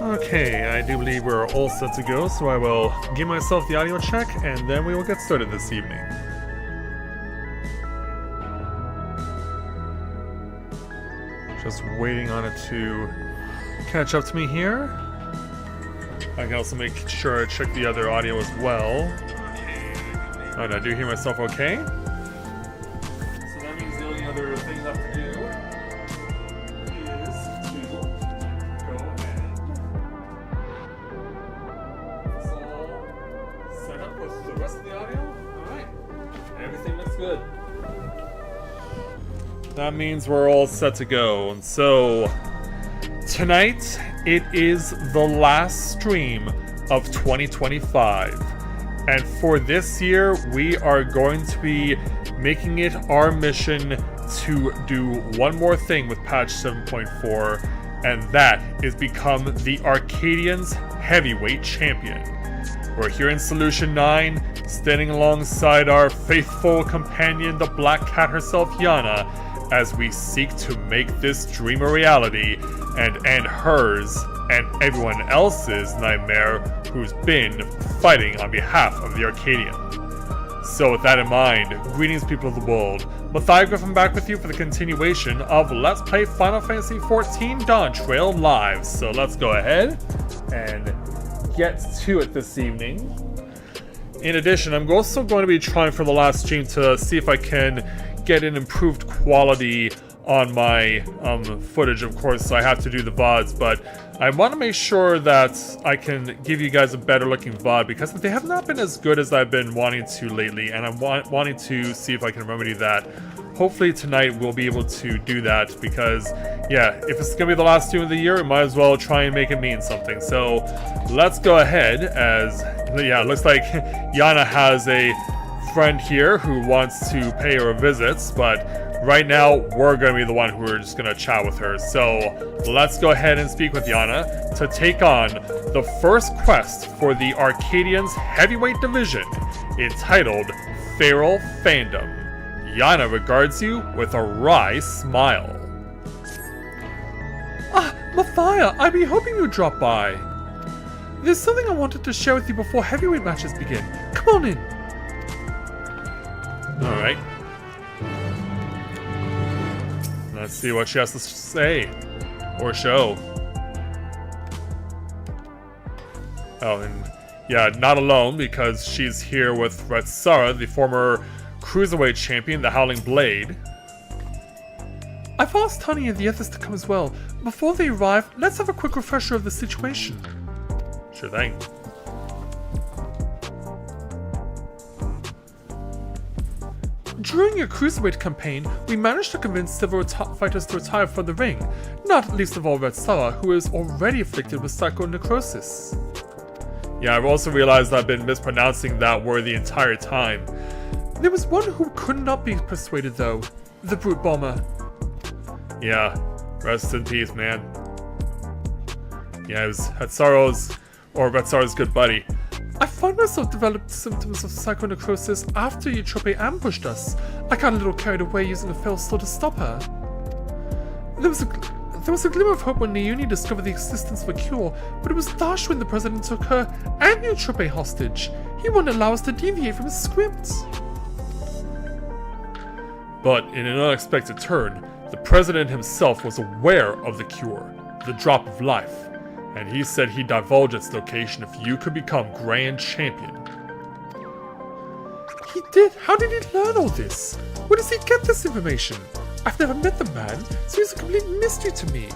Okay, I do believe we're all set to go, so I will give myself the audio check, and then we will get started this evening. Just waiting on it to catch up to me here. I can also make sure I check the other audio as well. Alright, I do hear myself okay. So that means the only other thing left to do is to go and it's all set up with the rest of the audio. Alright, everything looks good. That means we're all set to go. And so tonight, it is the last stream of 2025. And for this year, we are going to be making it our mission to do one more thing with patch 7.4, and that is become the Arcadian's heavyweight champion. We're here in Solution 9, standing alongside our faithful companion, the Black Cat herself, Yana, as we seek to make this dream a reality and end hers and everyone else's nightmare who's been fighting on behalf of the Arcadian. So with that in mind, greetings people of the world. Griffin back with you for the continuation of Let's Play Final Fantasy XIV Dawntrail Live. So let's go ahead and get to it this evening. In addition, I'm also going to be trying for the last stream to see if I can get an improved quality on my footage. Of course, I have to do the VODs, but I want to make sure that I can give you guys a better looking VOD, because they have not been as good as I've been wanting to lately, and I'm wanting to see if I can remedy that. Hopefully tonight we'll be able to do that, because yeah, if it's gonna be the last stream of the year, we might as well try and make it mean something. So let's go ahead, as yeah, it looks like Yana has a friend here who wants to pay her visits, but right now we're going to be the one who are just going to chat with her. So let's go ahead and speak with Yana to take on the first quest for the Arcadian's heavyweight division, entitled Feral Fandom. Yana regards you with a wry smile. Mafia, I'd be hoping you'd drop by. There's something I wanted to share with you before heavyweight matches begin. Come on in. Alright. Let's see what she has to say. Or show. Oh, and yeah, not alone, because she's here with Retsara, the former Cruiserweight champion, the Howling Blade. I've asked Honey and the others to come as well. Before they arrive, let's have a quick refresher of the situation. Sure thing. During your Cruiserweight campaign, we managed to convince several fighters to retire from the ring, not least of all Retsara, who is already afflicted with psychonecrosis. Yeah, I've also realized I've been mispronouncing that word the entire time. There was one who could not be persuaded though, the Brute Bomber. Yeah, rest in peace, man. Yeah, it was Retsara's good buddy. I found myself developed symptoms of psychonecrosis after Eutrope ambushed us. I got a little carried away using a fell slow to stop her. There was a glimmer of hope when Naomi discovered the existence of a cure, but it was dashed when the president took her and Eutrope hostage. He wouldn't allow us to deviate from his script. But in an unexpected turn, the president himself was aware of the cure, the drop of life, and he said he'd divulge its location if you could become Grand Champion. He did? How did he learn all this? Where does he get this information? I've never met the man, so he's a complete mystery to me.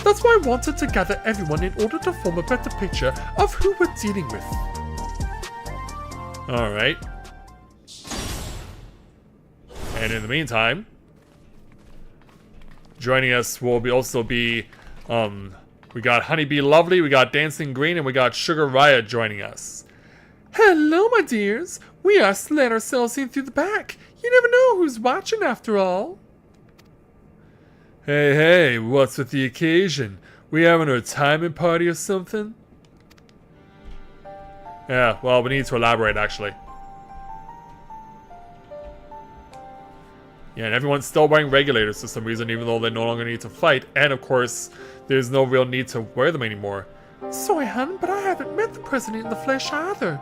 That's why I wanted to gather everyone in order to form a better picture of who we're dealing with. Alright. And in the meantime, joining us will also be, we got Honeybee Lovely, we got Dancing Green, and we got Sugar Riot joining us. Hello, my dears. We are let ourselves in through the back. You never know who's watching after all. Hey, what's with the occasion? We having a retirement party or something? Yeah, well, we need to elaborate, actually. Yeah, and everyone's still wearing regulators for some reason, even though they no longer need to fight. And of course, there's no real need to wear them anymore. Sorry, hon, but I haven't met the president in the flesh either.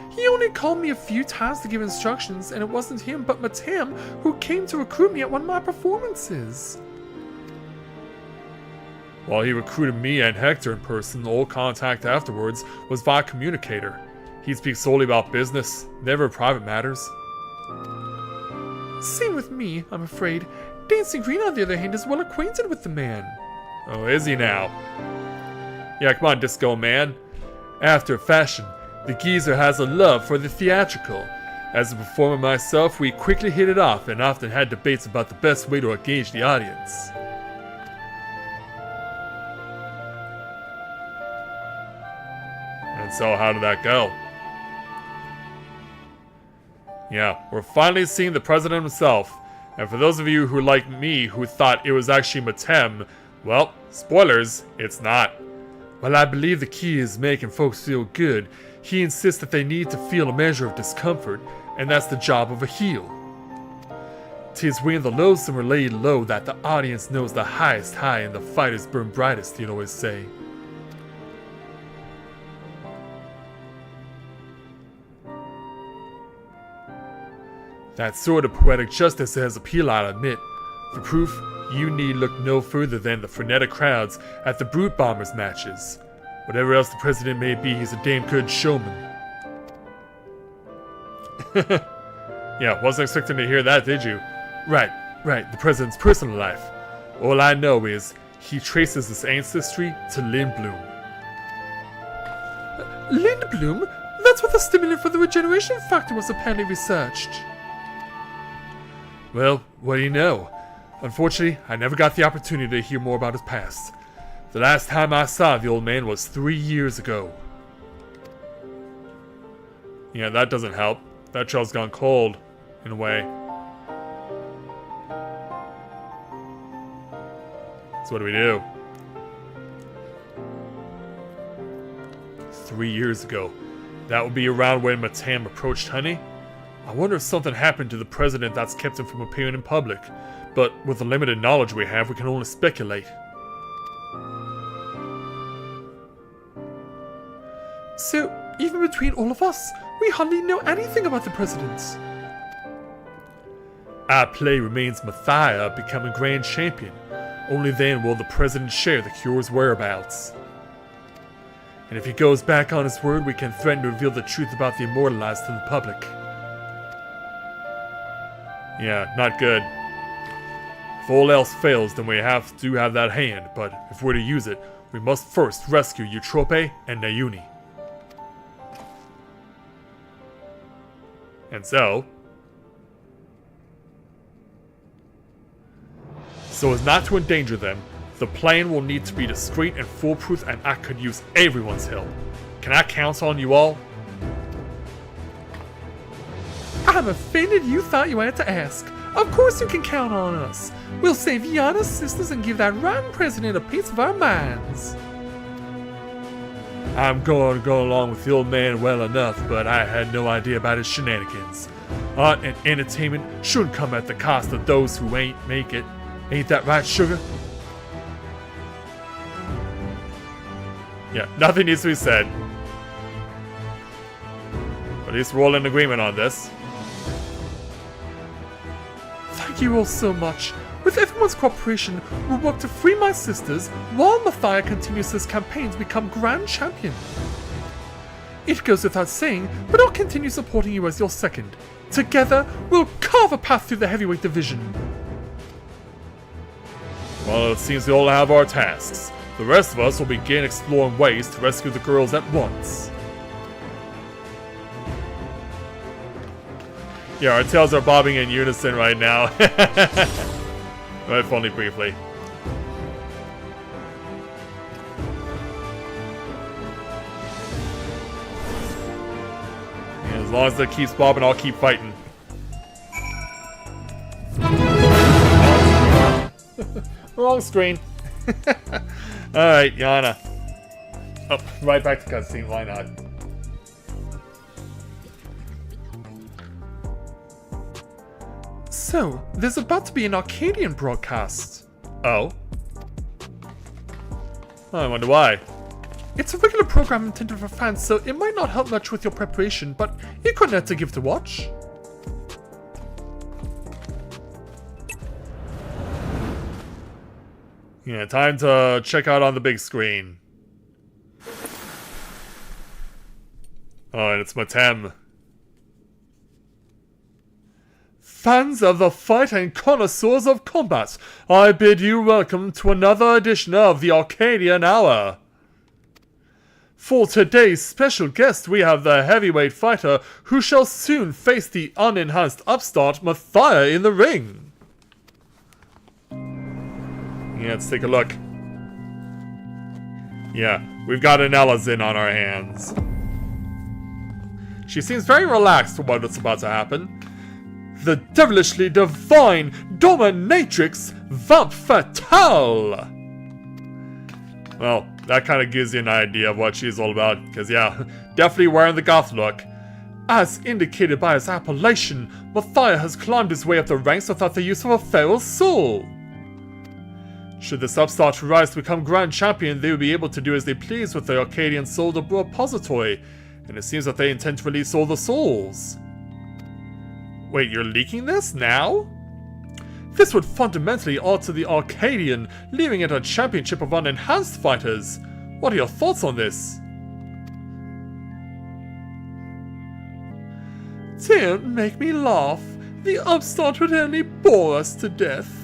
He only called me a few times to give instructions, and it wasn't him but Matam who came to recruit me at one of my performances. While he recruited me and Hector in person, all contact afterwards was via communicator. He speaks solely about business, never private matters. Same with me, I'm afraid. Dancing Green, on the other hand, is well acquainted with the man. Oh, is he now? Yeah, come on, Disco Man. After fashion, the geezer has a love for the theatrical. As a performer myself, we quickly hit it off and often had debates about the best way to engage the audience. And so, how did that go? Yeah, we're finally seeing the president himself. And for those of you who, like me, who thought it was actually Matem, well, spoilers, it's not. While I believe the key is making folks feel good, he insists that they need to feel a measure of discomfort, and that's the job of a heel. 'Tis when the loathsome are laid low that the audience knows the highest high and the fighters burn brightest, you'd always say. That sort of poetic justice has appeal, I'll admit. For proof, you need look no further than the frenetic crowds at the Brute Bombers matches. Whatever else the president may be, he's a damn good showman. Yeah, wasn't expecting to hear that, did you? Right, the president's personal life. All I know is, he traces his ancestry to Lindblom. Lindblom? That's what the stimulant for the regeneration factor was apparently researched. Well, what do you know? Unfortunately, I never got the opportunity to hear more about his past. The last time I saw the old man was 3 years ago. Yeah, that doesn't help. That trail's gone cold, in a way. So what do we do? 3 years ago. That would be around when Matam approached Honey? I wonder if something happened to the president that's kept him from appearing in public. But with the limited knowledge we have, we can only speculate. So, even between all of us, we hardly know anything about the president. Our play remains Matthias becoming grand champion. Only then will the president share the cure's whereabouts. And if he goes back on his word, we can threaten to reveal the truth about the immortalized to the public. Yeah, not good. If all else fails, then we do have that hand, but if we're to use it, we must first rescue Eutrope and Nayuni. And so as not to endanger them, the plan will need to be discreet and foolproof, and I could use everyone's help. Can I count on you all? I'm offended you thought you had to ask. Of course you can count on us. We'll save Yana's sisters and give that rotten president a piece of our minds. I'm going to go along with the old man well enough, but I had no idea about his shenanigans. Art and entertainment shouldn't come at the cost of those who ain't make it. Ain't that right, sugar? Yeah, nothing needs to be said. At least we're all in agreement on this. Thank you all so much. With everyone's cooperation, we'll work to free my sisters while Matthias continues his campaign to become Grand Champion. It goes without saying, but I'll continue supporting you as your second. Together, we'll carve a path through the heavyweight division. Well, it seems we all have our tasks. The rest of us will begin exploring ways to rescue the girls at once. Yeah, our tails are bobbing in unison right now. But if only briefly. Yeah, as long as it keeps bobbing, I'll keep fighting. Wrong screen. Alright, Yana. Oh, right back to cutscene, why not? So, there's about to be an ARCADION broadcast. Oh? I wonder why. It's a regular program intended for fans, so it might not help much with your preparation, but it couldn't hurt to give it a watch. Yeah, time to check out on the big screen. Oh, and it's Matem. Fans of the fight and connoisseurs of combat, I bid you welcome to another edition of the ARCADION Hour. For today's special guest, we have the heavyweight fighter who shall soon face the unenhanced upstart Matthias in the ring. Yeah, let's take a look. Yeah, we've got an Elazin on our hands. She seems very relaxed for what's about to happen. The devilishly divine dominatrix Vamp Fatale! Well, that kind of gives you an idea of what she's all about, because yeah, definitely wearing the goth look. As indicated by his appellation, Matthias has climbed his way up the ranks without the use of a feral soul. Should this upstart rise to become Grand Champion, they will be able to do as they please with the ARCADION Soul Repository, and it seems that they intend to release all the souls. Wait, you're leaking this now? This would fundamentally alter the ARCADION, leaving it a championship of unenhanced fighters. What are your thoughts on this? Don't make me laugh. The upstart would only bore us to death.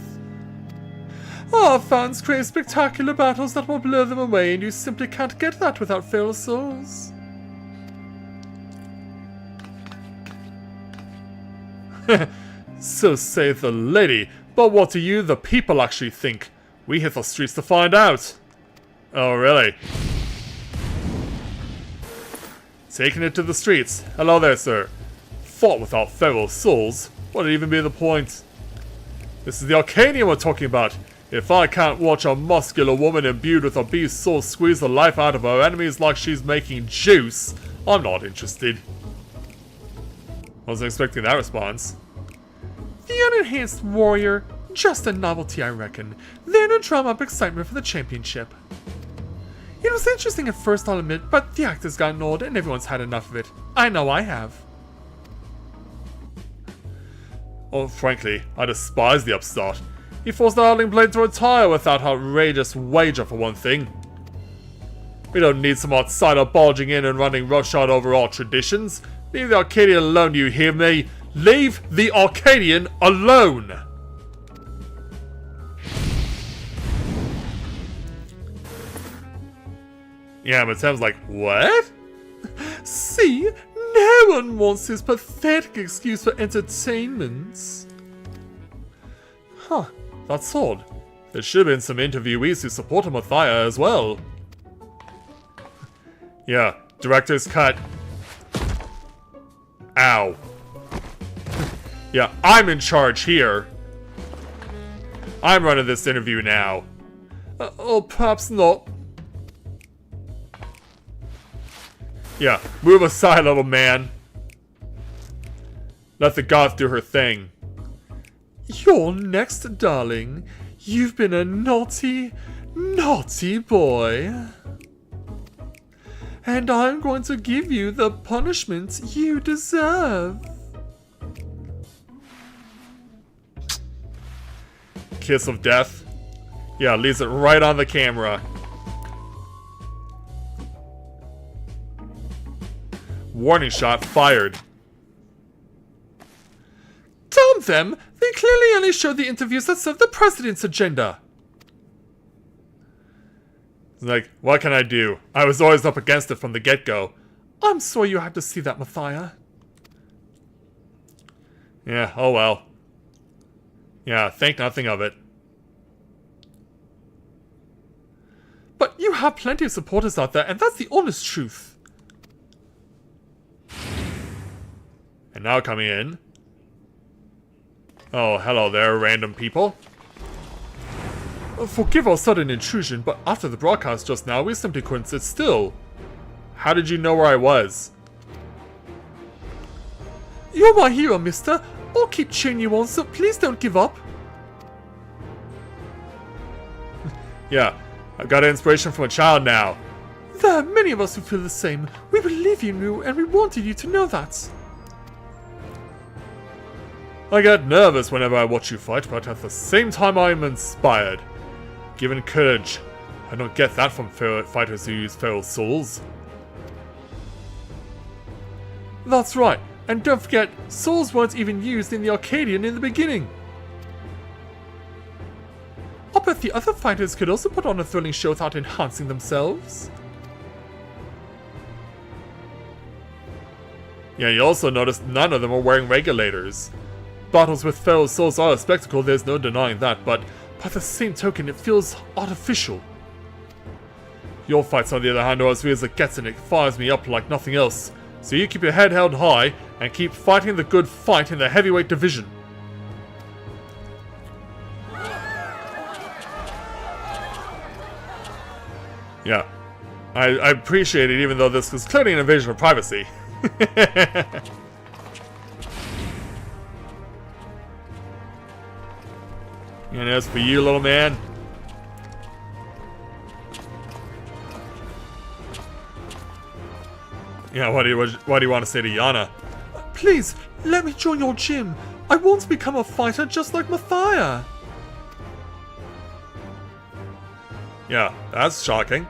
Our fans crave spectacular battles that will blow them away, and you simply can't get that without feral souls. So saith the lady, but what do you, the people, actually think? We hit the streets to find out. Oh, really? Taking it to the streets. Hello there, sir. Fought without feral souls? What would even be the point? This is the ARCADION we're talking about. If I can't watch a muscular woman imbued with a beast soul squeeze the life out of her enemies like she's making juice, I'm not interested. I wasn't expecting that response. The unenhanced warrior, just a novelty I reckon. Then a drum up excitement for the championship. It was interesting at first, I'll admit, but the actors gotten old and everyone's had enough of it. I know I have. Oh, frankly, I despise the upstart. He forced the Howling Blade to retire without outrageous wager for one thing. We don't need some outsider barging in and running roughshod over our traditions. Leave the Arcadian alone, you hear me? Leave the Arcadian alone! Yeah, but Sam's like, what? See? No one wants his pathetic excuse for entertainment. Huh, that's odd. There should have been some interviewees who supported Mathia as well. Yeah, director's cut. Ow. Yeah, I'm in charge here. I'm running this interview now. Oh, perhaps not. Yeah, move aside, little man. Let the goth do her thing. You're next, darling. You've been a naughty, naughty boy. And I'm going to give you the punishment you deserve. Kiss of death. Yeah, leaves it right on the camera. Warning shot fired. Damn them! They clearly only showed the interviews that serve the president's agenda. Like, what can I do? I was always up against it from the get-go. I'm sorry you had to see that, Mathia. Yeah, oh well. Yeah, think nothing of it. But you have plenty of supporters out there, and that's the honest truth. And now coming in. Oh, hello there, random people. Forgive our sudden intrusion, but after the broadcast just now, we simply couldn't sit still. How did you know where I was? You're my hero, mister. I'll keep cheering you on, so please don't give up. Yeah, I've got inspiration from a child now. There are many of us who feel the same. We believe you knew, and we wanted you to know that. I get nervous whenever I watch you fight, but at the same time I'm inspired. Given courage. I don't get that from fighters who use feral souls. That's right, and don't forget, souls weren't even used in the Arcadion in the beginning. I bet the other fighters could also put on a thrilling show without enhancing themselves. Yeah, you also noticed none of them are wearing regulators. Battles with feral souls are a spectacle, there's no denying that, but by the same token, it feels artificial. Your fights, on the other hand, are as real as it gets, and it fires me up like nothing else. So you keep your head held high, and keep fighting the good fight in the heavyweight division. Yeah, I appreciate it, even though this was clearly an invasion of privacy. And as for you, little man. Yeah, what do you want to say to Yana? Please, let me join your gym. I want to become a fighter just like Mathia. Yeah, that's shocking.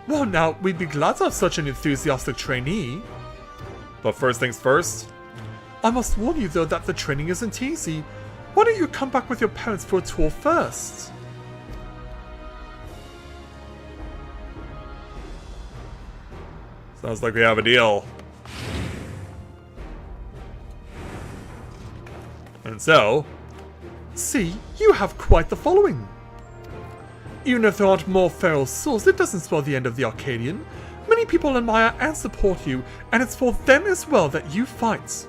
Well, now, we'd be glad to have such an enthusiastic trainee. But first things first. I must warn you, though, that the training isn't easy. Why don't you come back with your parents for a tour first? Sounds like we have a deal. And so... See, you have quite the following. Even if there aren't more feral souls, it doesn't spell the end of the Arcadion. Many people admire and support you, and it's for them as well that you fight.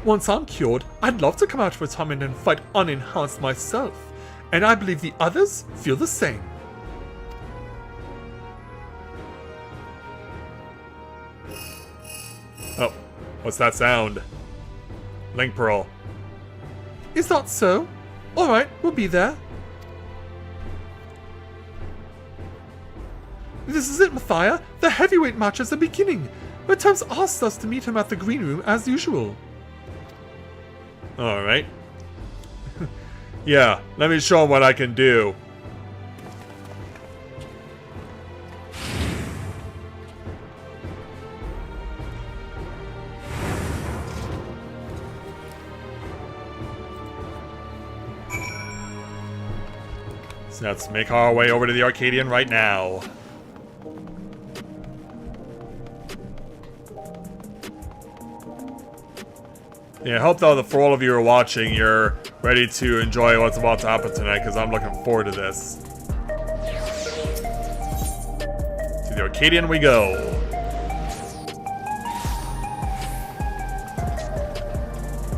Once I'm cured, I'd love to come out of retirement and fight unenhanced myself, and I believe the others feel the same. Oh, what's that sound? Link Pearl. Is that so? Alright, we'll be there. This is it, Mathia. The heavyweight matches are beginning. Matem's asked us to meet him at the green room as usual. Alright. Yeah, let me show him what I can do. So let's make our way over to the Arcadion right now. Yeah, I hope though that for all of you who are watching, you're ready to enjoy what's about to happen tonight, because I'm looking forward to this. To the Arcadion we go.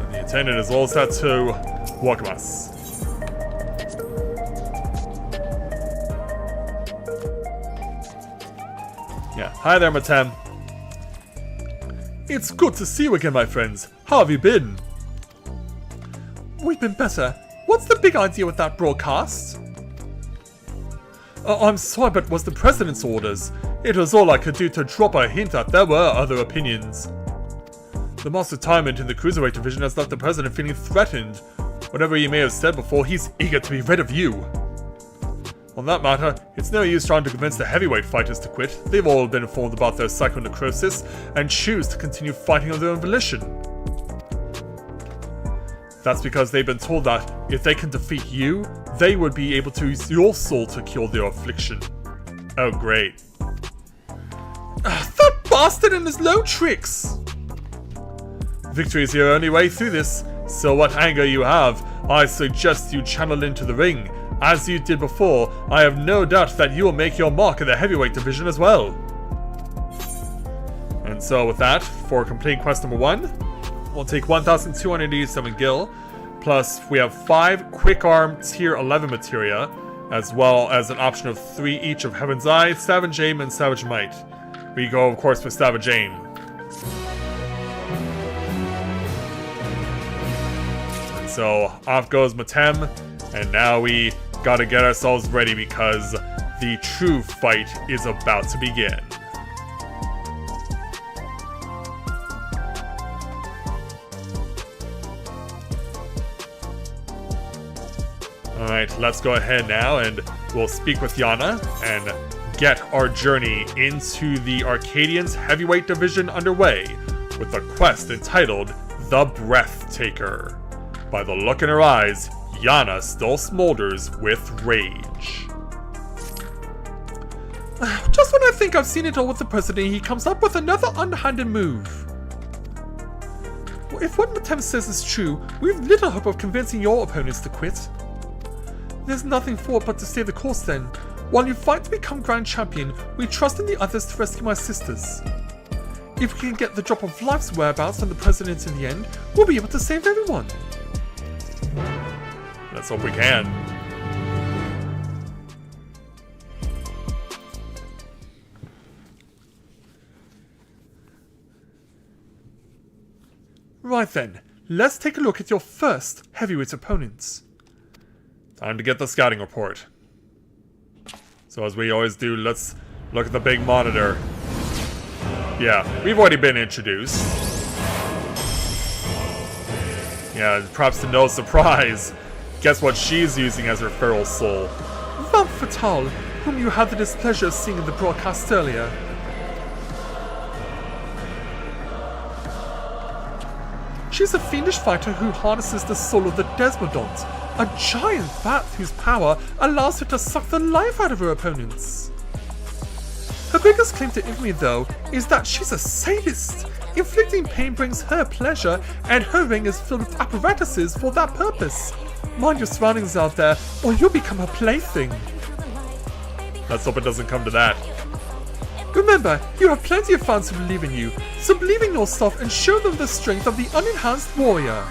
And the attendant is all set to welcome us. Yeah, hi there, Matem. It's good to see you again, my friends. How have you been? We've been better. What's the big idea with that broadcast? I'm sorry, but it was the President's orders. It was all I could do to drop a hint that there were other opinions. The mass retirement in the Cruiserweight division has left the President feeling threatened. Whatever he may have said before, he's eager to be rid of you. On that matter, it's no use trying to convince the heavyweight fighters to quit. They've all been informed about their psychonecrosis and choose to continue fighting of their own volition. That's because they've been told that if they can defeat you, they would be able to use your soul to cure their affliction. Oh, great. That bastard and his low tricks! Victory is your only way through this, so what anger you have, I suggest you channel into the ring. As you did before, I have no doubt that you will make your mark in the heavyweight division as well. And so with that, for completing quest number 1, we'll take 1,287 gil, plus we have 5 quick arm tier 11 materia, as well as an option of 3 each of Heaven's Eye, Savage Aim, and Savage Might. We go, of course, with Savage Aim. And so off goes Matem, and now we gotta get ourselves ready because the true fight is about to begin. Alright, let's go ahead now and we'll speak with Yana and get our journey into the Arcadion's heavyweight division underway with a quest entitled The Breathtaker. By the look in her eyes, Yana still smolders with rage. Just when I think I've seen it all with the President, he comes up with another underhanded move. If what Matem says is true, we've little hope of convincing your opponents to quit. There's nothing for it but to stay the course then. While you fight to become Grand Champion, we trust in the others to rescue my sisters. If we can get the drop of life's whereabouts from the President in the end, we'll be able to save everyone. Let's hope we can. Right then, let's take a look at your first heavyweight opponents. Time to get the scouting report. So as we always do, let's look at the big monitor. Yeah, we've already been introduced. Yeah, perhaps to no surprise. Guess what she's using as her feral soul? Femme Fatale, whom you had the displeasure of seeing in the broadcast earlier. She's a fiendish fighter who harnesses the soul of the Desmodont, a giant bat whose power allows her to suck the life out of her opponents. Her biggest claim to infamy, though, is that she's a sadist. Inflicting pain brings her pleasure, and her ring is filled with apparatuses for that purpose. Mind your surroundings out there, or you'll become her plaything. Let's hope it doesn't come to that. Remember, you have plenty of fans who believe in you, so believe in yourself and show them the strength of the unenhanced warrior.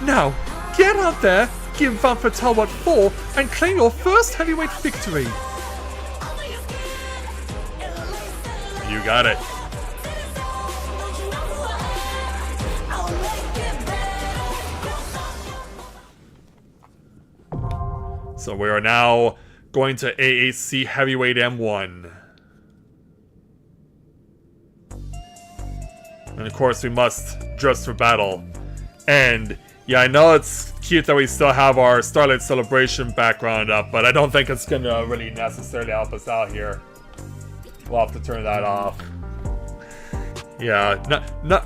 Now, get out there, give Femme Fatale what for, and claim your first heavyweight victory. You got it. So we are now going to AAC Heavyweight M1. And of course we must dress for battle. And yeah, I know it's cute that we still have our Starlight Celebration background up, but I don't think it's gonna really necessarily help us out here. We'll have to turn that off. Yeah,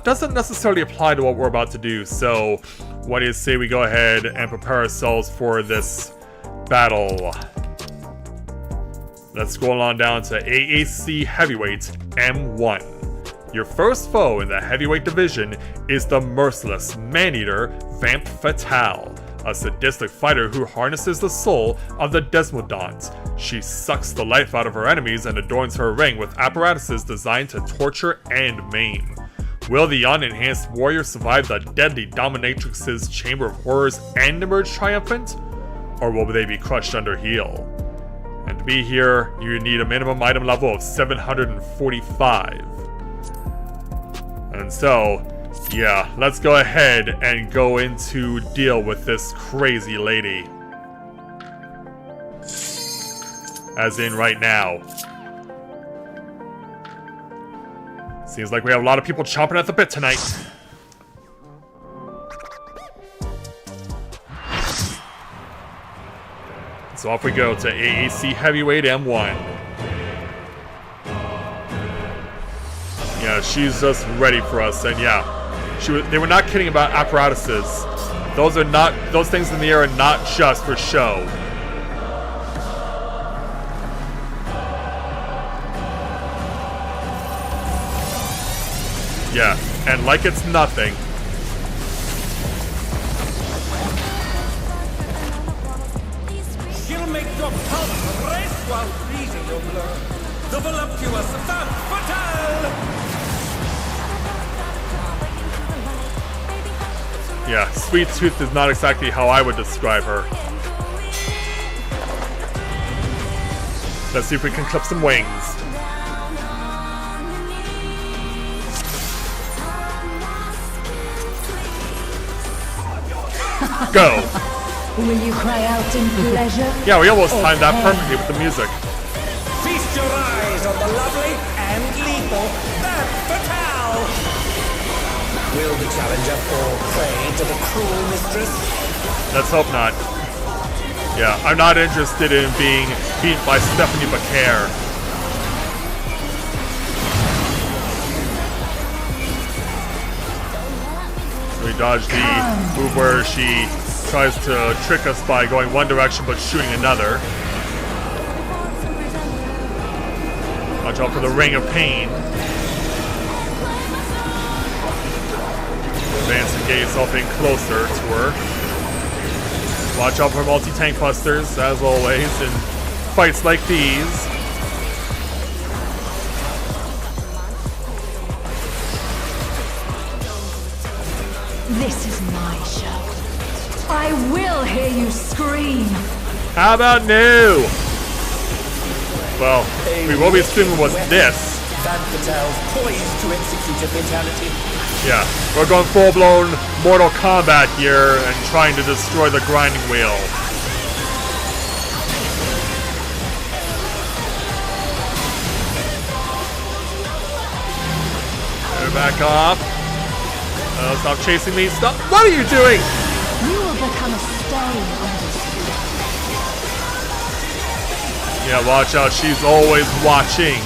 doesn't necessarily apply to what we're about to do, so what do you say we go ahead and prepare ourselves for this battle? Let's scroll on down to AAC Heavyweight M1. Your first foe in the heavyweight division is the merciless man-eater Vamp Fatale, a sadistic fighter who harnesses the soul of the Desmodons. She sucks the life out of her enemies and adorns her ring with apparatuses designed to torture and maim. Will the unenhanced warrior survive the deadly dominatrix's chamber of horrors and emerge triumphant? Or will they be crushed under heel? And to be here, you need a minimum item level of 745. And so, yeah, let's go ahead and go into deal with this crazy lady. As in right now. Seems like we have a lot of people chomping at the bit tonight. So off we go to AAC Heavyweight M1. Yeah, she's just ready for us, and yeah, they were not kidding about apparatuses. Those things in the air are not just for show. Yeah, and like it's nothing. She'll make your pulse race while freezing your blood. The voluptuous Vamp Fatale! Yeah, Sweet Tooth is not exactly how I would describe her. Let's see if we can clip some wings. Go! Will you cry out in pleasure? Yeah, we almost timed that perfectly with the music. Feast your eyes on the lovely and lethal Vamp Fatale! Will the challenger fall prey to the cruel mistress? Let's hope not. Yeah, I'm not interested in being beaten by Stephanie Baker. So we dodge the move where she tries to trick us by going one direction but shooting another. Watch out for the Ring of Pain. Advance and get yourself in closer to her. Watch out for multi-tank busters, as always, in fights like these. This is my show. I will hear you scream. How about no? Well, what we assumed was this. Vamp Fatale's poised to execute a fatality. Yeah, we're going full-blown Mortal Kombat here and trying to destroy the grinding wheel. Get her back off. Stop chasing me. Stop. What are you doing? You will become a stain on this. Yeah, watch out. She's always watching.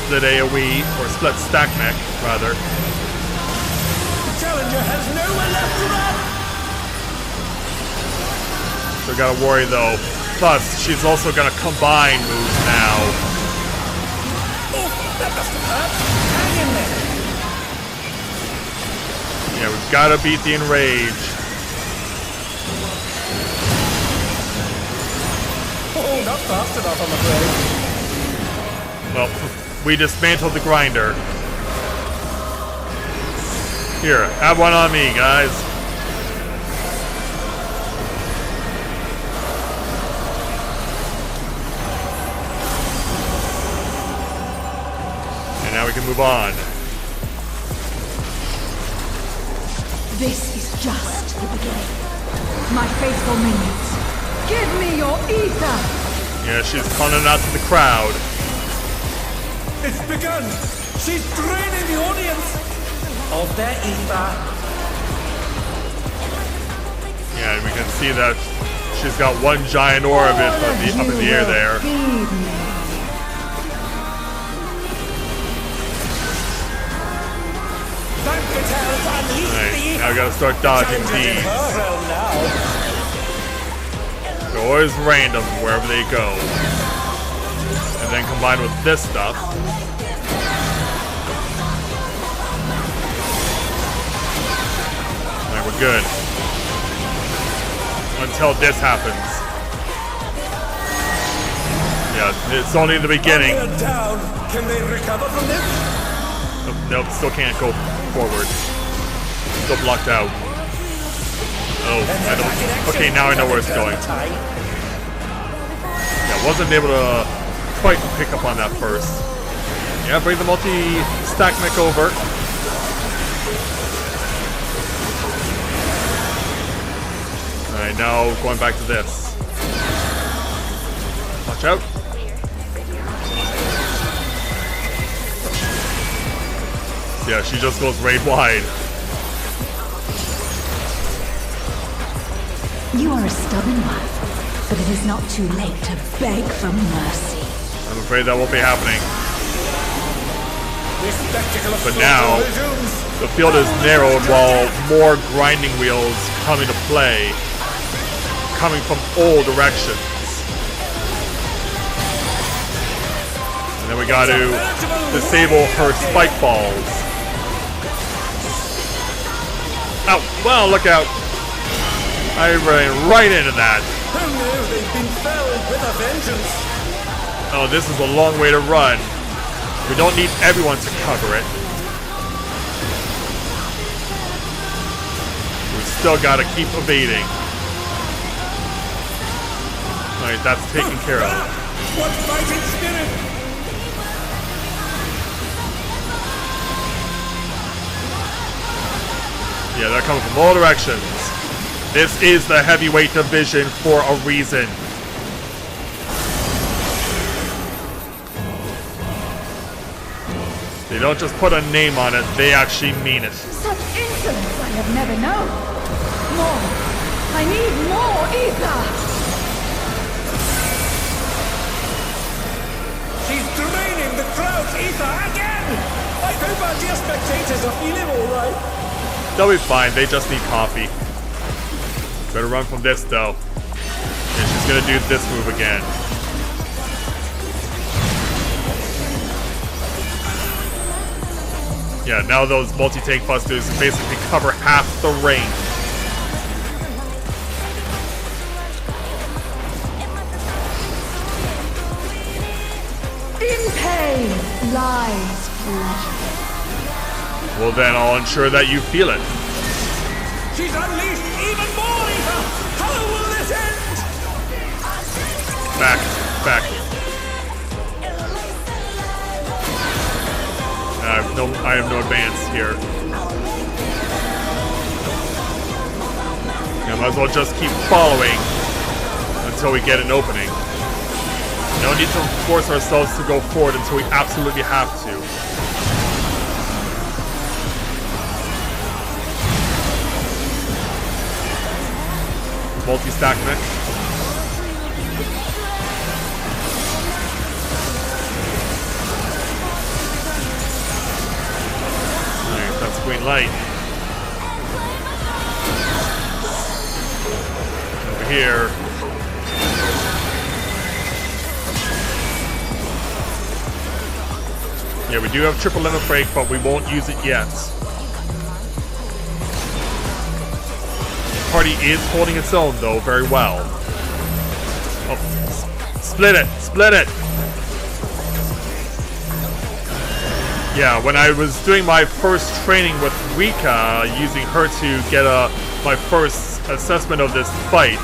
Split AoE, or split stack mech, rather. The challenger has nowhere left to run! So gotta worry though. Plus, she's also gonna combine moves now. Oh, that must have hurt! Hang in there! Yeah, we've gotta beat the Enrage. Oh, not fast enough, I'm afraid. Well, we dismantled the grinder. Here, have one on me, guys. And now we can move on. This is just the beginning. My faithful minions, give me your ether! Yeah, she's calling out to the crowd. It's begun! She's draining the audience of their ether. Yeah, and we can see that she's got one giant orb up in the air there. Alright, now I gotta start dodging these. They're always random wherever they go. And then combined with this stuff. Alright, we're good. Until this happens. Yeah, it's only the beginning. Down. Can they recover from this? Nope, still can't go forward. Still blocked out. Oh, I don't. Okay, now I know where it's going. Yeah, wasn't able to quite pick up on that first. Yeah, bring the multi-stack mech over. Alright, now going back to this. Watch out. Yeah, she just goes right wide. You are a stubborn one, but it is not too late to beg for mercy. I'm afraid that won't be happening. This spectacle of But now, the field is narrowed while more grinding wheels come into play, coming from all directions. And then we got to disable her spike balls. Oh, well, look out. I ran right into that. Who knew they'd been felled with a vengeance? Oh, this is a long way to run. We don't need everyone to cover it. We still gotta keep evading. Alright, that's taken care of. What fighting spirit! Yeah, they're coming from all directions. This is the heavyweight division for a reason. They don't just put a name on it, they actually mean it. Such insolence I have never known. More. I need more ether. She's draining the crowd's ether again! I hope our dear spectators are feeling alright. They'll be fine, they just need coffee. Better run from this though. And she's gonna do this move again. Yeah, now those multi-tank busters basically cover half the range. In pain lies pleasure. Well then, I'll ensure that you feel it. She's unleashed even more ether! How will this end? Back, back. I have no advance here. Yeah, might as well just keep following until we get an opening. No need to force ourselves to go forward until we absolutely have to. Multi-stack mech. Alright, that's green light. Over here. Yeah, we do have triple limit break, but we won't use it yet. Party is holding its own, though, very well. Oh, split it! Split it! Yeah, when I was doing my first training with Rika, using her to get my first assessment of this fight,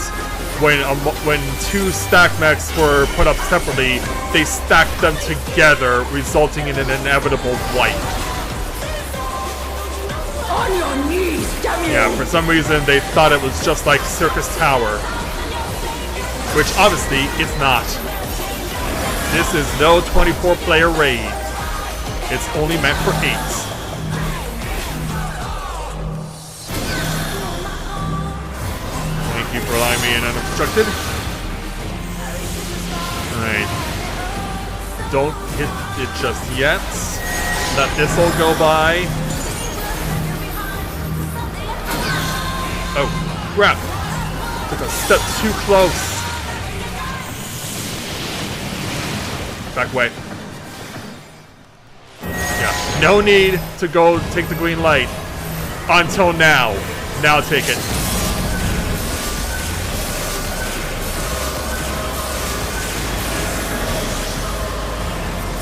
when two stack mechs were put up separately, they stacked them together, resulting in an inevitable wipe. On your knees! Damn you! Yeah, for some reason they thought it was just like Circus Tower. Which obviously it's not. This is no 24-player raid. It's only meant for 8. Thank you for allowing me in unobstructed. Alright. Don't hit it just yet. Let this all go by. Oh, crap. Took a step too close. Back away. Yeah, no need to go take the green light. Until now. Now take it.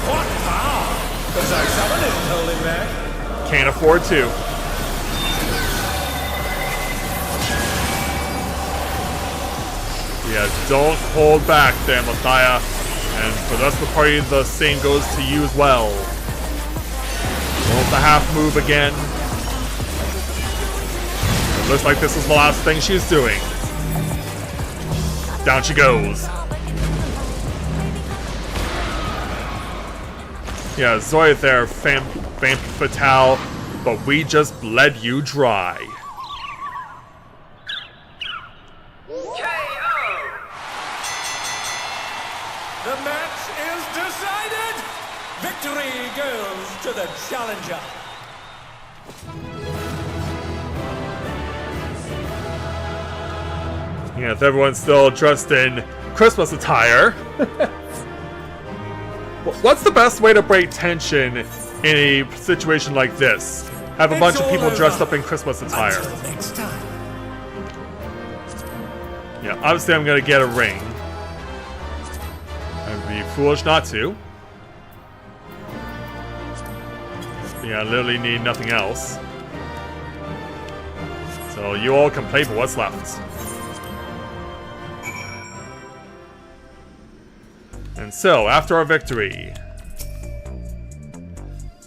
What power? Looks like someone isn't holding back. Can't afford to. Yeah, don't hold back there, Mathia. And for the rest of the party, the same goes to you as well. Won't the half move again? It looks like this is the last thing she's doing. Down she goes. Yeah, Zoya there, Femme Fatale, but we just bled you dry. The match is decided! Victory goes to the challenger. Yeah, if everyone's still dressed in Christmas attire. What's the best way to break tension in a situation like this? Have a bunch of people dressed up in Christmas attire. Until next time. Yeah, obviously I'm gonna get a ring. I'd be foolish not to. Yeah, I literally need nothing else. So you all can play for what's left. And so, after our victory...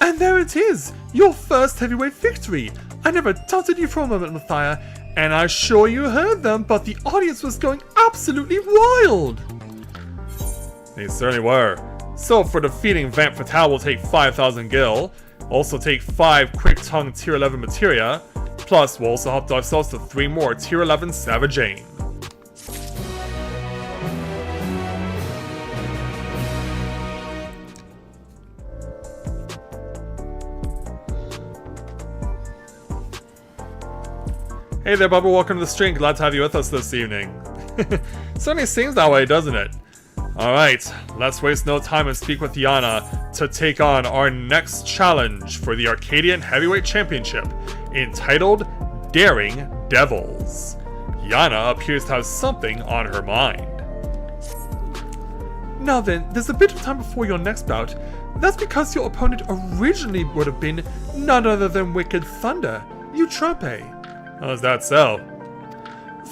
And there it is! Your first heavyweight victory! I never doubted you for a moment, Mathia, and I'm sure you heard them, but the audience was going absolutely wild! They certainly were. So, for defeating Vamp Fatale, we'll take 5,000 gil. Also take 5 Quick Tongue Tier 11 materia. Plus, we'll also help ourselves to 3 more Tier 11 Savage Aim. Hey there, Bubba. Welcome to the stream. Glad to have you with us this evening. Certainly seems that way, doesn't it? Alright, let's waste no time and speak with Yana to take on our next challenge for the Arcadian Heavyweight Championship, entitled Daring Devils. Yana appears to have something on her mind. Now then, there's a bit of time before your next bout. That's because your opponent originally would have been none other than Wicked Thunder, Eutrope. How is that so?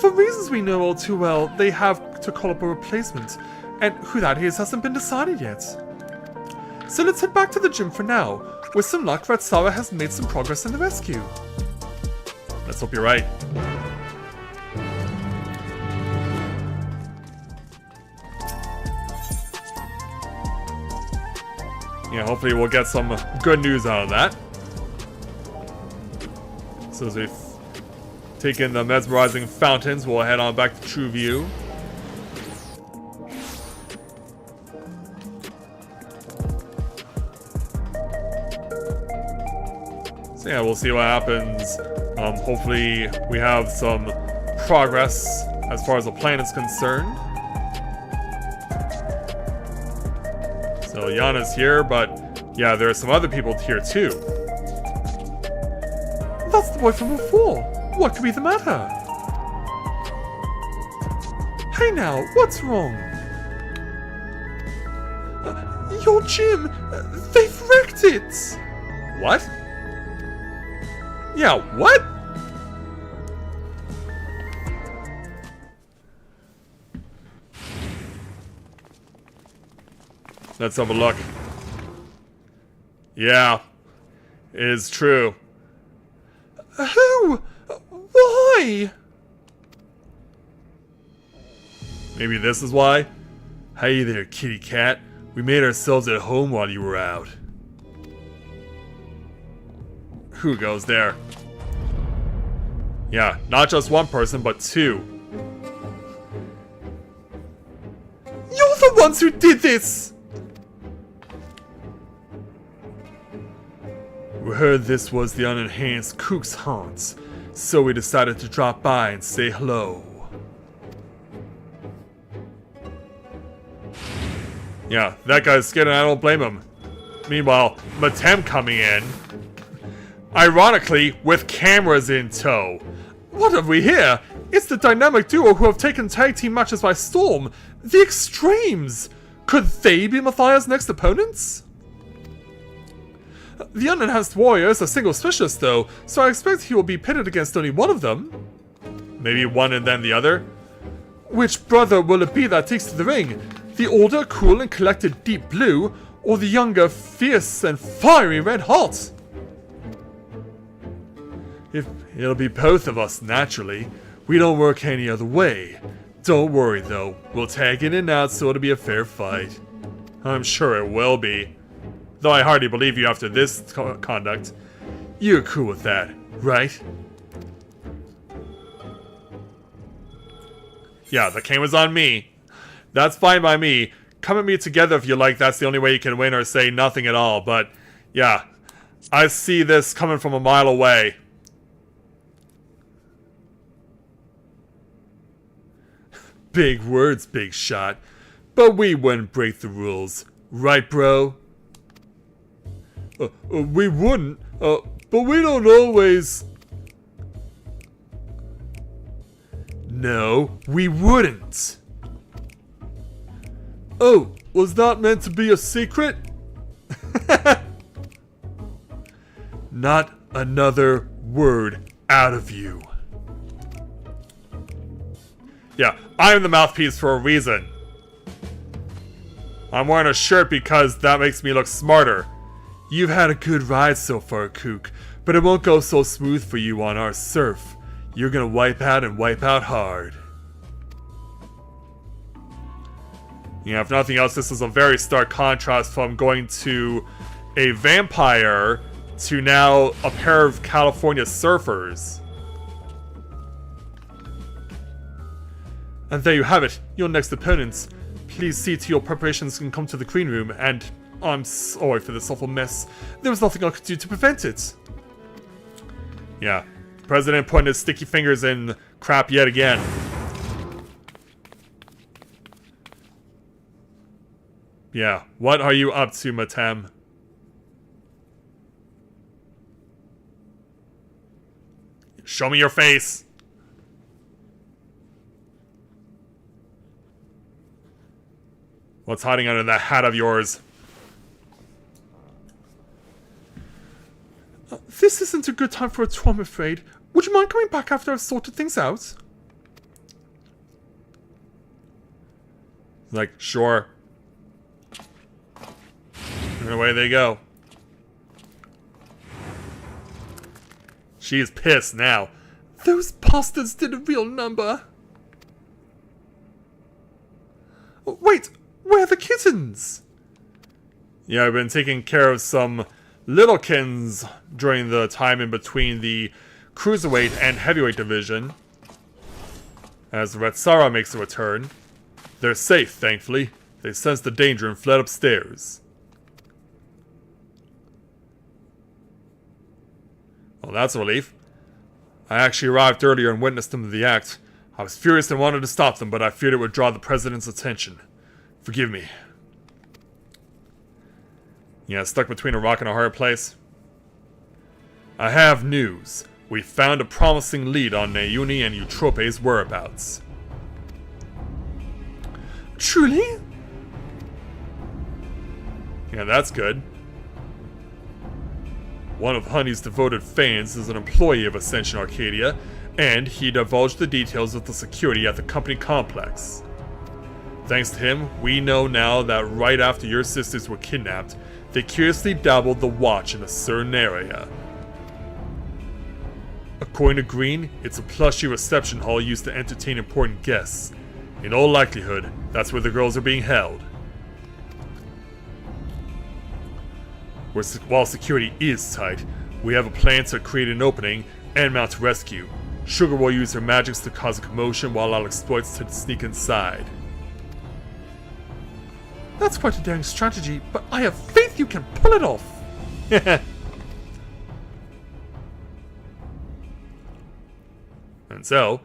For reasons we know all too well, they have to call up a replacement, and who that is hasn't been decided yet. So let's head back to the gym for now. With some luck, Ratsara has made some progress in the rescue. Let's hope you're right. Yeah, hopefully we'll get some good news out of that. So as we've taken the mesmerizing fountains, we'll head on back to True View. So yeah, we'll see what happens. Hopefully we have some progress as far as the plan is concerned. So Yana's here, but yeah, there are some other people here too. That's the boy from before. What could be the matter? Hey now, what's wrong? Your gym, they've wrecked it! What? Yeah, what? Let's have a look. Yeah, it is true. Who? why? Maybe this is why? Hey there, kitty cat. We made ourselves at home while you were out. Who goes there? Yeah, not just one person, but two. You're the ones who did this! We heard this was the unenhanced Cook's haunt, so we decided to drop by and say hello. Yeah, that guy's scared and I don't blame him. Meanwhile, Matem coming in, ironically, with cameras in tow. What have we here? It's the dynamic duo who have taken tag team matches by storm. The Extremes! Could they be Matthias' next opponents? The unenhanced warrior is a single specialist though, so I expect he will be pitted against only one of them. Maybe one and then the other? Which brother will it be that takes to the ring? The older, cool and collected Deep Blue, or the younger, fierce and fiery Red Hot? If it'll be both of us, naturally. We don't work any other way. Don't worry though, we'll tag in and out so it'll be a fair fight. I'm sure it will be. Though I hardly believe you after this conduct. You're cool with that, right? Yeah, the camera's on me. That's fine by me. Come at me together if you like, that's the only way you can win, or say nothing at all. But, yeah, I see this coming from a mile away. Big words, big shot. But we wouldn't break the rules. Right, bro? We wouldn't, but we don't always... No, we wouldn't. Oh, was that meant to be a secret? Not another word out of you. Yeah, I'm the mouthpiece for a reason. I'm wearing a shirt because that makes me look smarter. You've had a good ride so far, Kook, but it won't go so smooth for you on our surf. You're gonna wipe out and wipe out hard. Yeah, if nothing else, this is a very stark contrast from going to a vampire to now a pair of California surfers. And there you have it, your next opponents. Please see to your preparations and come to the green room, and I'm sorry for this awful mess. There was nothing I could do to prevent it. Yeah, the president putting his sticky fingers in crap yet again. Yeah, what are you up to, Matem? Show me your face! What's hiding under that hat of yours? This isn't a good time for a tour, I'm afraid. Would you mind coming back after I've sorted things out? Like, sure. And away they go. She is pissed now. Those bastards did a real number. Wait, where are the kittens? Yeah, I've been taking care of some littlekins during the time in between the Cruiserweight and Heavyweight division. As Retsara makes a return. They're safe, thankfully. They sensed the danger and fled upstairs. Well, that's a relief. I actually arrived earlier and witnessed them in the act. I was furious and wanted to stop them, but I feared it would draw the president's attention. Forgive me. Yeah, stuck between a rock and a hard place. I have news. We found a promising lead on Nayuni and Eutrope's whereabouts. Truly? Yeah, that's good. One of Honey's devoted fans is an employee of Ascension Arcadia, and he divulged the details of the security at the company complex. Thanks to him, we know now that right after your sisters were kidnapped, they curiously dabbled the watch in a certain area. According to Green, it's a plushy reception hall used to entertain important guests. In all likelihood, that's where the girls are being held. While security is tight, we have a plan to create an opening and mount a rescue. Sugar will use her magics to cause a commotion while I'll exploit to sneak inside. That's quite a daring strategy, but I have faith you can pull it off! And so,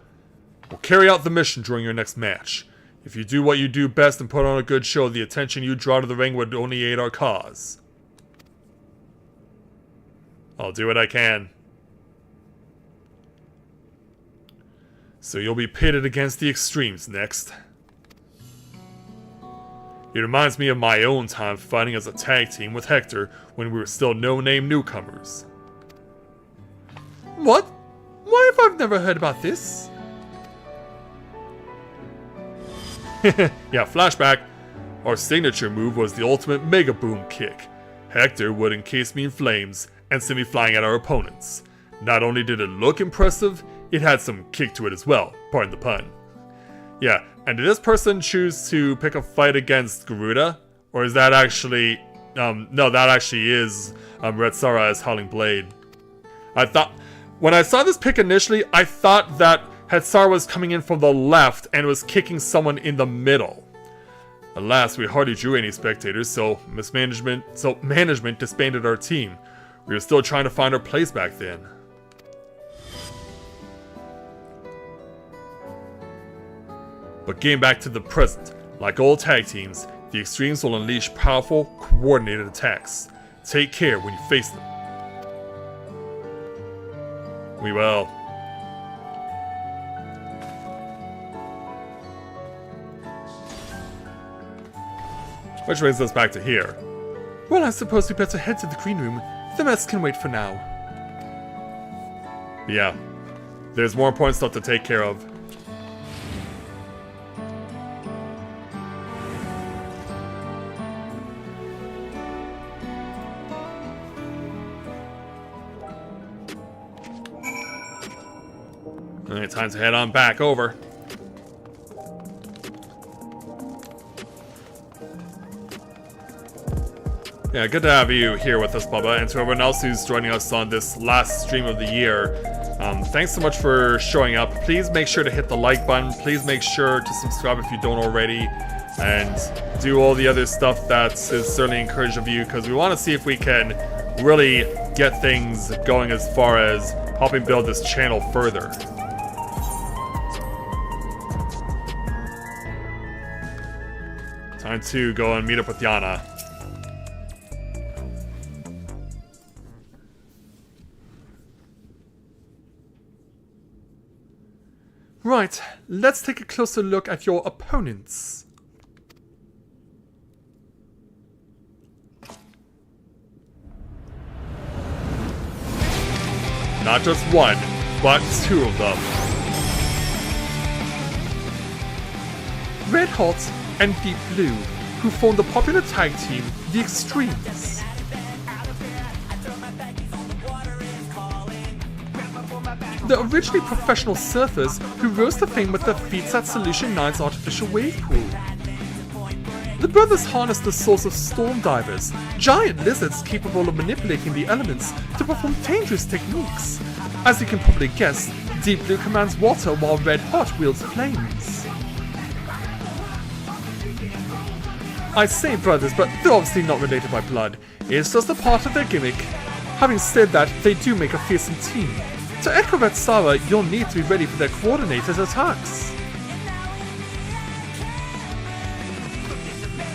we'll carry out the mission during your next match. If you do what you do best and put on a good show, the attention you draw to the ring would only aid our cause. I'll do what I can. So you'll be pitted against the extremes next. It reminds me of my own time fighting as a tag team with Hector when we were still no-name newcomers. What? Why have I never heard about this? Yeah, flashback. Our signature move was the ultimate Mega Boom kick. Hector would encase me in flames and send me flying at our opponents. Not only did it look impressive, it had some kick to it as well, pardon the pun. Yeah, and did this person choose to pick a fight against Garuda? Or is that actually... no, that actually is Red Sara as Howling Blade. When I saw this pick initially, I thought that Hetsara was coming in from the left and was kicking someone in the middle. Alas, we hardly drew any spectators, so management disbanded our team. We were still trying to find our place back then. But getting back to the present, like all tag teams, the Extremes will unleash powerful, coordinated attacks. Take care when you face them. We will. Which brings us back to here. Well, I suppose we better head to the green room. The mess can wait for now. Yeah. There's more important stuff to take care of. Alright, time to head on back over. Yeah, good to have you here with us, Bubba, and to everyone else who's joining us on this last stream of the year. Thanks so much for showing up. Please make sure to hit the like button. Please make sure to subscribe if you don't already. And do all the other stuff that is certainly encouraged of you, because we want to see if we can really get things going as far as helping build this channel further. Time to go and meet up with Yana. Right, let's take a closer look at your opponents. Not just one, but two of them. Red Hot and Deep Blue, who form the popular tag team, the Extremes. They're originally professional surfers who rose to fame with their feats at Solution 9's artificial wave pool. The brothers harness the souls of storm divers, giant lizards capable of manipulating the elements to perform dangerous techniques. As you can probably guess, Deep Blue commands water while Red Hot wields flames. I say brothers, but they're obviously not related by blood. It's just a part of their gimmick. Having said that, they do make a fearsome team. To echo Red Sara, you'll need to be ready for their coordinated attacks.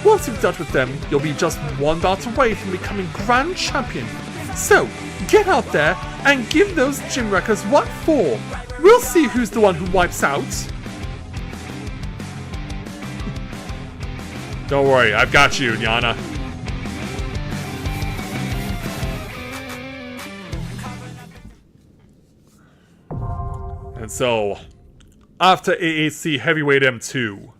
Once you've dealt with them, you'll be just one bout away from becoming Grand Champion. So, get out there and give those gym wreckers what for. We'll see who's the one who wipes out. Don't worry, I've got you, Yana. And so, after AAC Heavyweight M2.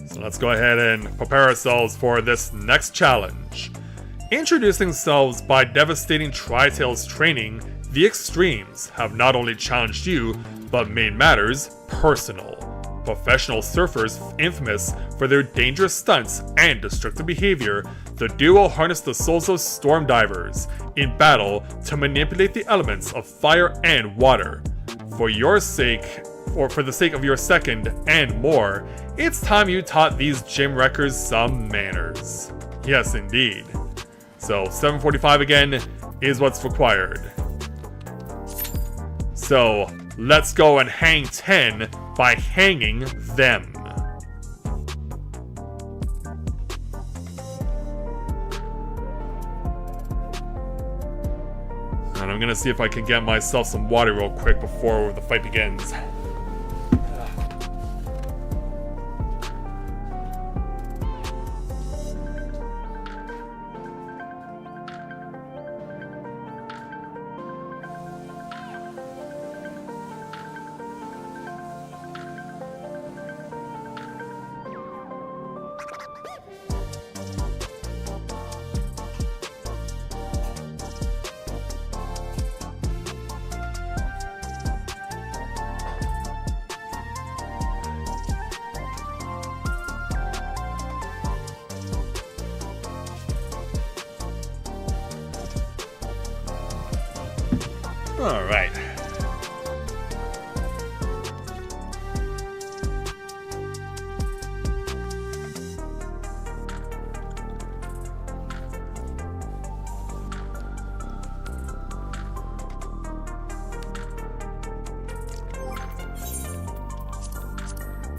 So let's go ahead and prepare ourselves for this next challenge. Introducing themselves by devastating Tri-Tail's training, the Extremes have not only challenged you, but made matters personal. Professional surfers infamous for their dangerous stunts and destructive behavior, the duo harness the souls of storm divers in battle to manipulate the elements of fire and water. For your sake, or for the sake of your second and more, it's time you taught these gym wreckers some manners. Yes, indeed. So 745 again is what's required. So let's go and hang 10 by hanging them. And I'm gonna see if I can get myself some water real quick before the fight begins. Alright.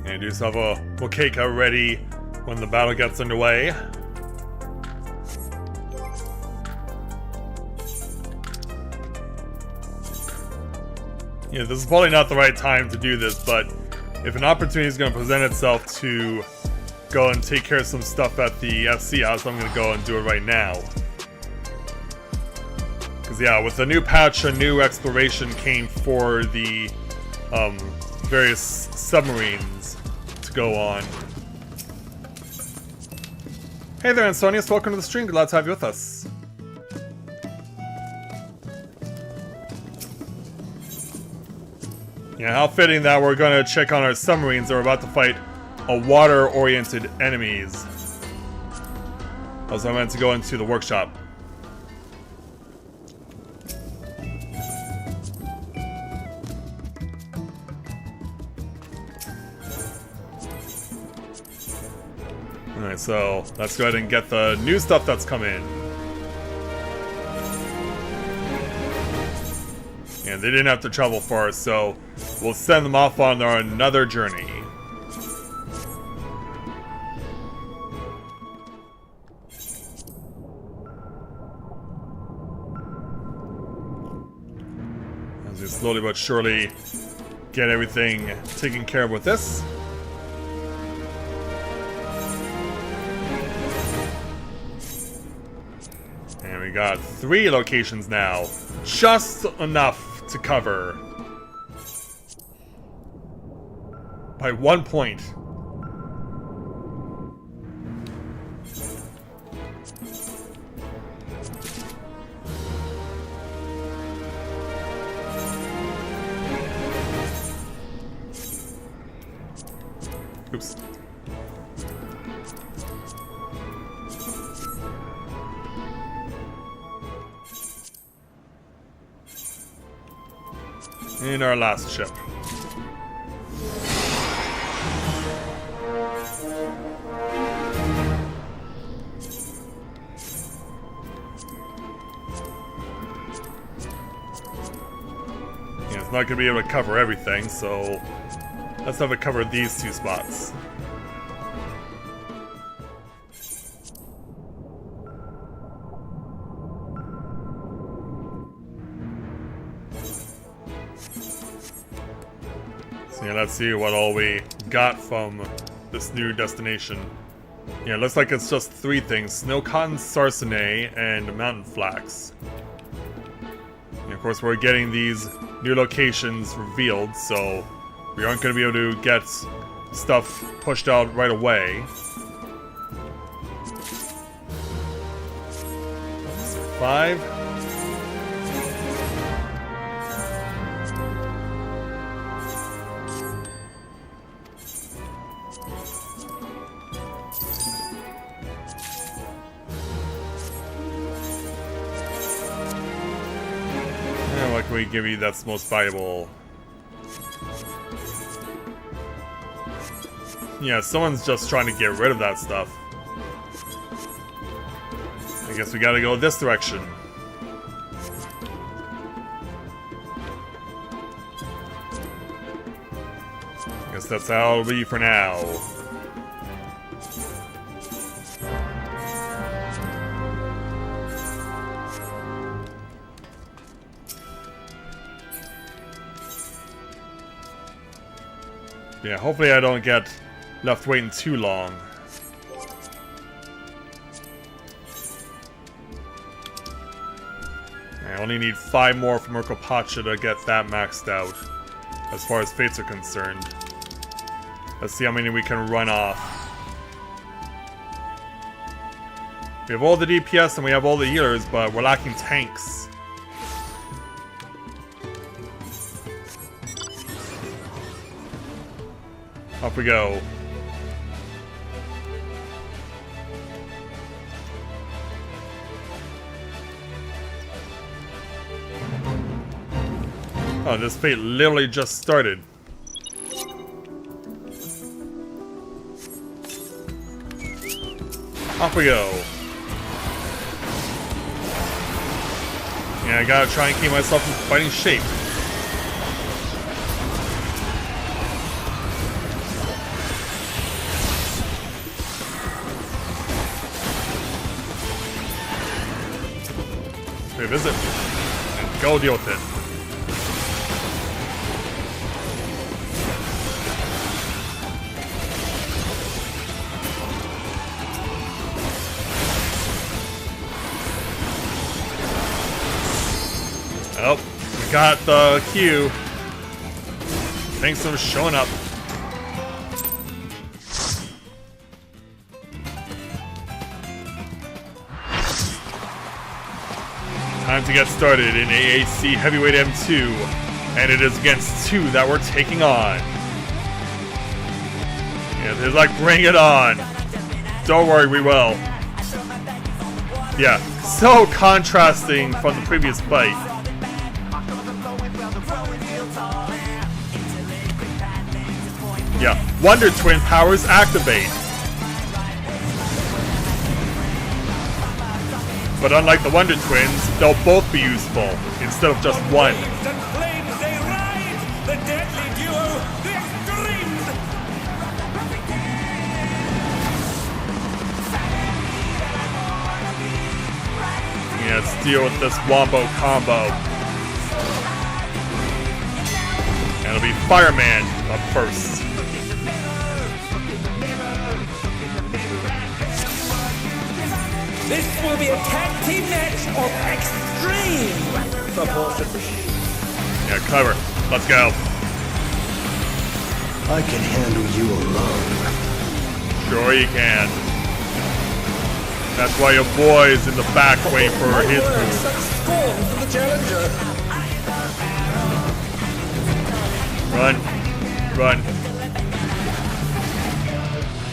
And do yourself a Wakeka ready when the battle gets underway. Yeah, this is probably not the right time to do this, but if an opportunity is going to present itself to go and take care of some stuff at the FC house, I'm going to go and do it right now. Because yeah, with the new patch, a new exploration came for the various submarines to go on. Hey there, Ansonius, welcome to the stream, glad to have you with us. Yeah, how fitting that we're going to check on our submarines that are about to fight a water-oriented enemies. Also, I meant to go into the workshop. Alright, so let's go ahead and get the new stuff that's come in. And they didn't have to travel far, so we'll send them off on another journey. As we slowly but surely get everything taken care of with this. And we got 3 locations now. Just enough to cover. By 1 point. Oops. In our last ship. Yeah, it's not gonna be able to cover everything, so let's have it cover these 2 spots. Yeah, let's see what all we got from this new destination. Yeah, it looks like it's just 3 things. Snow Cotton, Sarcenet, and Mountain Flax. And of course, we're getting these new locations revealed, so we aren't going to be able to get stuff pushed out right away. 5. What can we give you that's most valuable? Yeah, someone's just trying to get rid of that stuff. I guess we gotta go this direction. I guess that's how it'll be for now. Yeah, hopefully I don't get left waiting too long. I only need 5 more from Urkopacha to get that maxed out, as far as fates are concerned. Let's see how many we can run off. We have all the DPS and we have all the healers, but we're lacking tanks. Up we go. Oh, this fate literally just started. Off we go. Yeah, I gotta try and keep myself in fighting shape. Visit and go deal with it. Oh, we got the queue. Thanks for showing up. Time to get started in AAC Heavyweight M2, and it is against 2 that we're taking on. Yeah, it's like, bring it on. Don't worry, we will. Yeah, so contrasting from the previous fight. Yeah, Wonder Twin powers activate. But unlike the Wonder Twins, they'll both be useful, instead of just one. Yeah, let's deal with this Wombo combo. And it'll be Fireman up first. This will be a tag team match of extreme proportions. Yeah, clever. Let's go. I can handle you alone. Sure you can. That's why your boy is in the back waiting for his move. Such scorn for the challenger. Run. Run.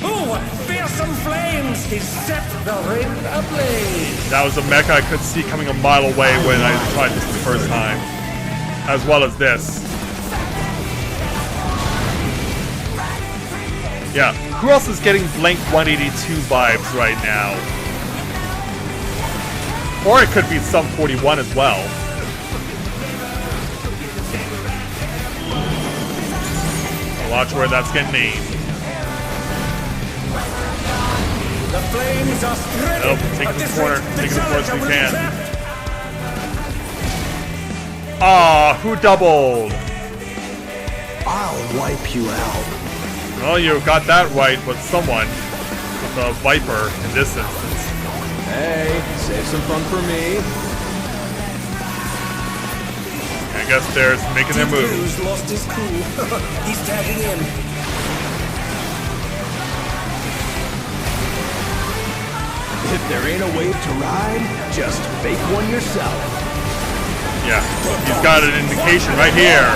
Ooh, fearsome flames! He set the ring ablaze! That was a mecha I could see coming a mile away when I tried this the first time. As well as this. Yeah, who else is getting Blank 182 vibes right now? Or it could be Sum 41 as well. Watch where that's getting aimed. The flames are spreading! Nope, take the corner. Take the corner as we can. Ah, who doubled? I'll wipe you out. Well, you got that right with someone. With a Viper in this instance. Hey, save some fun for me. I guess they're making their move. Who's lost his cool? He's tagging in. It there ain't a wave to ride, just fake one yourself. Yeah, he's got an indication right here.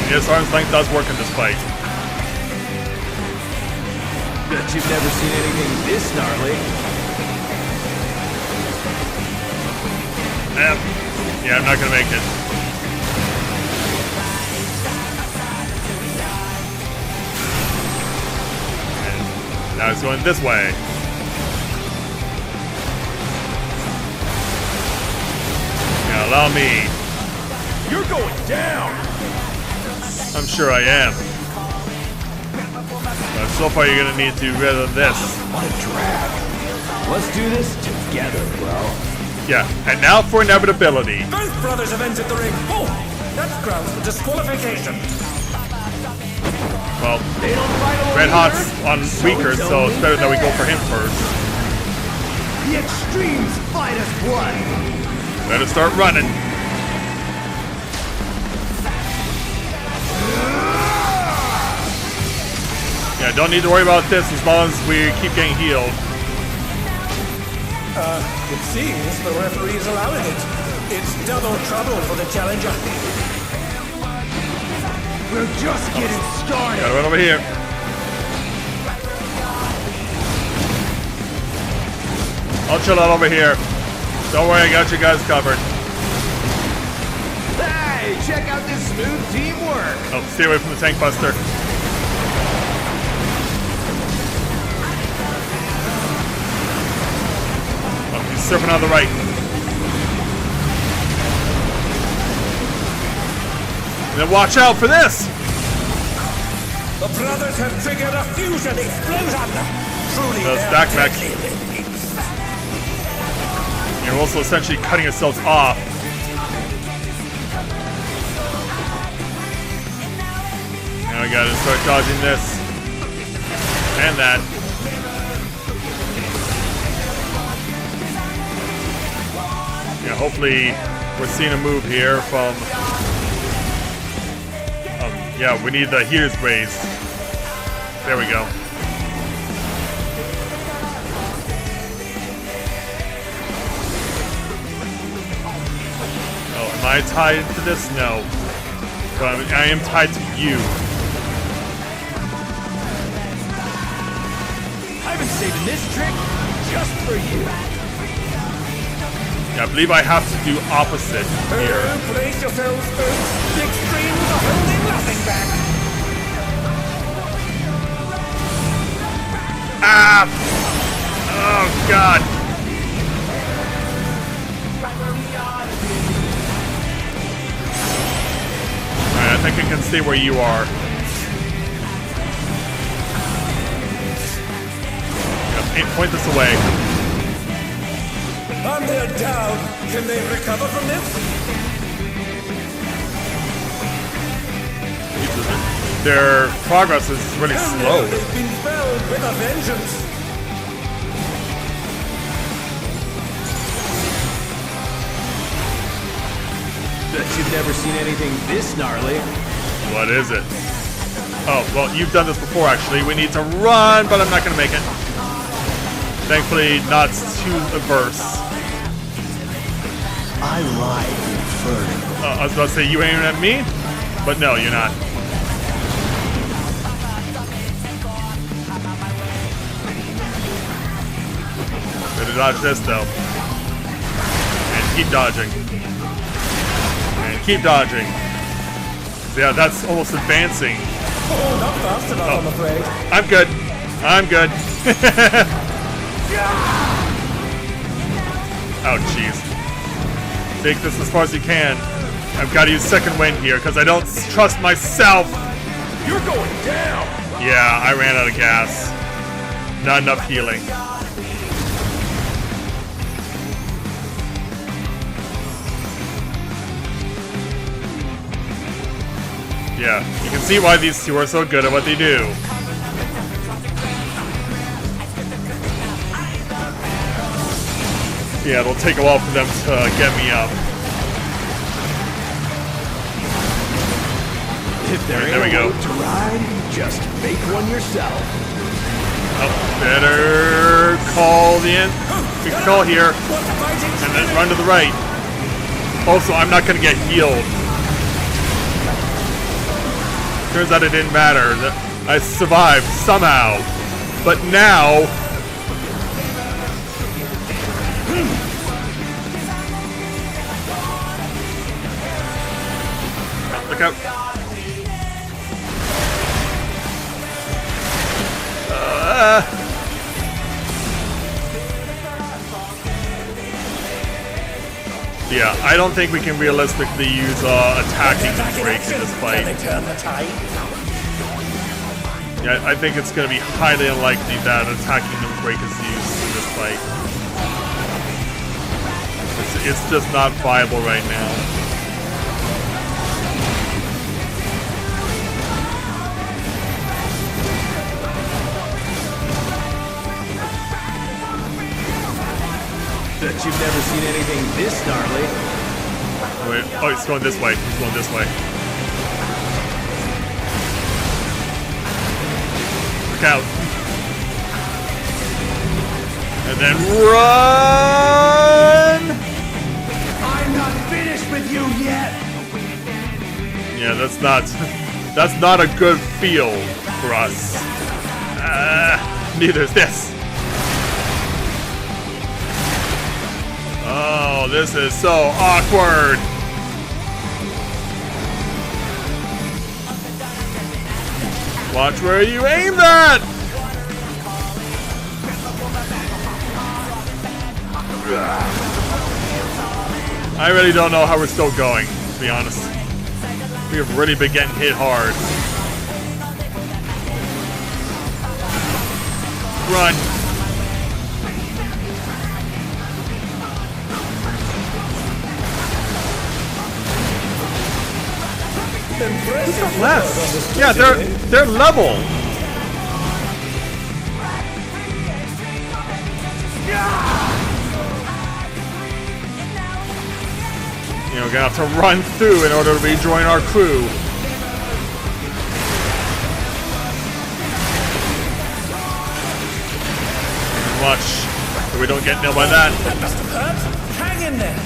Yes, arm's length does work in this fight. Bet you've never seen anything this gnarly. Yeah, I'm not gonna make it. And now it's going this way. Now allow me. You're going down! I'm sure I am. But so far you're gonna need to do rid of this. What a drag. Let's do this together, bro. Yeah, and now for inevitability. Both brothers have entered the ring. Oh, that's grounds for disqualification. Well, They don't fight alone Red Hot's either. on weaker, so it's better that we go for him first. The extremes fight as one. Better start running. Yeah, don't need to worry about this as long as we keep getting healed. It seems the referee is allowing it. It's double trouble for the challenger. We're just getting started. Gotta run over here. I'll chill out over here. Don't worry, I got you guys covered. Hey, check out this smooth teamwork. Oh, stay away from the tank buster. Oh, he's surfing on the right. And then watch out for this! The brothers have triggered a fusion explosion. Truly, The they're stack mech. deadly. You're also essentially cutting yourselves off. Now we gotta start dodging this. And that. Yeah, hopefully we're seeing a move here from... yeah, we need the heater's raised. There we go. Oh, am I tied to this? No. But I am tied to you. I've been saving this trick just for you. Yeah, I believe I have to do opposite here. Brace yourselves, folks. The extremes are holding nothing back. Ah! Oh, God. Alright, I think I can stay where you are. Yeah, point this away. And they're down. Can they recover from this? Their progress is really slow. They've been felled with a vengeance. Bet you've never seen anything this gnarly. What is it? Oh, well, you've done this before, actually. We need to run, but I'm not going to make it. Thankfully, not too averse. I ride Inferno. I was about to say, you aiming at me? But no, you're not. Better dodge this, though. And keep dodging. And keep dodging. Yeah, that's almost advancing. Oh, not fast enough, I'm afraid. I'm good. I'm good. Oh, jeez. Take this as far as you can. I've got to use second wind here because I don't trust myself. You're going down. Yeah, I ran out of gas. Not enough healing. Yeah, you can see why these two are so good at what they do. Yeah, it'll take a while for them to get me up. If there There we ain't a go. boat to ride, just make one yourself. Oh, better call the end. We can call here. And then run to the right. Also, I'm not going to get healed. Turns out it didn't matter. I survived somehow. But now... Look out. Yeah, I don't think we can realistically use attacking the break in this fight. Yeah, I think it's going to be highly unlikely that attacking the break is used in this fight. It's just not viable right now. Bet you've never seen anything this gnarly. Wait, oh, he's going this way. He's going this way. Look out. And then run! I'm not finished with you yet! Yeah, that's not a good feel for us. Neither is this. Oh, this is so awkward. Watch where you aim that! I really don't know how we're still going, to be honest. We have really been getting hit hard. Run. Less. Yeah, they're level. You know, we're gonna have to run through in order to rejoin our crew. Watch so we don't get nailed by that. That must have hurt. Hang in there.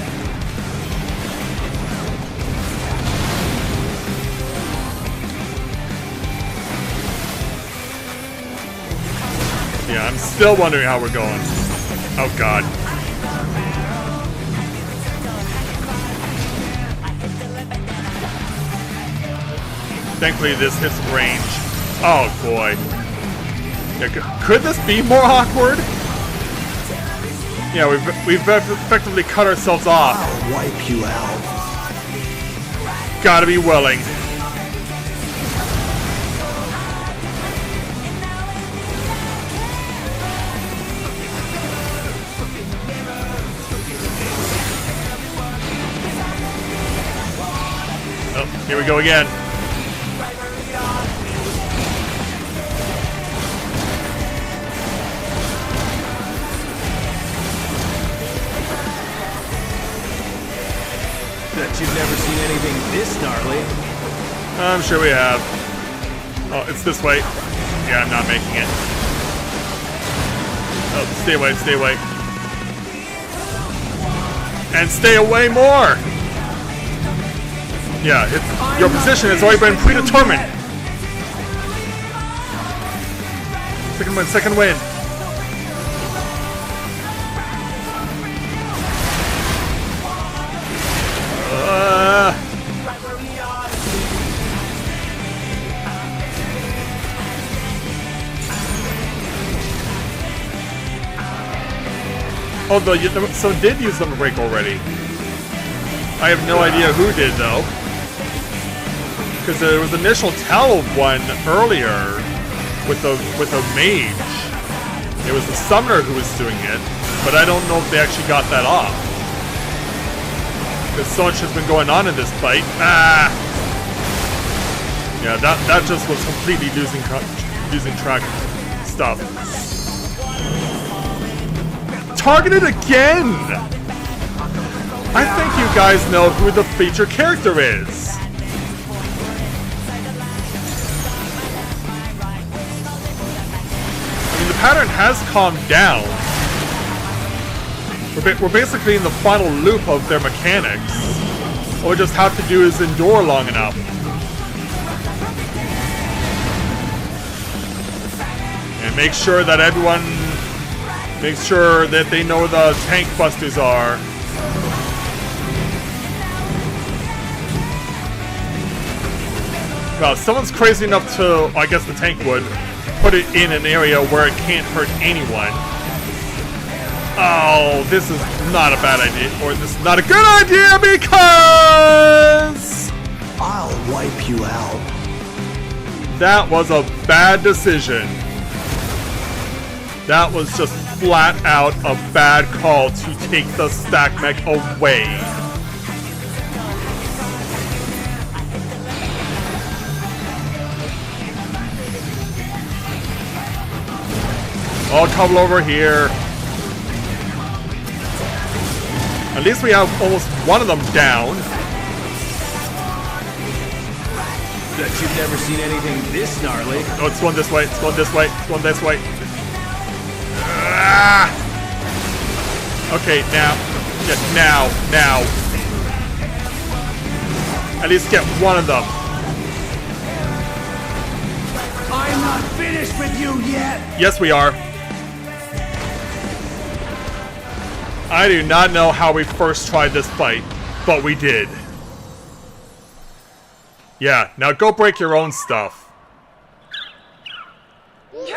Yeah, I'm still wondering how we're going. Oh god. Thankfully this hits range. Oh boy. Yeah, could this be more awkward? Yeah, we've effectively cut ourselves off. I'll wipe you out. Gotta be willing. Oh, here we go again. Bet you've never seen anything this gnarly. I'm sure we have. Oh, it's this way. Yeah, I'm not making it. Oh, stay away, stay away. And stay away more! Yeah, your position has already been predetermined. Second win, second win. Although some did use them to break already. I have no idea who did though. Because there was initial tell one earlier with a mage. It was the summoner who was doing it, but I don't know if they actually got that off. Because so much has been going on in this fight. Yeah, that just was completely losing track of stuff. Targeted again! I think you guys know who the feature character is. pattern has calmed down. We're basically in the final loop of their mechanics. All we just have to do is endure long enough. And make sure that everyone makes sure that they know the tank busters are. Well, someone's crazy enough to, I guess the tank would, put it in an area where it can't hurt anyone. Oh, this is not a bad idea, or this is not a good idea because I'll wipe you out. that was a bad decision. That was just flat out a bad call to take the stack mech away. I'll come over here. At least we have almost one of them down. Bet you've never seen anything this gnarly. Oh, it's going this way. It's going this way. It's going this way. Ah! Okay, now. Yeah, now. At least get one of them. I'm not finished with you yet. Yes, we are. I do not know how we first tried this fight, but we did. Yeah, now go break your own stuff. The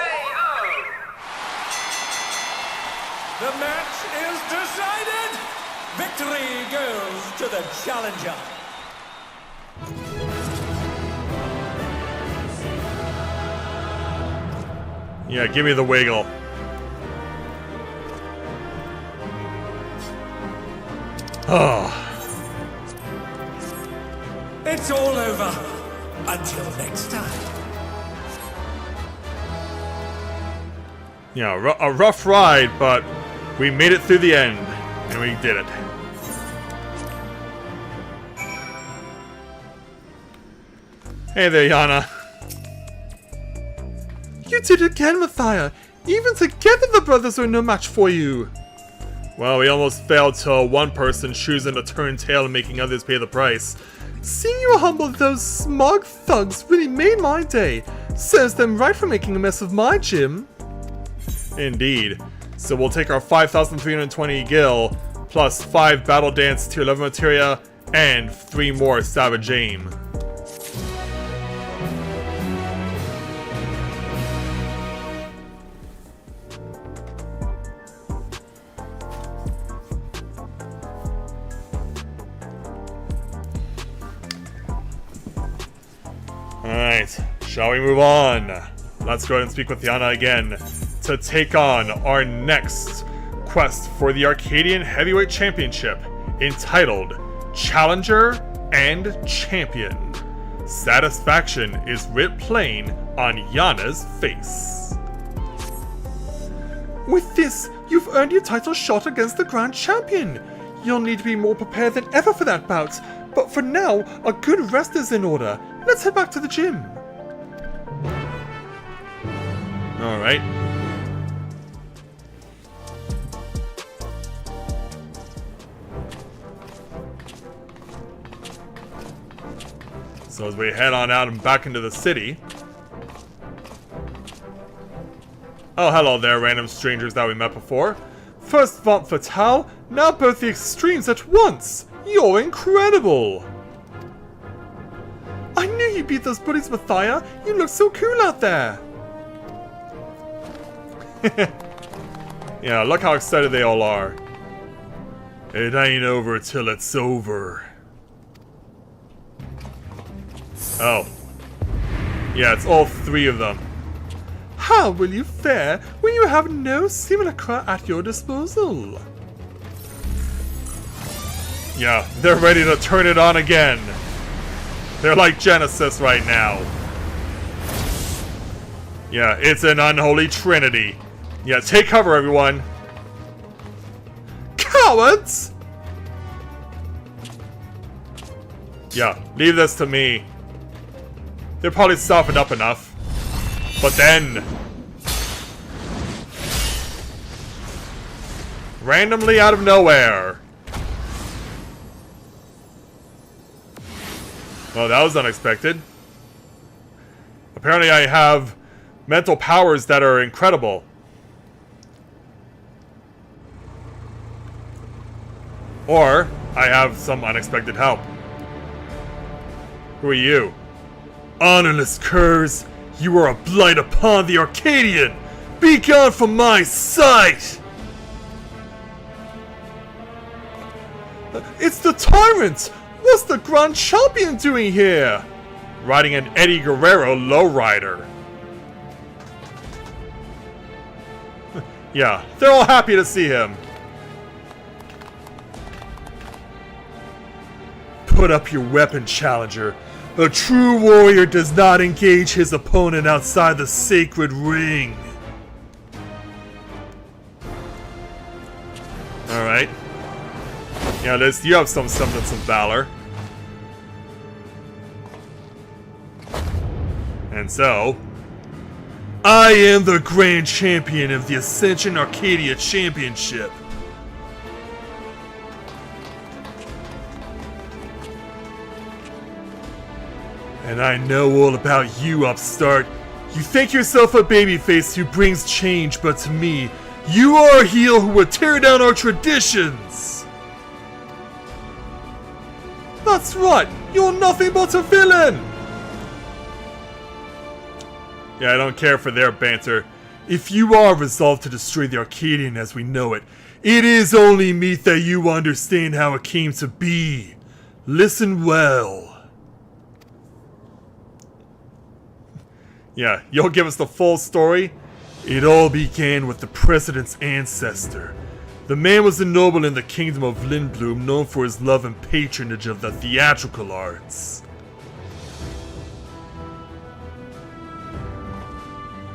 match is decided! Victory goes to the challenger! Yeah, give me the wiggle. Oh. It's all over. Until next time. Yeah, a rough ride, but we made it through the end, and we did it. Hey there, Yana. You did it again, Mathia. Even together the brothers are no match for you. Well, we almost failed to one person choosing to turn tail and making others pay the price. Seeing you humble those smug thugs really made my day. Serves them right for making a mess of my gym. Indeed. So we'll take our 5,320 gil, plus 5 Battle Dance Tier 11 materia, and 3 more Savage Aim. Alright, shall we move on? Let's go ahead and speak with Yana again to take on our next quest for the Arcadian Heavyweight Championship, entitled Challenger and Champion. Satisfaction is writ plain on Yana's face. With this, you've earned your title shot against the Grand Champion. You'll need to be more prepared than ever for that bout, but for now, a good rest is in order. Let's head back to the gym. Alright. So as we head on out and back into the city. Oh, hello there, random strangers that we met before. First Vente Fatale, now both the extremes at once. You're incredible. I knew you beat those bullies, Mathia. You look so cool out there. Yeah, look how excited they all are. It ain't over till it's over. Oh. Yeah, it's all 3 of them. How will you fare when you have no simulacra at your disposal? Yeah, they're ready to turn it on again. They're like Genesis right now. Yeah, it's an unholy trinity. Yeah, take cover, everyone. Cowards! Yeah, leave this to me. They're probably softened up enough. But then... Randomly out of nowhere. Oh, that was unexpected. Apparently I have mental powers that are incredible. Or I have some unexpected help. Who are you? Honorless curs, you are a blight upon the Arcadian! Be gone from my sight! It's the Tyrant! What's the Grand Champion doing here? Riding an Eddie Guerrero lowrider. Yeah, they're all happy to see him. Put up your weapon, challenger. A true warrior does not engage his opponent outside the sacred ring. Alright. Yeah, Liz, you have some semblance of valor. And so, I am the Grand Champion of the Ascension Arcadia Championship. And I know all about you, upstart. You think yourself a babyface who brings change, but to me, you are a heel who would tear down our traditions! That's right! You're nothing but a villain! Yeah, I don't care for their banter. If you are resolved to destroy the Arcadian as we know it, it is only meet that you understand how it came to be. Listen well. Yeah, you'll give us the full story? It all began with the President's ancestor. The man was a noble in the kingdom of Lindblum, known for his love and patronage of the theatrical arts.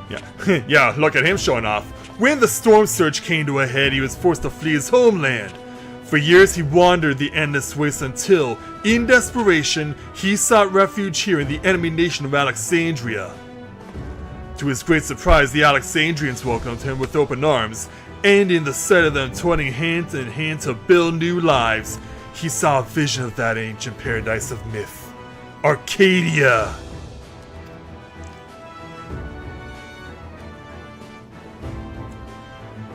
Yeah, yeah, look at him showing off. When the storm surge came to a head, he was forced to flee his homeland. For years he wandered the endless waste until, in desperation, he sought refuge here in the enemy nation of Alexandria. To his great surprise, the Alexandrians welcomed him with open arms, and in the sight of them toiling hand in hand to build new lives, he saw a vision of that ancient paradise of myth, Arcadia.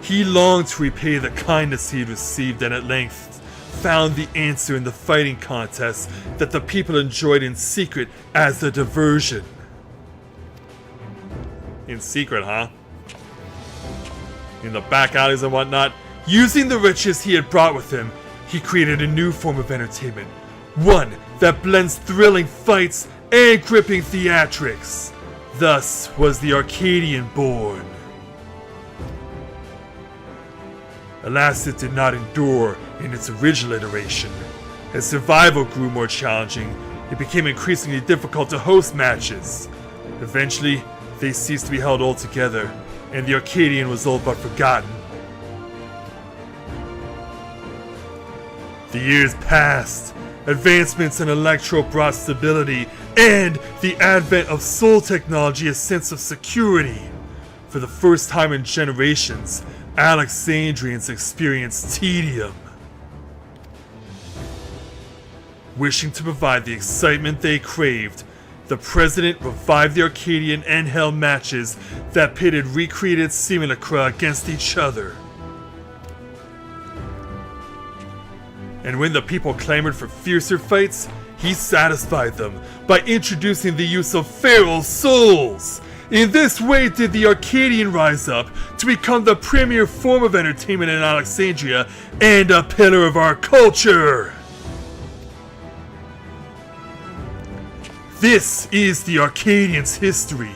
He longed to repay the kindness he had received and at length found the answer in the fighting contest that the people enjoyed in secret as a diversion. In secret, huh? In the back alleys and whatnot, using the riches he had brought with him, he created a new form of entertainment. One that blends thrilling fights and gripping theatrics. Thus was the Arcadian born. Alas, it did not endure in its original iteration. As survival grew more challenging, it became increasingly difficult to host matches. Eventually, they ceased to be held altogether, and the Arcadian was all but forgotten. The years passed. Advancements in electro brought stability, and the advent of soul technology a sense of security. For the first time in generations, Alexandrians experienced tedium. Wishing to provide the excitement they craved, the President revived the Arcadian and held matches that pitted recreated simulacra against each other. And when the people clamored for fiercer fights, he satisfied them by introducing the use of feral souls. In this way did the Arcadian rise up to become the premier form of entertainment in Alexandria and a pillar of our culture. This is the Arcadian's history,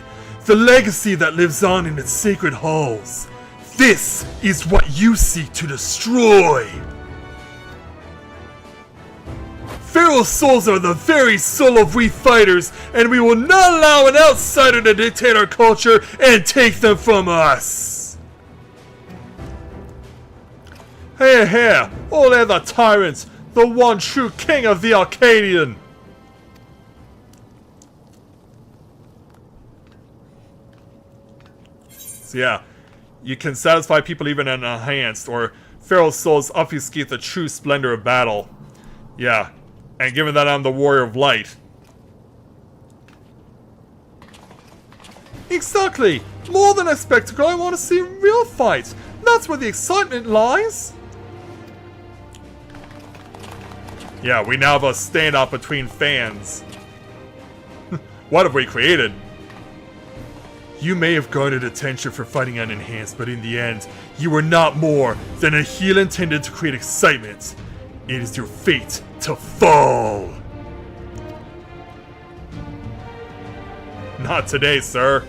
the legacy that lives on in its sacred halls. This is what you seek to destroy. Feral souls are the very soul of we fighters, and we will not allow an outsider to dictate our culture and take them from us. Here, here, all there the tyrants, the one true king of the Arcadian. So yeah, you can satisfy people even in enhanced or Feral souls obfuscate the true splendor of battle. Yeah, and given that I'm the warrior of light. Exactly! More than a spectacle, I want to see a real fight! That's where the excitement lies! Yeah, we now have a standoff between fans. What have we created? You may have garnered attention for fighting unenhanced, but in the end, you were not more than a heel intended to create excitement. It is your fate to fall. Not today, sir.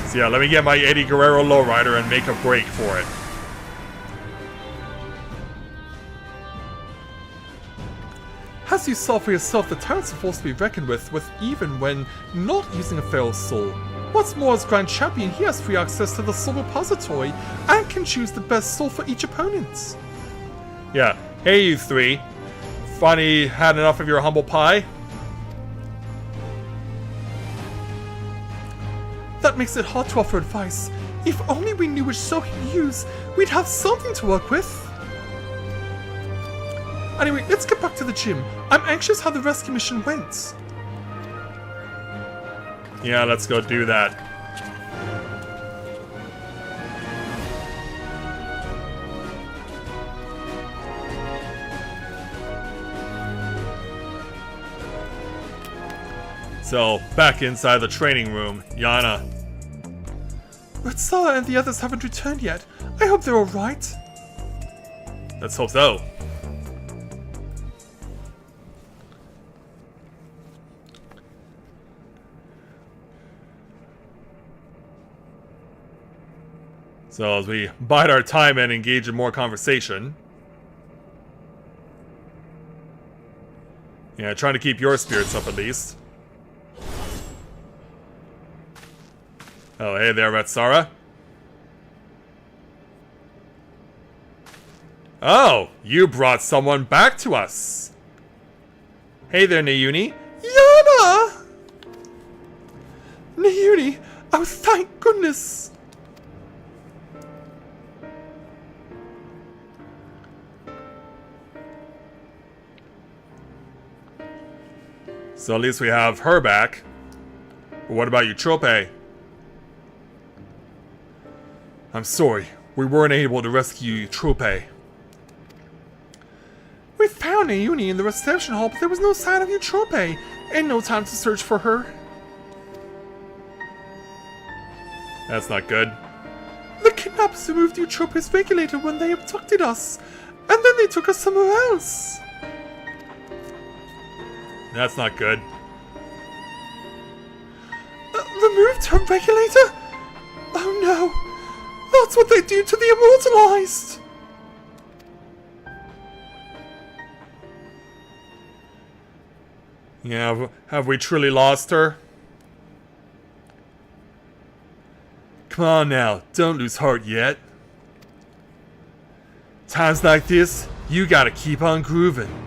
So yeah, let me get my Eddie Guerrero lowrider and make a break for it. As you saw for yourself, the tyrants are forced to be reckoned with even when not using a feral soul. What's more, as Grand Champion, he has free access to the soul repository and can choose the best soul for each opponent. Yeah. Hey, you three. Finally had enough of your humble pie? That makes it hard to offer advice. If only we knew which soul he'd use, we'd have something to work with. Anyway, let's get back to the gym. I'm anxious how the rescue mission went. Yeah, let's go do that. So, back inside the training room, Yana. Ratsala and the others haven't returned yet. I hope they're alright. Let's hope so. So as we bide our time and engage in more conversation. Yeah, trying to keep your spirits up at least. Oh, hey there, Ratsara. Oh, you brought someone back to us. Hey there, Nayuni. Yana! Nayuni! Oh, thank goodness! So at least we have her back. But what about you, Trope? I'm sorry, we weren't able to rescue you, Trope. We found Nayuni in the reception hall, but there was no sign of Eutrope, and no time to search for her. That's not good. The kidnappers removed Eutrope's regulator when they abducted us, and then they took us somewhere else. That's not good. Removed her regulator? Oh no! That's what they do to the immortalized! Yeah, have we truly lost her? Come on now, don't lose heart yet. Times like this, you gotta keep on grooving.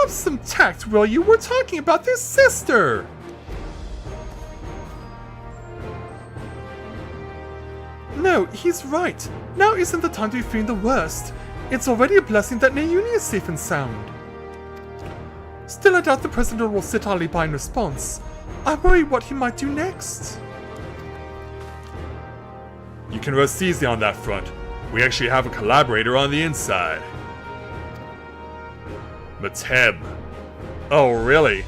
Have some tact, will you? We're talking about their sister! No, he's right. Now isn't the time to be feeling the worst. It's already a blessing that Nayuni is safe and sound. Still, I doubt the President will sit idly by in response. I worry what he might do next. You can rest easy on that front. We actually have a collaborator on the inside. Mateb. Oh, really?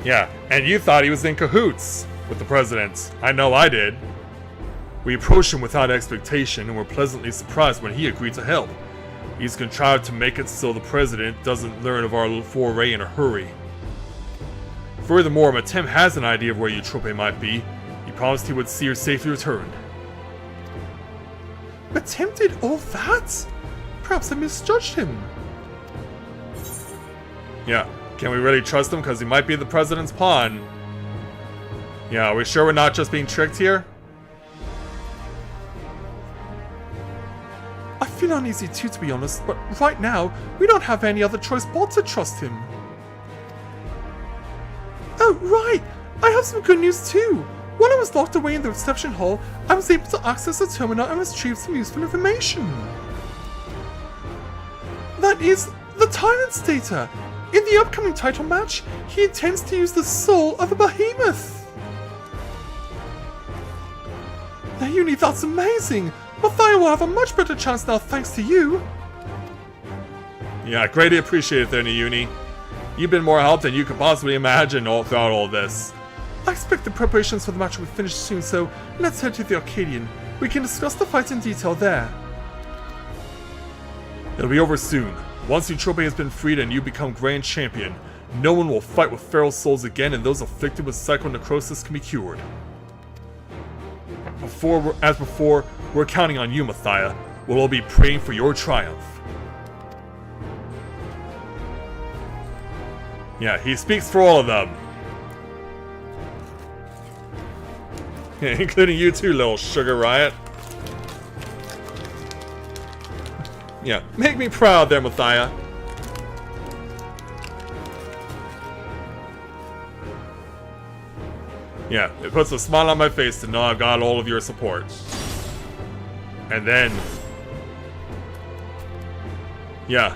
Yeah, and you thought he was in cahoots with the President. I know I did. We approached him without expectation and were pleasantly surprised when he agreed to help. He's contrived to make it so the President doesn't learn of our foray in a hurry. Furthermore, Matem has an idea of where Eutrope might be. He promised he would see her safely returned. Matem did all that? Perhaps I misjudged him. Yeah, can we really trust him? Because he might be the President's pawn. Yeah, are we sure we're not just being tricked here? I feel uneasy too, to be honest, but right now, we don't have any other choice but to trust him. right! I have some good news too! While I was locked away in the reception hall, I was able to access the terminal and retrieve some useful information. That is, the Tyrant's data! In the upcoming title match, he intends to use the soul of a behemoth! Now, Uni, that's amazing! Mathia will have a much better chance now thanks to you! Yeah, greatly appreciated there, Uni. You've been more help than you could possibly imagine throughout all this. I expect the preparations for the match will be finished soon, so let's head to the Arcadion. We can discuss the fight in detail there. It'll be over soon. Once Eutrope has been freed and you become Grand Champion, no one will fight with feral souls again, and those afflicted with psychonecrosis can be cured. As before, we're counting on you, Mathia. We'll all be praying for your triumph. Yeah, he speaks for all of them. Yeah, including you too, little sugar riot. Yeah, make me proud there, Mathia. Yeah, it puts a smile on my face to know I've got all of your support. And then... yeah,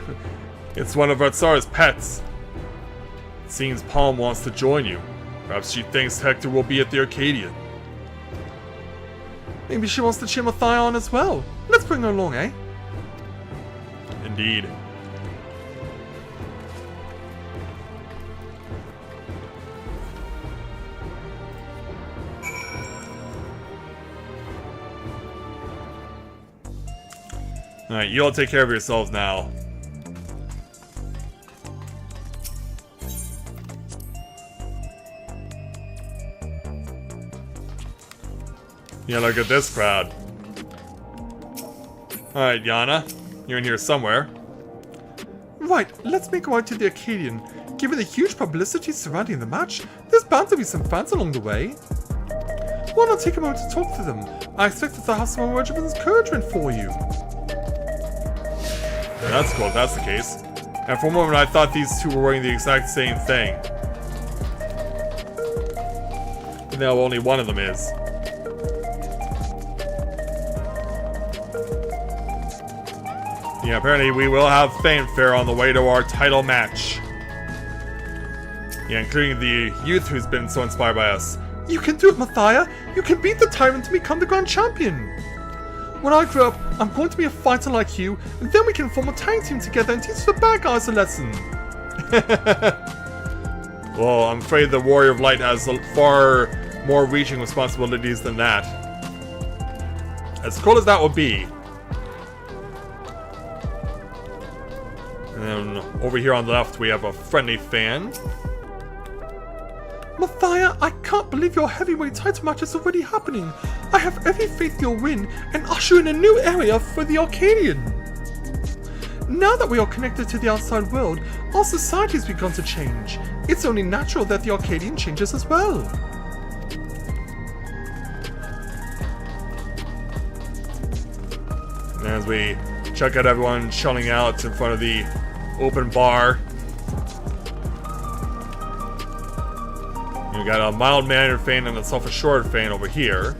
it's one of Artsara's pets. It seems Palm wants to join you. Perhaps she thinks Hector will be at the Arcadion. Maybe she wants to cheer Mathia on as well. Let's bring her along, eh? Indeed. Alright, you all take care of yourselves now. Yeah, look at this crowd. Alright, Yana. You're in here somewhere. Right, let's make our way to the Arcadion. Given the huge publicity surrounding the match, there's bound to be some fans along the way. Why not take a moment to talk to them? I expect that they'll have some words of encouragement for you. That's cool if that's the case. And for a moment I thought these two were wearing the exact same thing. But now only one of them is. Yeah, apparently we will have fanfare on the way to our title match. Yeah, including the youth who's been so inspired by us. You can do it, Mathia! You can beat the Tyrant to become the Grand Champion! When I grow up, I'm going to be a fighter like you, and then we can form a tag team together and teach the bad guys a lesson! Well, I'm afraid the Warrior of Light has far more reaching responsibilities than that. As cool as that would be. And then over here on the left we have a friendly fan. Mathia, I can't believe your heavyweight title match is already happening. I have every faith you'll win and usher in a new area for the Arcadion. Now that we are connected to the outside world, our society has begun to change. It's only natural that the Arcadion changes as well. And as we check out everyone chilling out in front of the open bar. We got a mild-mannered fan and a self-assured fan over here.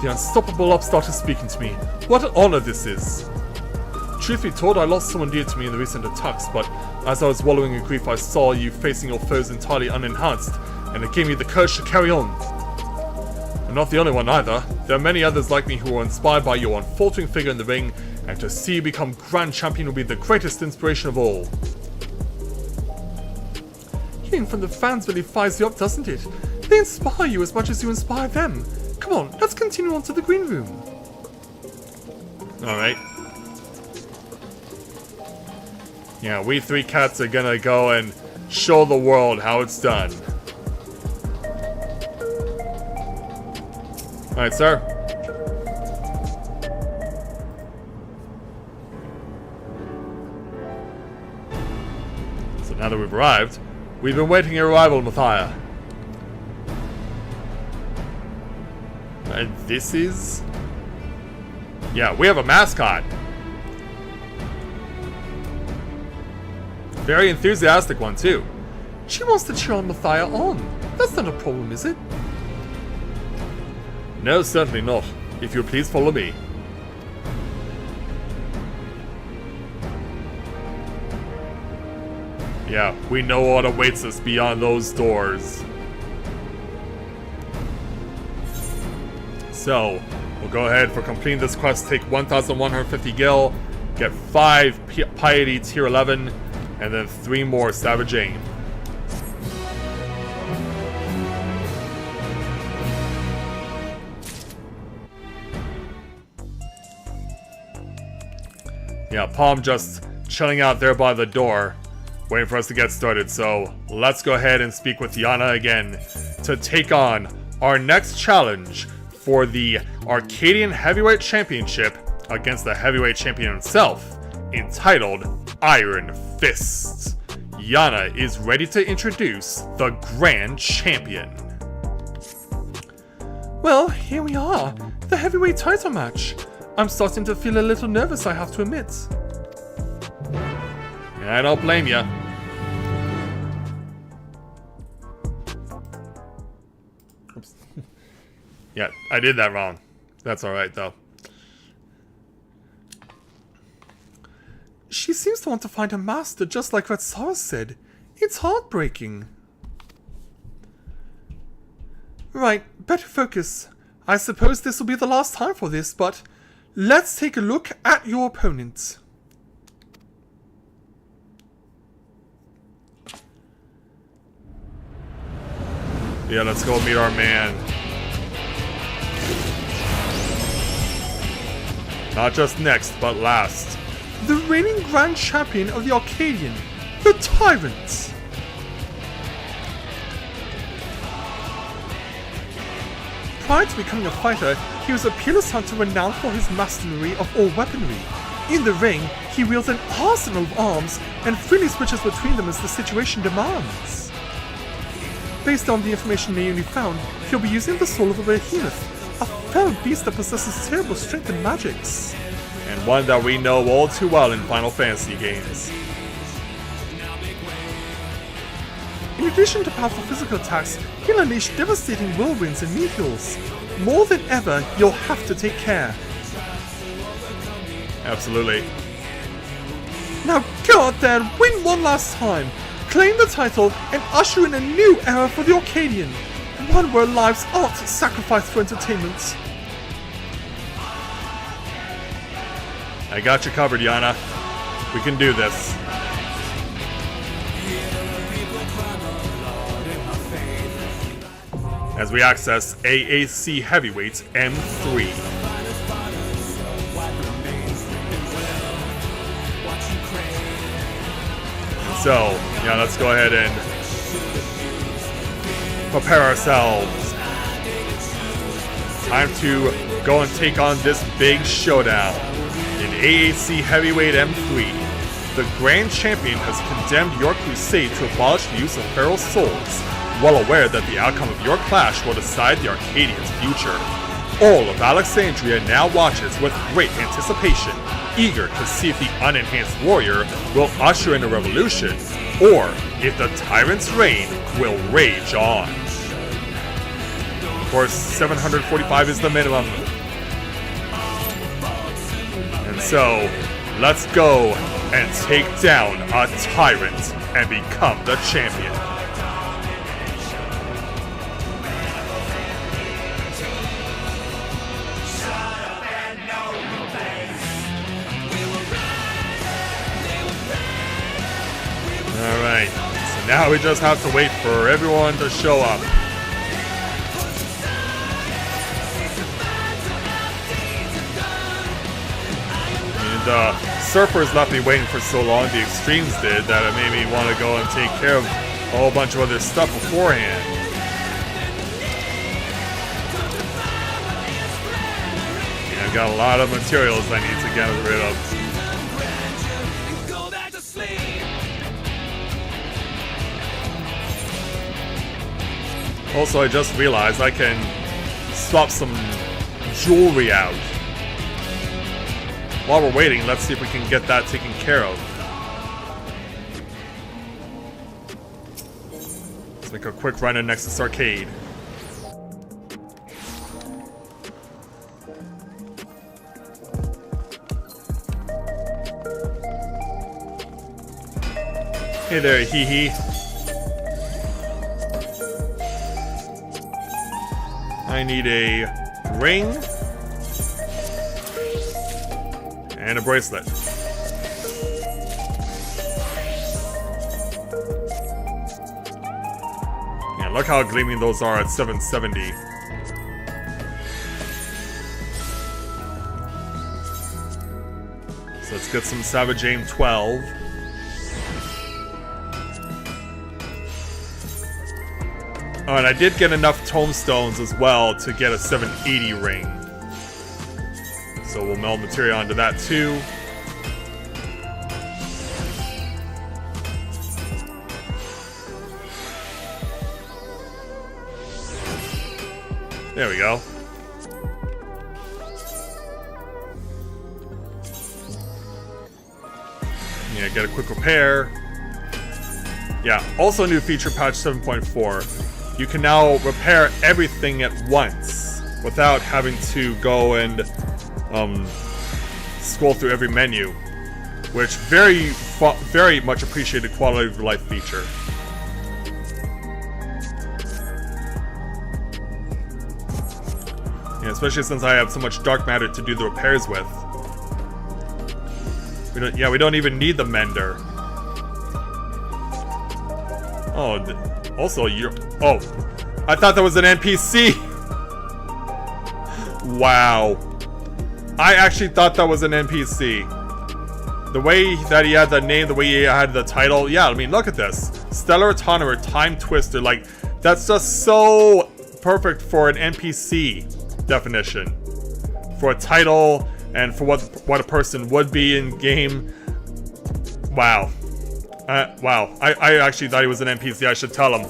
The unstoppable upstart is speaking to me. What an honor this is. Truth be told, I lost someone dear to me in the recent attacks, but as I was wallowing in grief, I saw you facing your foes entirely unenhanced, and it gave me the courage to carry on. I'm not the only one either. There are many others like me who were inspired by your unfaltering figure in the ring, and to see you become Grand Champion will be the greatest inspiration of all. Hearing from the fans really fires you up, doesn't it? They inspire you as much as you inspire them. Come on, let's continue on to the green room. Alright. Yeah, we three cats are gonna go and show the world how it's done. Alright, sir. So now that we've arrived, we've been waiting your arrival, Mathia. And this is... yeah, we have a mascot. Very enthusiastic one, too. She wants to cheer on Mathia on. That's not a problem, is it? No, certainly not. If you'll please follow me. Yeah, we know what awaits us beyond those doors. So, we'll go ahead for completing this quest, take 1,150 gil, get 5 Piety tier 11, and then 3 more Savage Aim. Yeah, Palm just chilling out there by the door, waiting for us to get started. So let's go ahead and speak with Yana again to take on our next challenge for the Arcadian Heavyweight Championship against the Heavyweight Champion himself, entitled Iron Fists. Yana is ready to introduce the Grand Champion. Well, here we are. The heavyweight title match. I'm starting to feel a little nervous, I have to admit. I don't blame ya. Oops. Yeah, I did that wrong. That's alright, though. She seems to want to find her master, just like Ratsara said. It's heartbreaking. Right, better focus. I suppose this will be the last time for this, but let's take a look at your opponent. Yeah, let's go meet our man. Not just next, but last. The reigning Grand Champion of the Arcadian, the Tyrant. Prior to becoming a fighter, he was a peerless hunter renowned for his mastery of all weaponry. In the ring, he wields an arsenal of arms and freely switches between them as the situation demands. Based on the information Naomi found, he'll be using the soul of a behemoth, a fell beast that possesses terrible strength and magics. And one that we know all too well in Final Fantasy games. In addition to powerful physical attacks, he'll unleash devastating whirlwinds and meteors. More than ever, you'll have to take care. Absolutely. Now go out there and win one last time! Claim the title and usher in a new era for the Arcadian. One where lives aren't sacrificed for entertainment. I got you covered, Yana. We can do this. As we access AAC Heavyweight M3. So, yeah, let's go ahead and prepare ourselves. Time to go and take on this big showdown. In AAC Heavyweight M3, the Grand Champion has condemned your crusade to abolish the use of feral souls, well aware that the outcome of your clash will decide the Arcadian's future. All of Alexandria now watches with great anticipation, eager to see if the unenhanced warrior will usher in a revolution, or if the tyrant's reign will rage on. Of course, 745 is the minimum. And so, let's go and take down a tyrant and become the champion. Alright, so now we just have to wait for everyone to show up. And Surfers left me waiting for so long, the Extremes did, that it made me want to go and take care of a whole bunch of other stuff beforehand. And I've got a lot of materials I need to get rid of. Also, I just realized I can swap some jewelry out. While we're waiting, let's see if we can get that taken care of. Make a quick run in Nexus Arcade. Hey there, hee-hee. I need a ring and a bracelet. Yeah, look how gleaming those are at 770. So let's get some Savage Aim 12. Oh, and I did get enough tomestones as well to get a 780 ring. So we'll meld materia onto that too. There we go. Yeah, get a quick repair. Yeah, also new feature patch 7.4. You can now repair everything at once without having to go and scroll through every menu, which very much appreciated quality of life feature. Yeah, especially since I have so much dark matter to do the repairs with. We don't even need the mender. Oh, also you're. Oh, I thought that was an NPC. Wow, I actually thought that was an NPC. The way that he had the name, the way he had the title. Yeah, I mean, look at this. Stellar Autonomer, Time Twister. Like, that's just so perfect for an NPC definition. For a title and for what a person would be in game. Wow. Wow. I actually thought he was an NPC. I should tell him.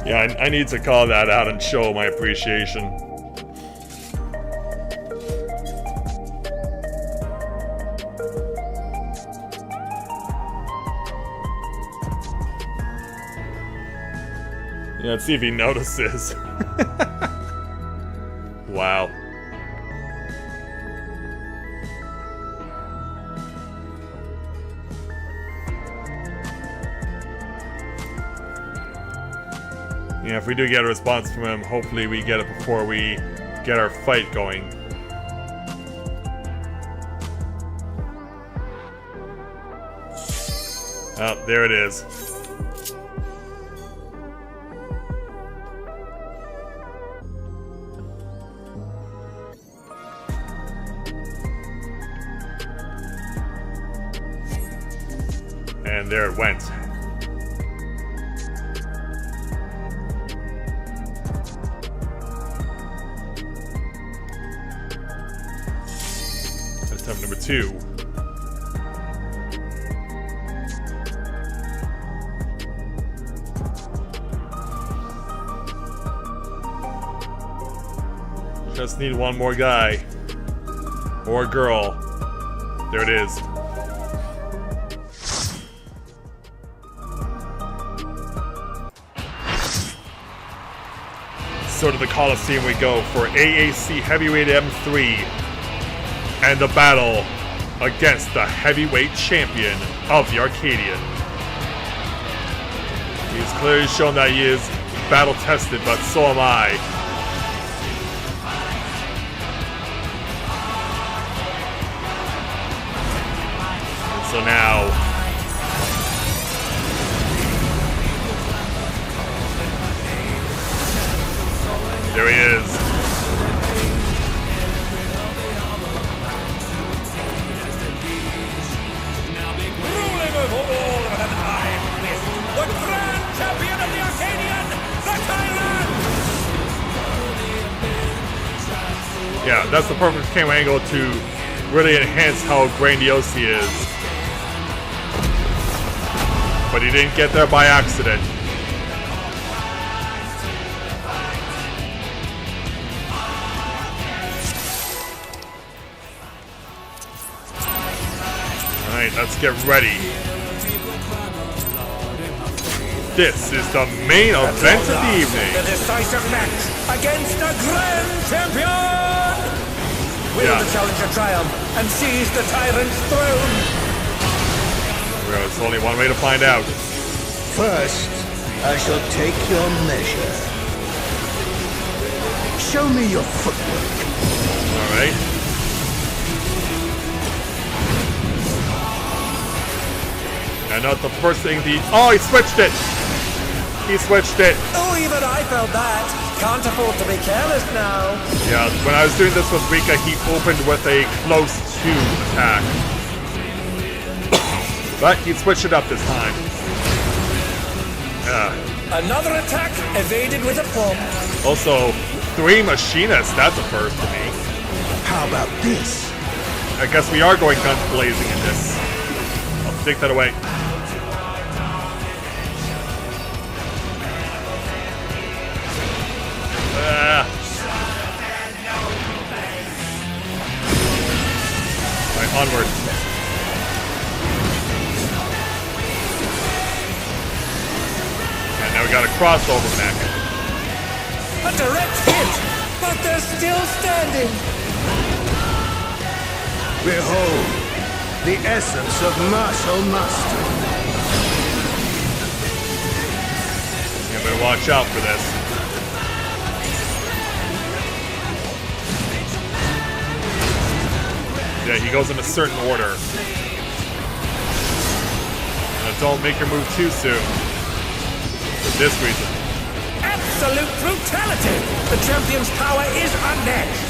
Yeah, I need to call that out and show my appreciation. Yeah, let's see if he notices. Wow. Yeah, if we do get a response from him, hopefully we get it before we get our fight going. Oh, there it is. And there it went. Attempt number 2. Just need one more guy. Or girl. There it is. So to the Coliseum we go for AAC Heavyweight M3 and the battle against the heavyweight champion of the Arcadion. He's clearly shown that he is battle tested, but so am I. And so now there he is. Ruling over all of an iron fist, the grand champion of the Arcadion, the Tyrant! Yeah, that's the perfect camera angle to really enhance how grandiose he is. but he didn't get there by accident. Alright, let's get ready. This is the main event of the evening. The decisive match against the Grand Champion! Will the challenger triumph and seize the tyrant's throne? There's only one way to find out. First, I shall take your measure. Show me your footwork. Alright. And not the first thing oh, he switched it! He switched it. Oh, even I felt that. Can't afford to be careless now. Yeah, when I was doing this with Rika, he opened with a close to attack. But he switched it up this time. Another attack evaded with a plum. Also, 3 machinists, that's a first to me. How about this? I guess we are going guns blazing in this. I'll take that away. Right, onward. And now we got a crossover neck. A direct hit, but they're still standing. Behold, the essence of martial mastery. You better watch out for this. Yeah, he goes in a certain order. Now don't make your move too soon. For this reason. Absolute brutality! The champion's power is unmatched.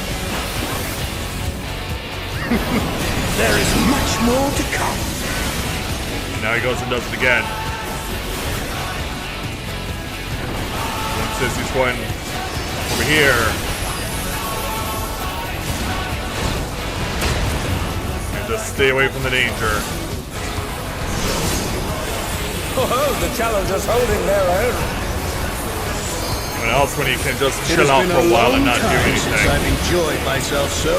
There is much more to come. And now he goes and does it again. And says he's going over here. And just stay away from the danger. Oh, the challenger's holding their own. What else when he can just chill out for a while and not do anything? Since I've enjoyed myself so.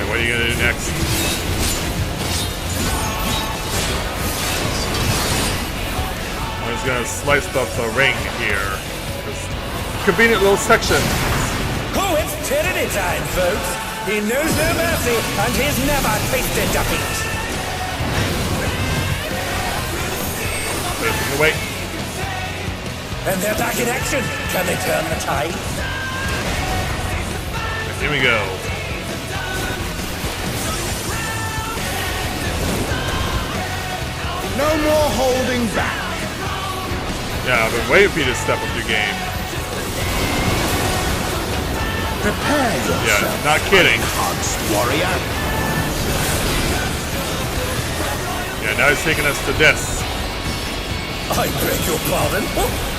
What are you gonna do next? I'm just gonna slice up the ring here. Just convenient little section. Oh, it's tyranny time, folks. He knows no mercy, and he's never tasted defeat. Wait. And they're back in action. Can they turn the tide? Here we go. No more holding back. Yeah, I've been waiting for you to step up your game. Prepare yourself. Yeah, not kidding. Enhanced warrior. Yeah, now he's taking us to this. I beg your pardon?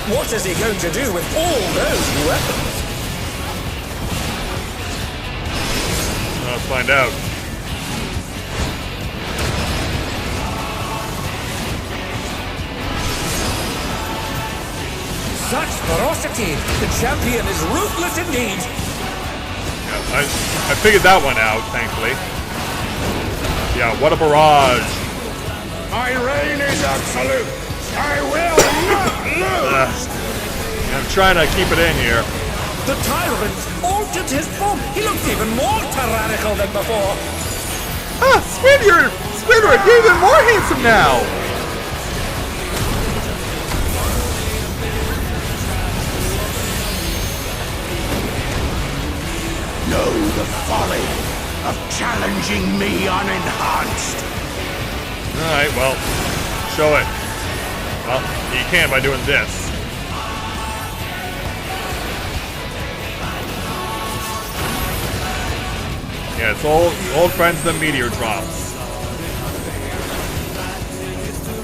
What is he going to do with all those weapons? Let's find out. Such ferocity! The champion is ruthless indeed! Yeah, I figured that one out, thankfully. Yeah, what a barrage. My reign is absolute. I will not lose. I'm trying to keep it in here. The tyrant altered his form! He looks even more tyrannical than before! Ah, Squidward! Squidward, you're even more handsome now! Know the folly of challenging me unenhanced. Alright, well, show it. Well, you can by doing this. Yeah, it's old friends, the meteor drops.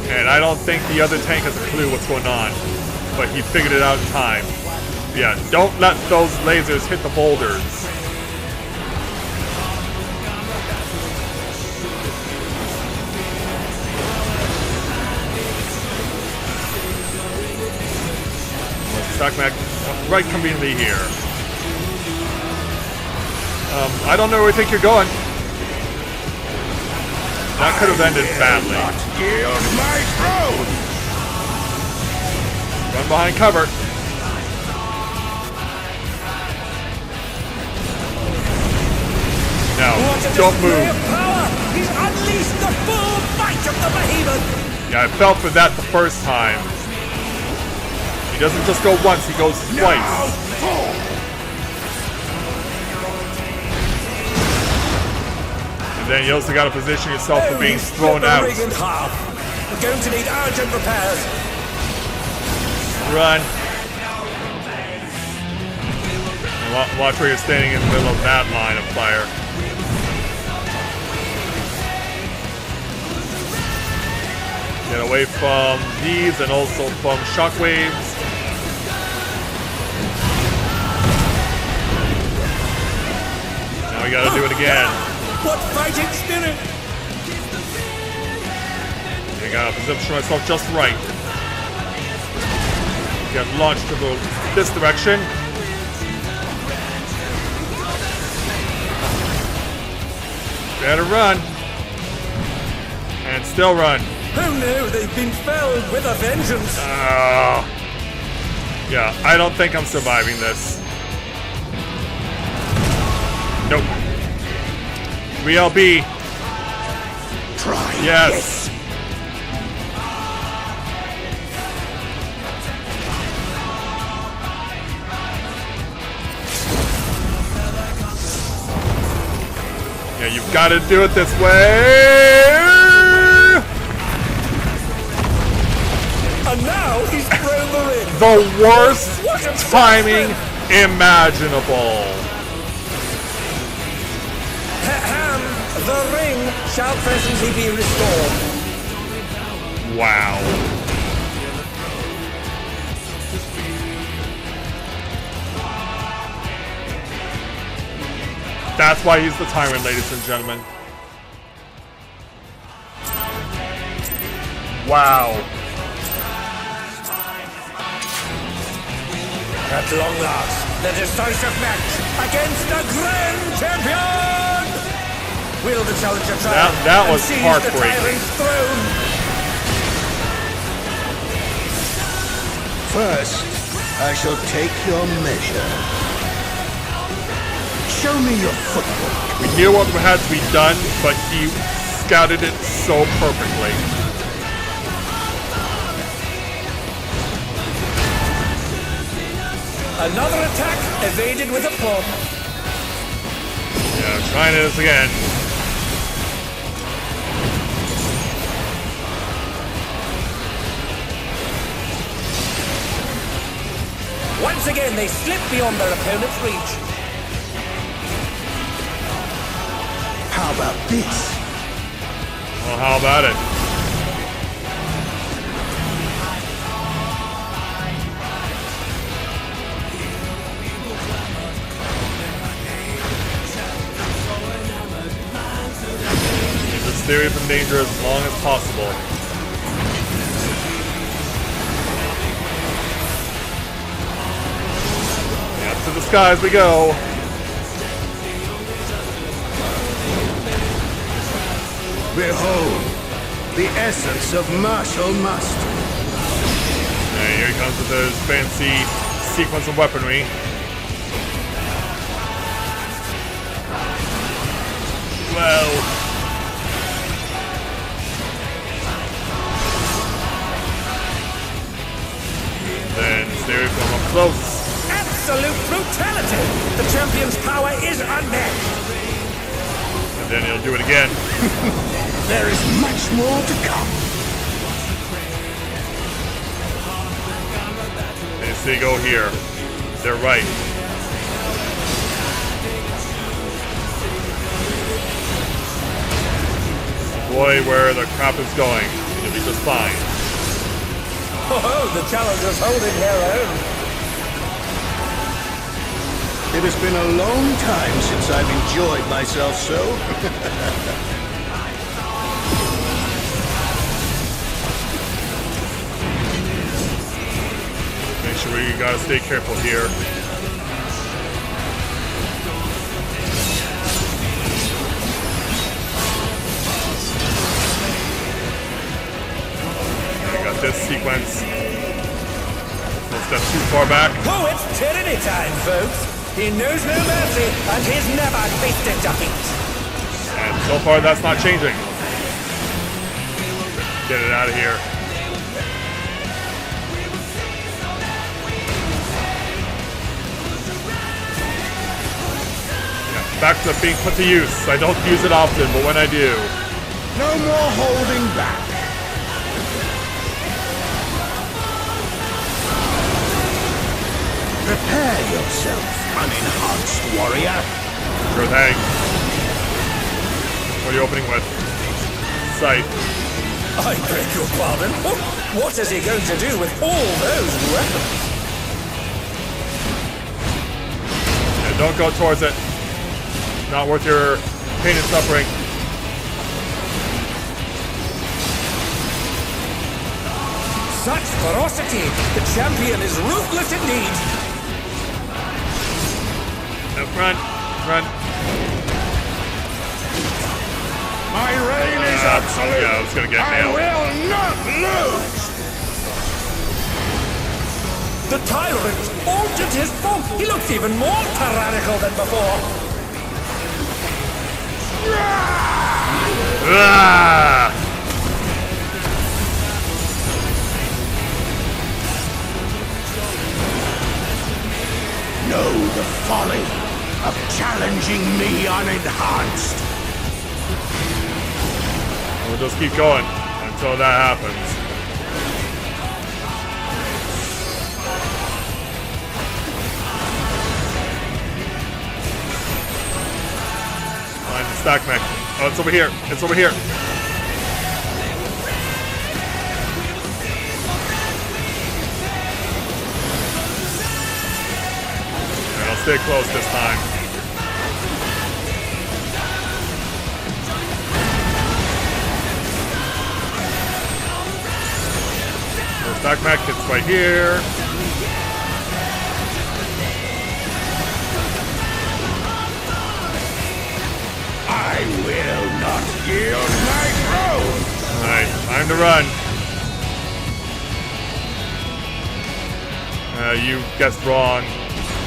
And I don't think the other tank has a clue what's going on, but he figured it out in time. Yeah, don't let those lasers hit the boulders. Attack Mac right conveniently here. I don't know where you think you're going. That could have ended badly. Yield my throne! Run behind cover. Now, don't move. He's unleashed the full might of the behemoth! Yeah, I fell for that the first time. He doesn't just go once, he goes twice. And then you also got to position yourself for being thrown out. We're going to need urgent repairs. Run. And watch where you're standing in the middle of that line of fire. Get away from these and also from shockwaves. Now we gotta do it again. What fighting spirit! I gotta position myself just right. Get launched to this direction. Better run. And still run. Oh no, they've been felled with a vengeance! Yeah, I don't think I'm surviving this. Nope. 3LB. Try. Yes. Yeah, you've got to do it this way. And now he's thrown the ring! The worst timing imaginable. The ring shall presently be restored. Wow. That's why he's the tyrant, ladies and gentlemen. Wow. At long last, the decisive match against the Grand Champion! Will the challenger try That was and seize heartbreaking. the tyrant's throne? First, I shall take your measure. Show me your footwork. We knew what had to be done, but he scouted it so perfectly. Another attack evaded with aplomb. Yeah, trying this again. Once again, they slip beyond their opponent's reach. How about this? Well, how about it? Keep this theory from danger as long as possible. Up to the skies we go. Behold, the essence of martial mastery. Here he comes with his fancy sequence of weaponry. Well. Then theory from up close. Absolute brutality! The champion's power is unmatched. And then he'll do it again. There is much more to come. And they go here. They're right. Boy, where the crap is going. You'll be just fine. Oh, the challenger's holding their own. It has been a long time since I've enjoyed myself so. Make sure we gotta stay careful here. We got this sequence. No step too far back. Oh, it's tyranny time, folks. He knows no mercy, and he's never tasted defeat. And so far, that's not changing. Get it out of here. Yeah, back to being put to use. I don't use it often, but when I do. No more holding back. Prepare yourself, unenhanced warrior. Sure thing. What are you opening with? Sight. I beg your pardon? What is he going to do with all those weapons? Yeah, don't go towards it. Not worth your pain and suffering. Such ferocity! The champion is ruthless indeed! No, run. Run. My reign is absolute. Yeah, I was gonna get I nailed. will not lose. The tyrant altered his form! He looks even more tyrannical than before! Ah! Know the folly of challenging me unenhanced. We'll just keep going until that happens. Find the stack mech. Oh, it's over here. It's over here. And I'll stay close this time. Stack mech, it's right here. I will not yield my throne. Alright, time to run. You guessed wrong.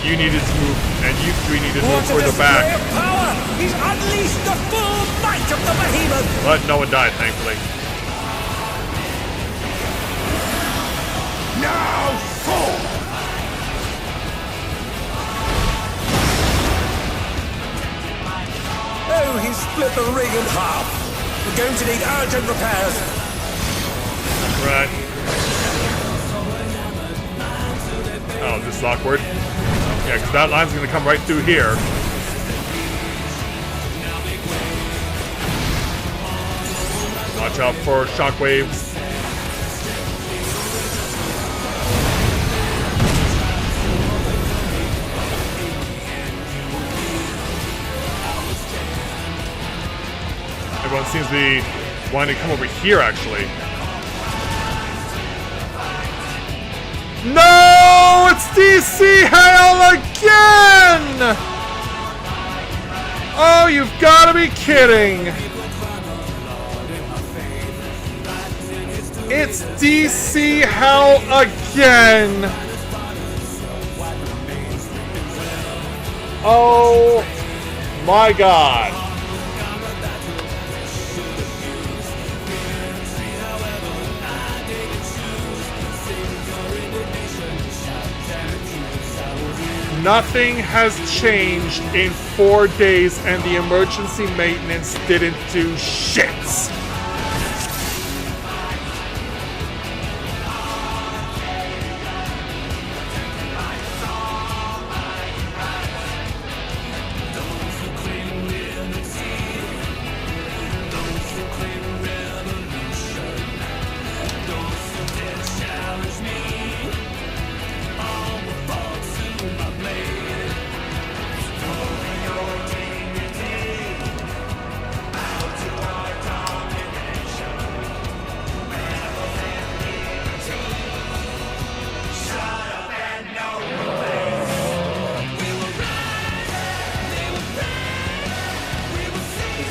You needed to move, and you three needed to move further back. Of power! He's unleashed the full might of the behemoth! But no one died, thankfully. Now fall! Oh, he's split the ring in half. We're going to need urgent repairs. Right. Oh, this is awkward. Yeah, because that line's going to come right through here. Watch out for shockwaves. Everyone seems to be wanting to come over here, actually. No! It's DC Hell again! Oh, you've got to be kidding! It's DC Hell again! Oh my god! Nothing has changed in 4 days and the emergency maintenance didn't do shit.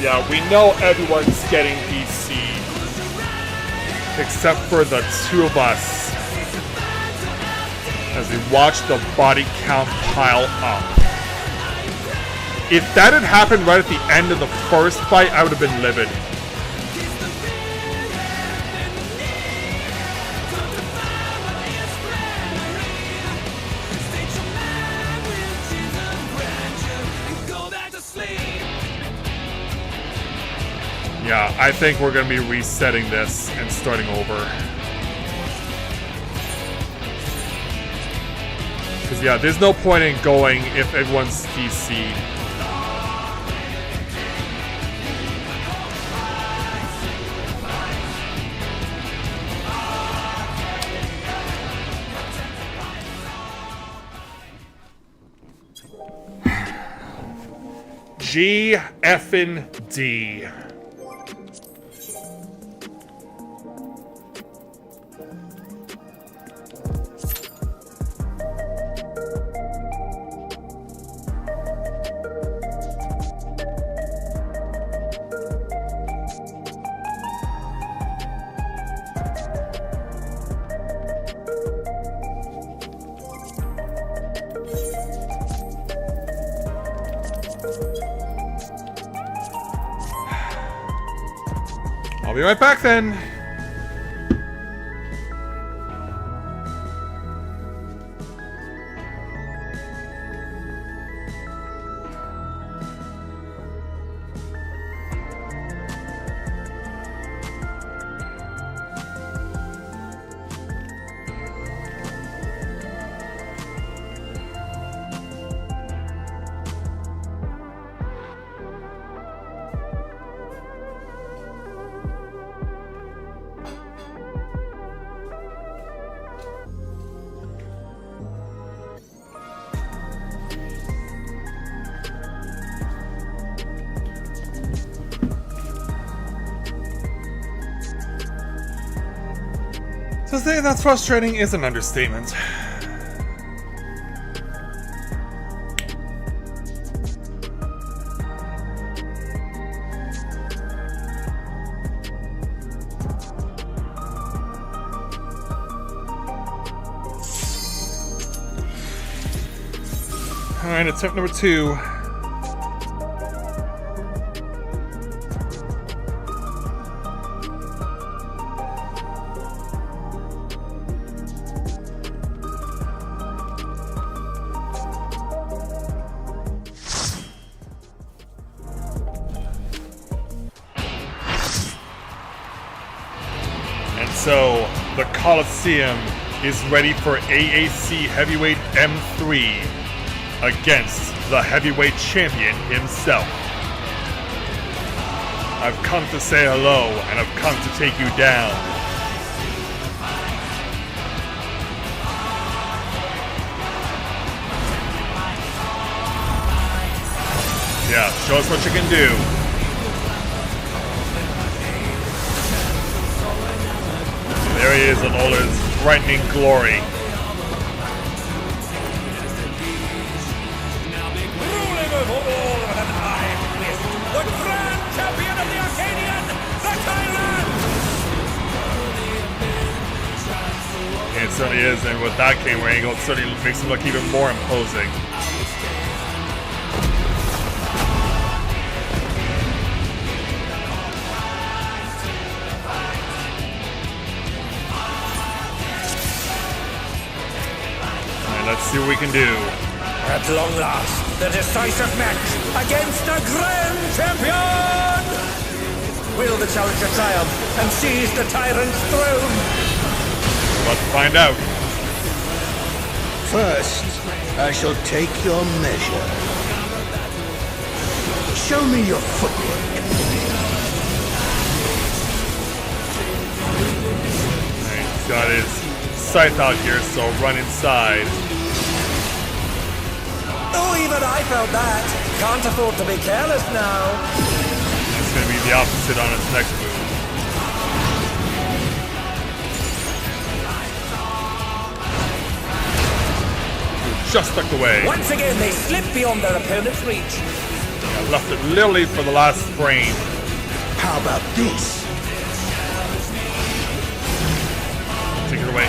Yeah, we know everyone's getting DC. Except for the two of us. As we watch the body count pile up. If that had happened right at the end of the first fight, I would have been livid. Yeah, I think we're going to be resetting this and starting over. Because, yeah, there's no point in going if everyone's DC'd. G effing D. I'll be right back then. To say that's frustrating is an understatement. Alright, attempt number 2. So, the Coliseum is ready for AAC Heavyweight M3 against the Heavyweight Champion himself. I've come to say hello, and I've come to take you down. Yeah, show us what you can do. There he is in all his frightening glory. Ruling over all of an iron fist, the grand champion of the Arcadion, the Tyrant! It certainly is, and with that camera angle, it certainly makes him look even more imposing. Let's see what we can do. At long last, the decisive match against the Grand Champion! Will the challenger triumph and seize the Tyrant's throne? Let's find out. First, I shall take your measure. Show me your footwork. He's got his scythe out here, so run inside. Oh, even I felt that. Can't afford to be careless now. It's going to be the opposite on its next move. Just tucked away. Once again, they slip beyond their opponent's reach. I left it literally for the last frame. How about this? Take it away.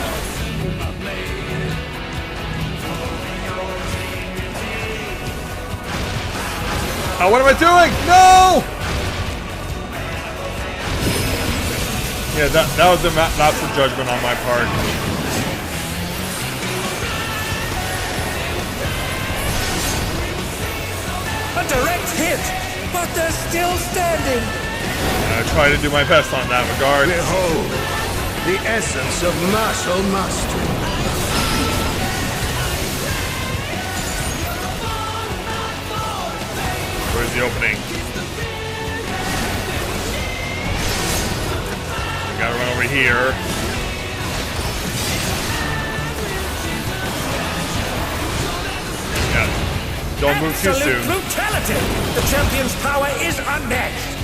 Oh, what am I doing? No! Yeah, that was a lapse of judgment on my part. A direct hit, but they're still standing. I try to do my best on that regard. Behold, the essence of martial mastery. Where's the opening? We gotta run over here. Yeah. Don't move too Absolute soon. brutality! The champion's power is unmatched.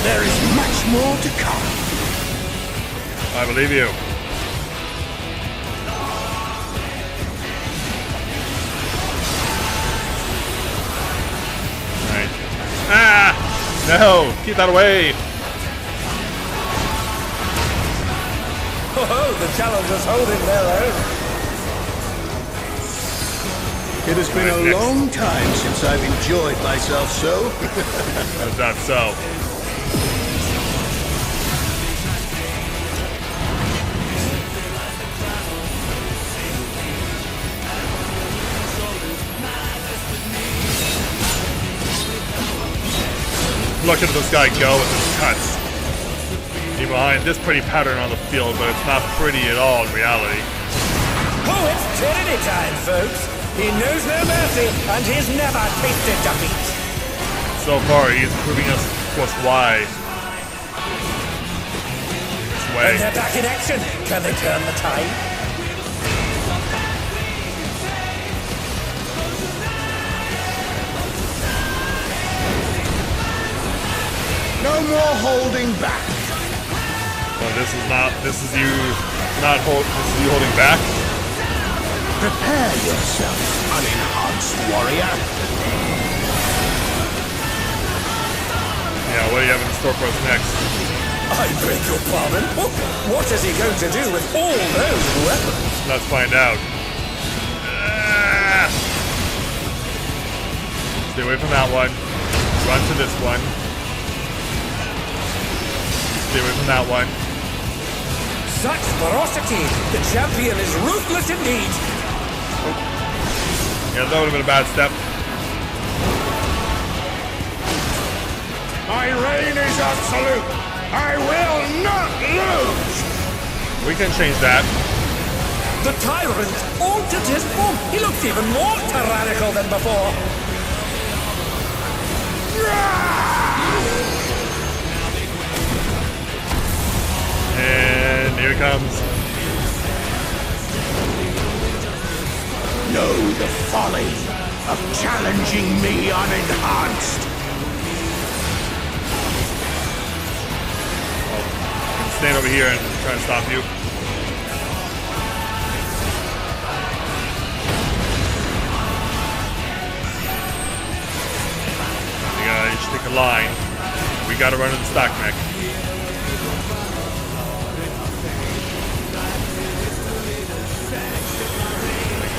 There is much more to come. I believe you. Alright. Ah! No! Keep that away! Oh, the challengers holding their own. It has been a long time since I've enjoyed myself so. Is that so? Look at this guy go with his cuts. He's behind this pretty pattern on the field, but it's not pretty at all in reality. Oh, it's Trinity time, folks. He knows no mercy, and he's never tasted defeat. So far, he's proving us why. This And way. they're back in action. Can they turn the tide? No more holding back. Well, this is you holding back. Prepare yourself, unenhanced warrior. Yeah, what do you have in store for us next? I beg your pardon? What is he going to do with all those weapons? Let's find out. Ah! Stay away from that one. Run to this one. Stay away from that one. Such ferocity! The champion is ruthless indeed! Yeah, that would have been a bad step. My reign is absolute. I will not lose. We can change that. The tyrant altered his form! He looks even more tyrannical than before! And here it comes. Know the folly of challenging me unenhanced. Stand over here and try and stop you. You should take a line. We gotta run in the stock mech.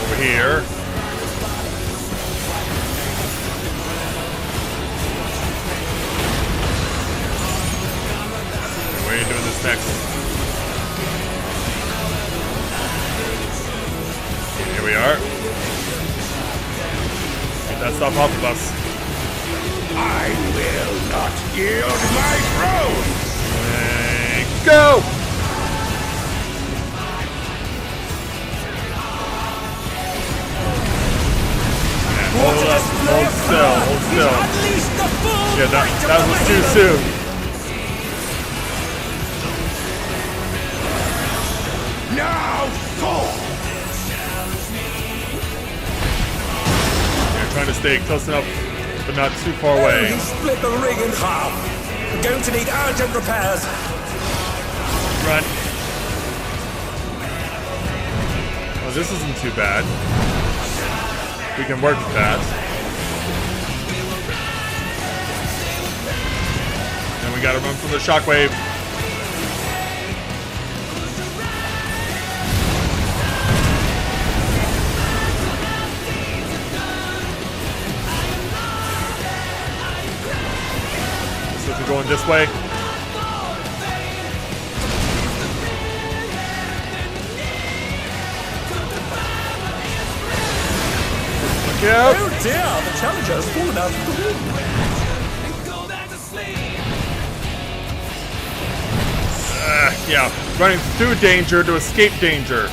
Over here. Where are you doing this next? Here we are. Get that stuff off of us. I will not yield my throne. And go! Yeah, hold up, hold still, hold still. Unleash the full Yeah, might of that the was too behemoth. soon. Now fall. You're trying to stay close enough, but not too far Oh, away. he split the ring in half. We're going to need urgent repairs. Run. Well, this isn't too bad. We can work with that. And we gotta run from the shockwave. So we're going this way. Yep. Oh dear, the challenger has fallen out of the ring. Yeah, running through danger to escape danger.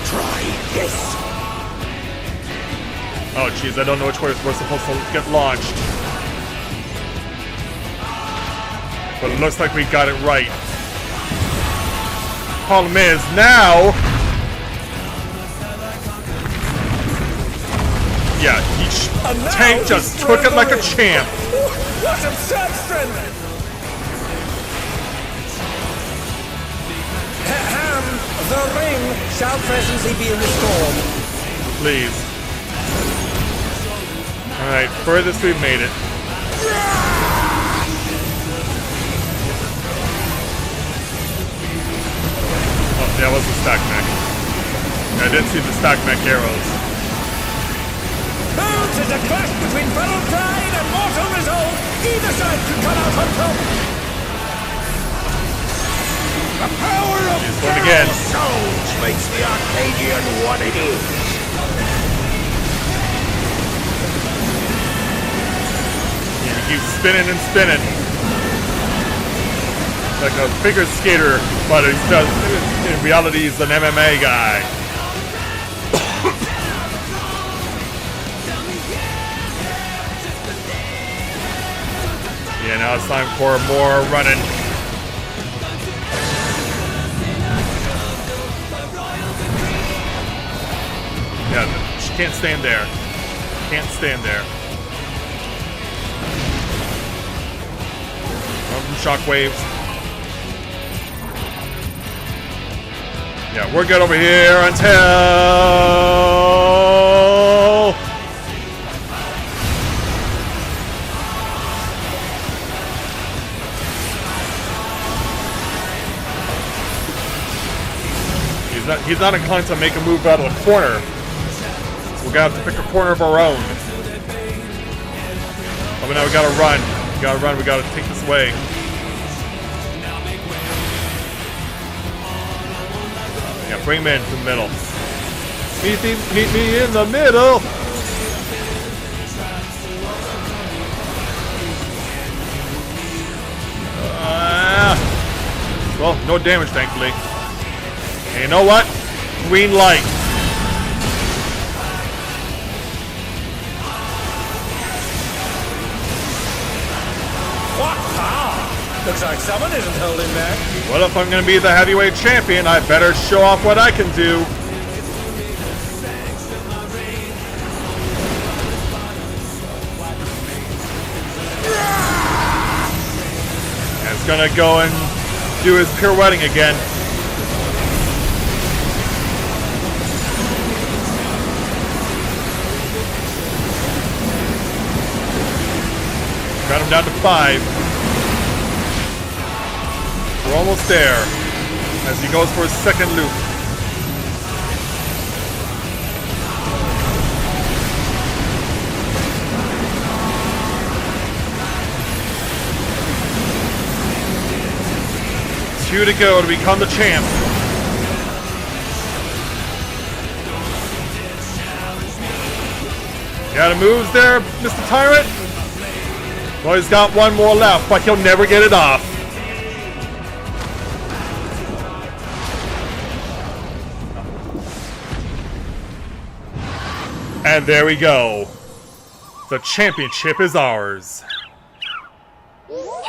Try this. Oh jeez, I don't know which way we're supposed to get launched. But it looks like we got it right. Problem is, now... Yeah, each tank just took it like a champ. What absurd strength! The ring shall presently be restored. Please. Alright, furthest we've made it. That was the stack mech. I did see the stack mech arrows. Oh, 'tis a clash between battle pride and mortal resolve. Either side can come out on top. The power of He's going again. souls makes the Arcadion what it is. Yeah, he keeps spinning and spinning. Like a figure skater, but he's just, in reality he's an MMA guy. Yeah, now it's time for more running. Yeah, she can't stand there. Can't stand there. Run from shockwaves. Yeah, we're good over here until... He's not inclined to make a move out of the corner. So we're gonna have to pick a corner of our own. Oh, but now we gotta run. We gotta run, we gotta take this away. Yeah, bring him in to the middle. Meet me in the middle! Well, no damage, thankfully. And you know what? Green light. What power! Looks like someone isn't holding back. Well, if I'm going to be the heavyweight champion, I better show off what I can do. And it's going to go and do his pirouetting again. Got him down to 5. We're almost there as he goes for his second loop. Two to go to become the champ. Got a moves there, Mr. Tyrant? Well, he's got one more left, but he'll never get it off. And there we go. The championship is ours. Oh,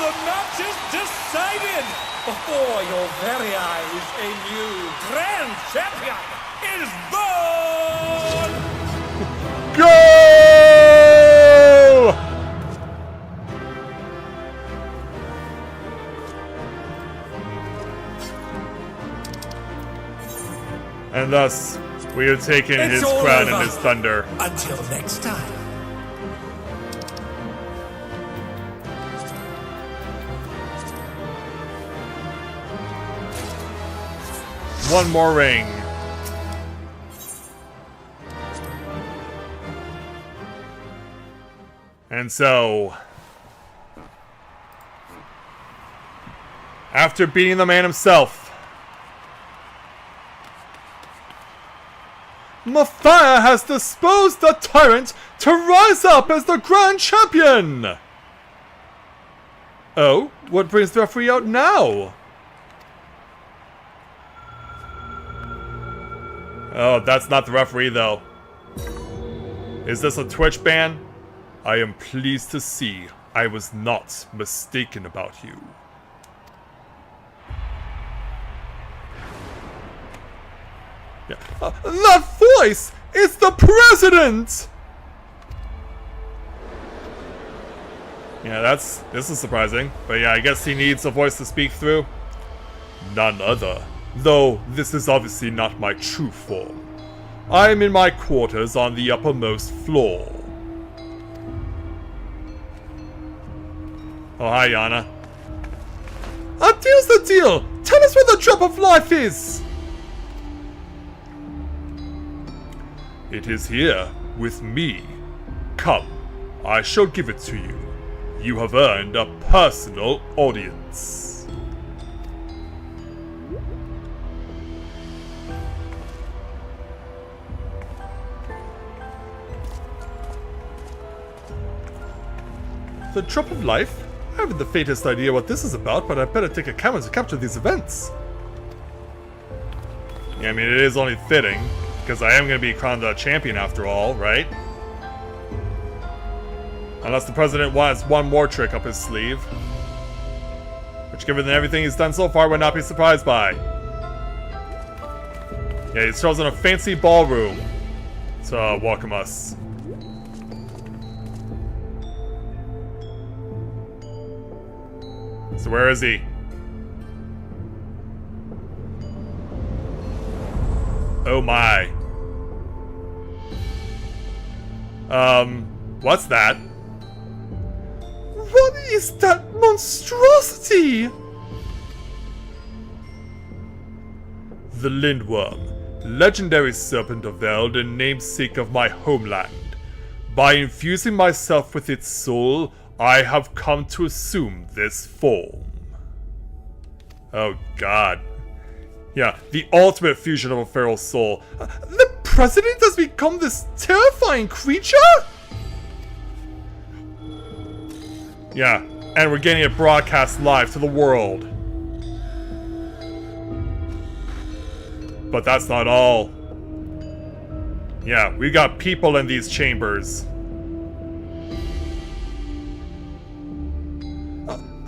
the match is decided! Before your very eyes, a new grand champion is born! Go! And thus, we have taken It's his all crown over. and his thunder. Until next time. One more ring. And so, after beating the man himself, Mathia has disposed the tyrant to rise up as the grand champion! Oh, what brings the referee out now? Oh, that's not the referee though. Is this a Twitch ban? I am pleased to see I was not mistaken about you. Yeah. That voice is the president! Yeah, this is surprising. But yeah, I guess he needs a voice to speak through. None other. Though this is obviously not my true form. I am in my quarters on the uppermost floor. Oh, hi, Yana. A deal's the deal! Tell us where the drop of life is! It is here, with me. Come, I shall give it to you. You have earned a personal audience. The drop of life? I haven't the faintest idea what this is about, but I better take a camera to capture these events. Yeah, I mean, it is only fitting, because I am going to be crowned a champion after all, right? Unless the president wants one more trick up his sleeve. Which, given everything he's done so far, would not be surprised by. Yeah, he's chosen a fancy ballroom to welcome us. So where is he? Oh my. What's that? What is that monstrosity? The Lindworm, legendary serpent of Eld and namesake of my homeland. By infusing myself with its soul, I have come to assume this form. Oh god. Yeah, the ultimate fusion of a feral soul. The president has become this terrifying creature? Yeah, and we're getting it broadcast live to the world. But that's not all. Yeah, we got people in these chambers.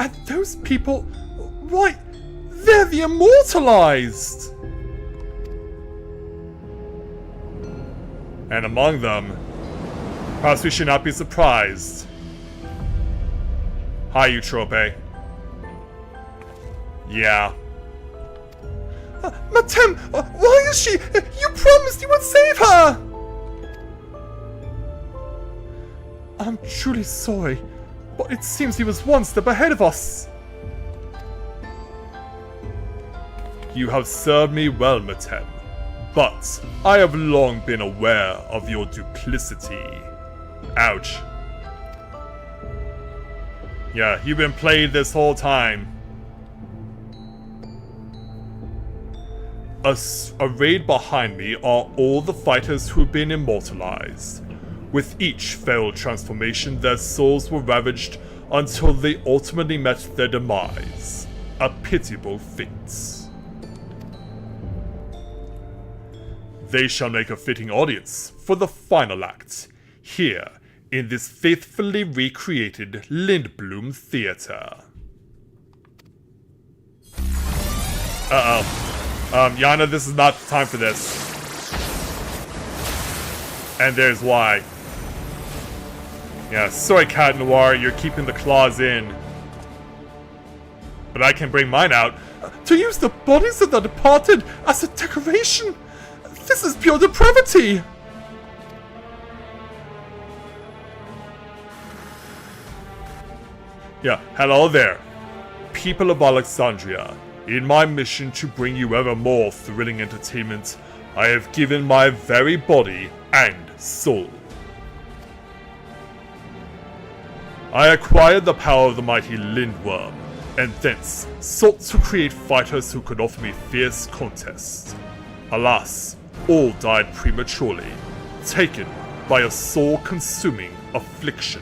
And those people, why, they're the Immortalized! And among them, perhaps we should not be surprised. Hi, Eutrope. Yeah. Matem, why is she? You promised you would save her! I'm truly sorry. But it seems he was one step ahead of us. You have served me well, Matem. But I have long been aware of your duplicity. Ouch. Yeah, you've been played this whole time. Arrayed behind me are all the fighters who've been immortalized. With each failed transformation, their souls were ravaged until they ultimately met their demise. A pitiable fate. They shall make a fitting audience for the final act, here in this faithfully recreated Lindblom Theater. Yana, this is not the time for this. And there's why. Yeah, sorry, Cat Noir, you're keeping the claws in. But I can bring mine out. To use the bodies of the departed as a decoration? This is pure depravity! Yeah, hello there. People of Alexandria, in my mission to bring you ever more thrilling entertainment, I have given my very body and soul. I acquired the power of the mighty Lindworm, and thence sought to create fighters who could offer me fierce contests. Alas, all died prematurely, taken by a soul-consuming affliction.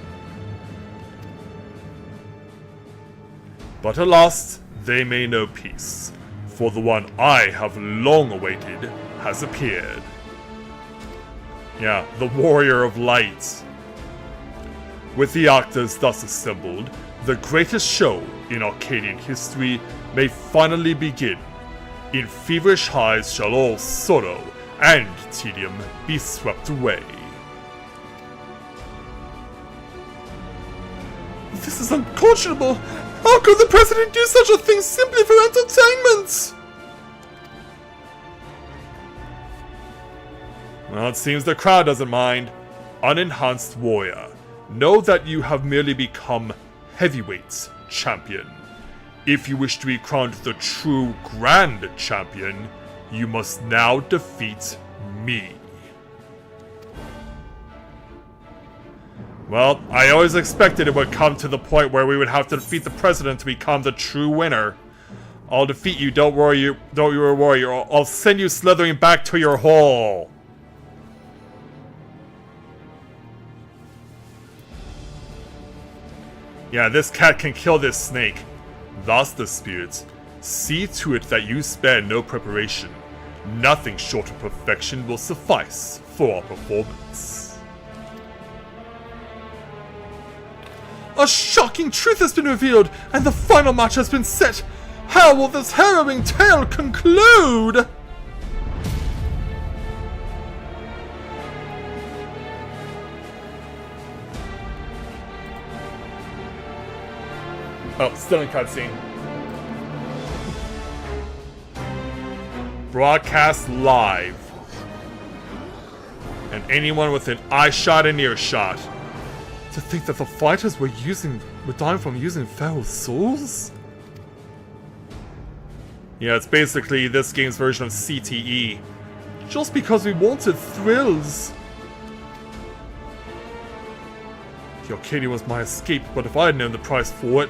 But alas, they may know peace, for the one I have long awaited has appeared. Yeah, the Warrior of Light. With the actors thus assembled, the greatest show in Arcadian history may finally begin. In feverish highs shall all sorrow and tedium be swept away. This is unconscionable! How could the president do such a thing simply for entertainment? Well, it seems the crowd doesn't mind. Unenhanced warrior, know that you have merely become heavyweight champion. If you wish to be crowned the true grand champion, you must now defeat me. Well, I always expected it would come to the point where we would have to defeat the president to become the true winner. I'll defeat you, don't worry, warrior. I'll send you slithering back to your hole. Yeah, this cat can kill this snake. Thus the spirits, see to it that you spare no preparation. Nothing short of perfection will suffice for our performance. A shocking truth has been revealed, and the final match has been set. How will this harrowing tale conclude? Oh, still in cutscene. Broadcast live. And anyone within eyeshot and earshot. To think that the fighters were dying from using feral souls? Yeah, it's basically this game's version of CTE. Just because we wanted thrills. The Arcadion was my escape, but if I had known the price for it...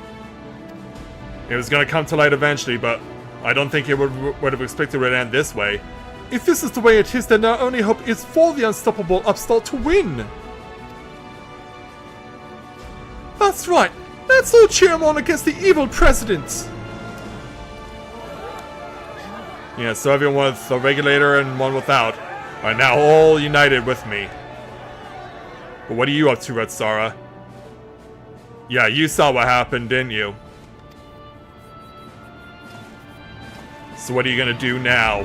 It was gonna come to light eventually, but I don't think it would have expected it to end this way. If this is the way it is, then our only hope is for the unstoppable upstart to win. That's right. Let's all cheer him on against the evil president. Yeah, so everyone with a regulator and one without are now all united with me. But what are you up to, Red Sara? Yeah, you saw what happened, didn't you? So what are you gonna do now?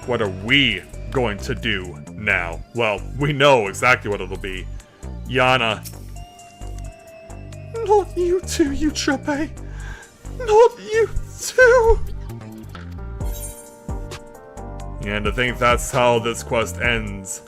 What are we going to do now? Well, we know exactly what it'll be. Yana. Not you too, Eutrope. Not you too. And I think that's how this quest ends.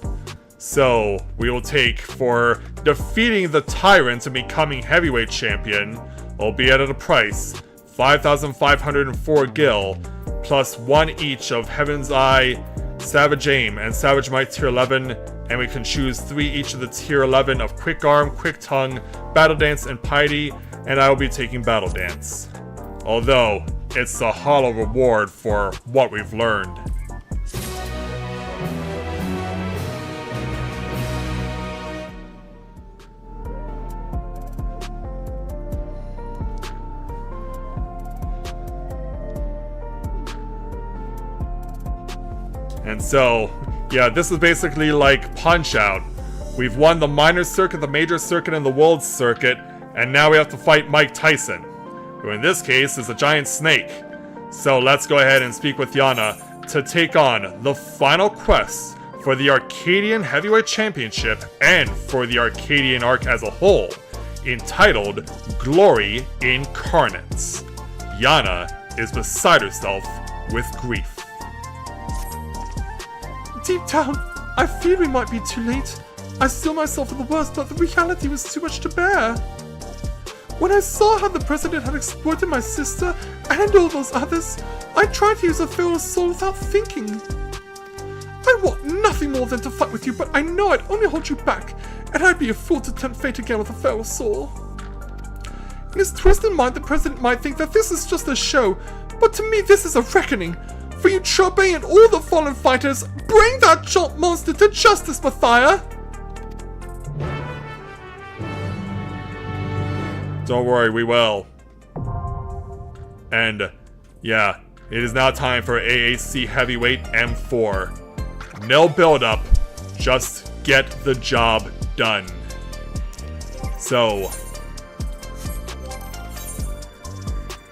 So, we will take for defeating the tyrant and becoming heavyweight champion, albeit at a price, 5,504 gil, plus 1 each of Heaven's Eye, Savage Aim, and Savage Might tier 11, and we can choose 3 each of the tier 11 of Quick Arm, Quick Tongue, Battle Dance, and Piety, and I will be taking Battle Dance. Although, it's a hollow reward for what we've learned. And so, yeah, this is basically like Punch-Out. We've won the minor circuit, the major circuit, and the world circuit, and now we have to fight Mike Tyson, who in this case is a giant snake. So let's go ahead and speak with Yana to take on the final quest for the Arcadian Heavyweight Championship and for the Arcadian arc as a whole entitled Glory Incarnate. Yana is beside herself with grief. Deep down, I fear we might be too late. I steel myself for the worst, but the reality was too much to bear. When I saw how the president had exploited my sister and all those others, I tried to use a feral soul without thinking. I want nothing more than to fight with you, but I know I'd only hold you back, and I'd be a fool to tempt fate again with a feral soul. In his twisted mind, the president might think that this is just a show, but to me this is a reckoning. For you, Chobe, and all the fallen fighters, bring that chomp monster to justice, Mathia! Don't worry, we will. And, yeah, it is now time for AAC Heavyweight M4. No build-up, just get the job done. So,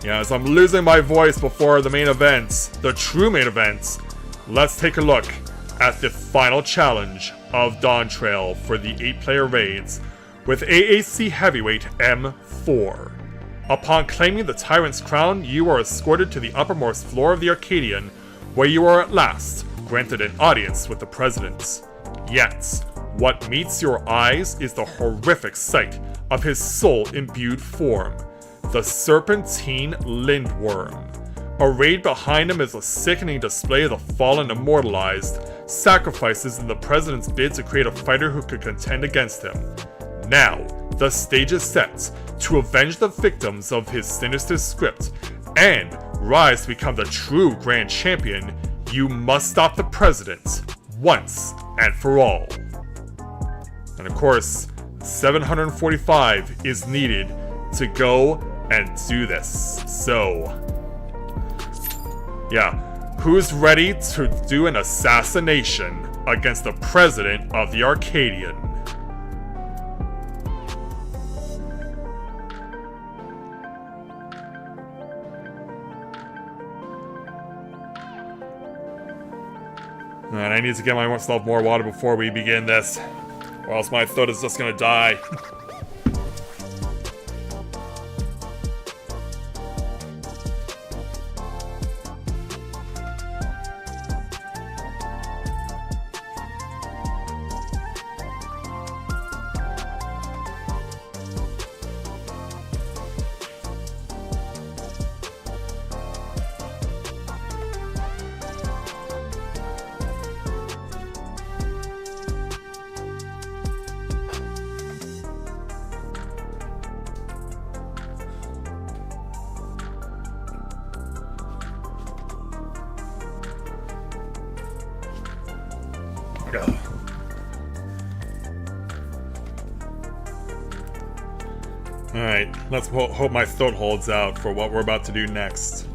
yeah, as I'm losing my voice before the main events, the true main events, let's take a look at the final challenge of Dawntrail for the 8-player raids with AAC Heavyweight M4. Upon claiming the Tyrant's Crown, you are escorted to the uppermost floor of the ARCADION, where you are at last granted an audience with the President. Yet, what meets your eyes is the horrific sight of his soul-imbued form, the Serpentine Lindworm. Arrayed behind him is a sickening display of the fallen immortalized, sacrifices in the President's bid to create a fighter who could contend against him. Now, the stage is set to avenge the victims of his sinister script and rise to become the true Grand Champion. You must stop the President once and for all. And of course, 745 is needed to go and do this. So, yeah, who's ready to do an assassination against the President of the ARCADION? And I need to get myself more water before we begin this, or else my throat is just gonna die. Alright, let's hope my throat holds out for what we're about to do next.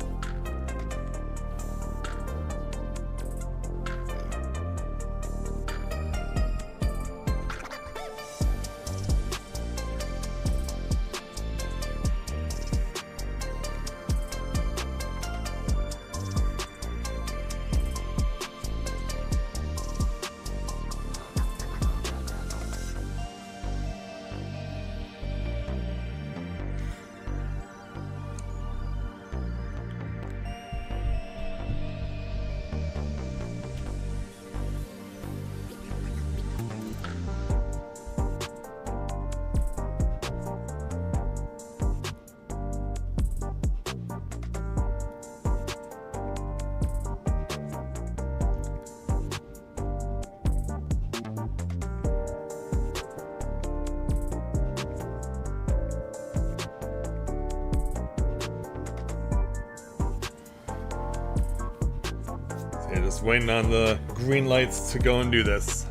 Okay, just waiting on the green lights to go and do this.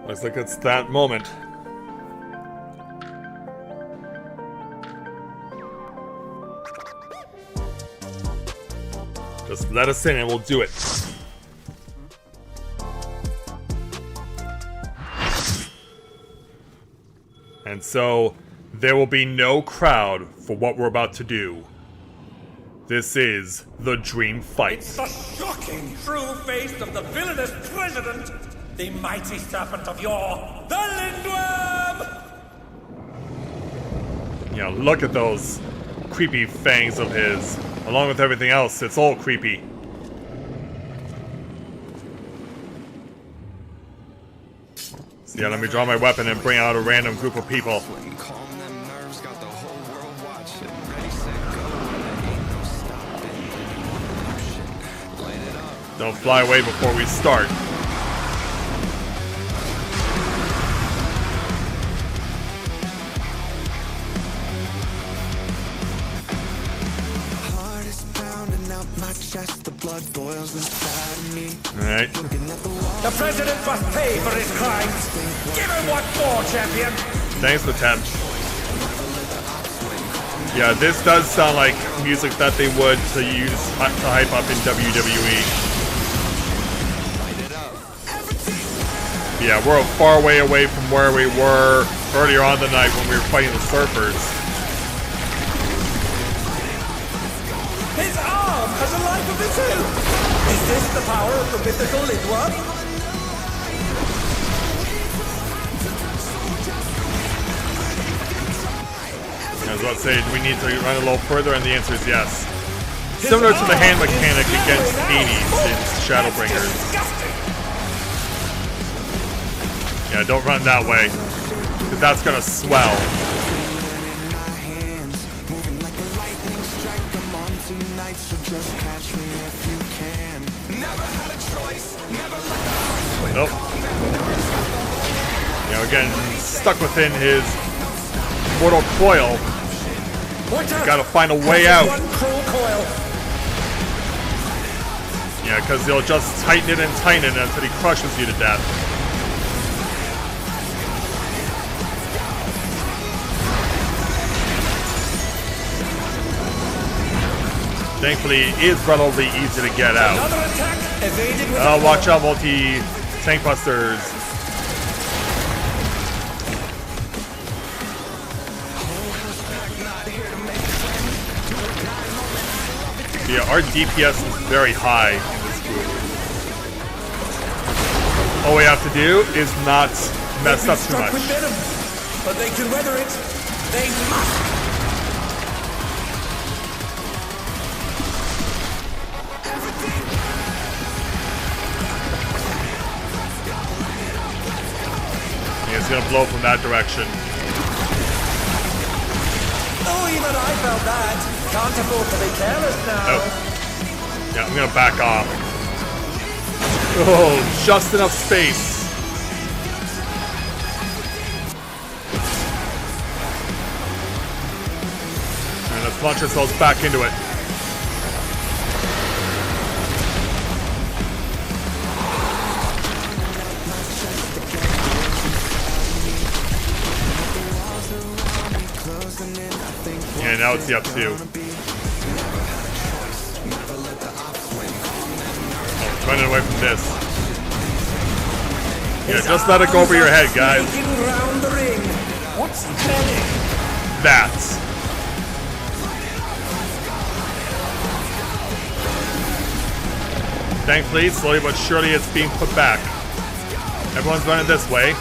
Looks like it's that moment. Just let us in and we'll do it. And so, there will be no crowd for what we're about to do. This is the Dream Fight. It's the shocking true face of the villainous president, the mighty serpent of yore, the Lindworm! Yeah, look at those creepy fangs of his. Along with everything else, it's all creepy. So yeah, let me draw my weapon and bring out a random group of people. Don't fly away before we start. Alright. The president must pay for his crimes. Give him what for, champion. Thanks, Lieutenant. Yeah, this does sound like music that they would to use to hype up in WWE. Yeah, we're a far way away from where we were earlier on the night when we were fighting the surfers. His arm has a life of its own. Is this the power of the mythical Lindworm? I was about to say, do we need to run a little further? And the answer is yes. Similar to the hand mechanic against Hades in Shadowbringers. Yeah, don't run that way, because that's gonna swell. Nope. You know, again, stuck within his mortal coil. Gotta find a way out. Yeah, because he'll just tighten it and tighten it until he crushes you to death. Thankfully, it is relatively easy to get out. Oh, watch out, multi-tank busters. Yeah, our DPS is very high in this group. All we have to do is not mess up too much. But they can weather it. They must. It's gonna blow from that direction. Oh, even I felt that. Can't afford to be careless now. Oh. Yeah, I'm gonna back off. Oh, just enough space. And let's launch ourselves back into it. Yeah, now it's the up 2. Oh, running away from this. Yeah, just let it go over your head, guys. What's happening? That. Thankfully, slowly but surely, it's being put back. Everyone's running this way.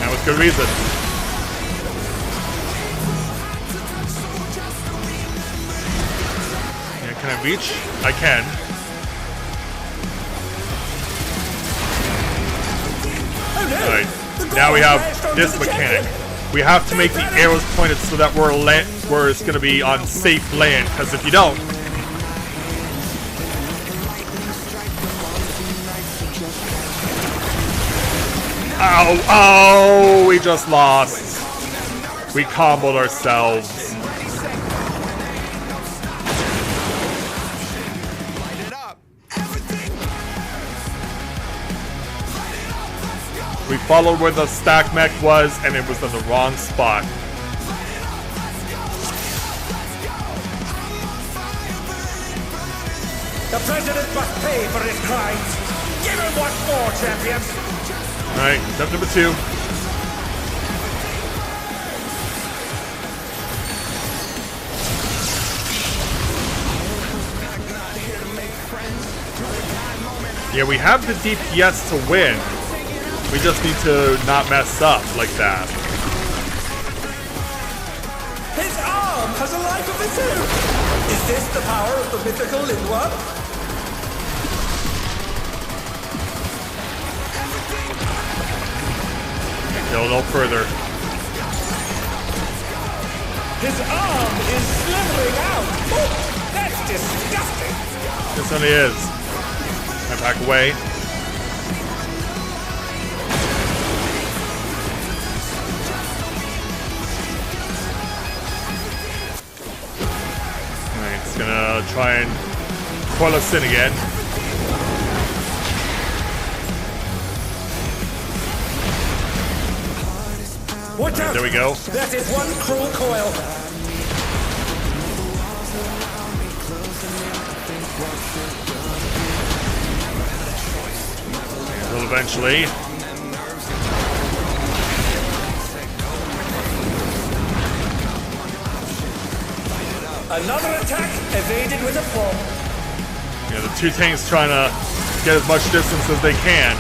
And with good reason. Can I reach? I can. Alright, now we have this mechanic. We have to make the arrows pointed so that we're it's gonna be on safe land, because if you don't... Ow! Oh! We just lost. We comboed ourselves. We followed where the stack mech was, and it was in the wrong spot. The president must pay for his crimes. Give him what for, champions. Alright, step number 2. Yeah, we have the DPS to win. We just need to not mess up like that. His arm has a life of its own. Is this the power of the mythical Endwalker? Go no further. His arm is slithering out. Oh, that's disgusting. This one is. I back away. Alright, it's gonna try and coil us in again. Watch out! There we go. That is one cruel coil. Well, eventually. Another attack evaded with a fall. Yeah, the two tanks trying to get as much distance as they can.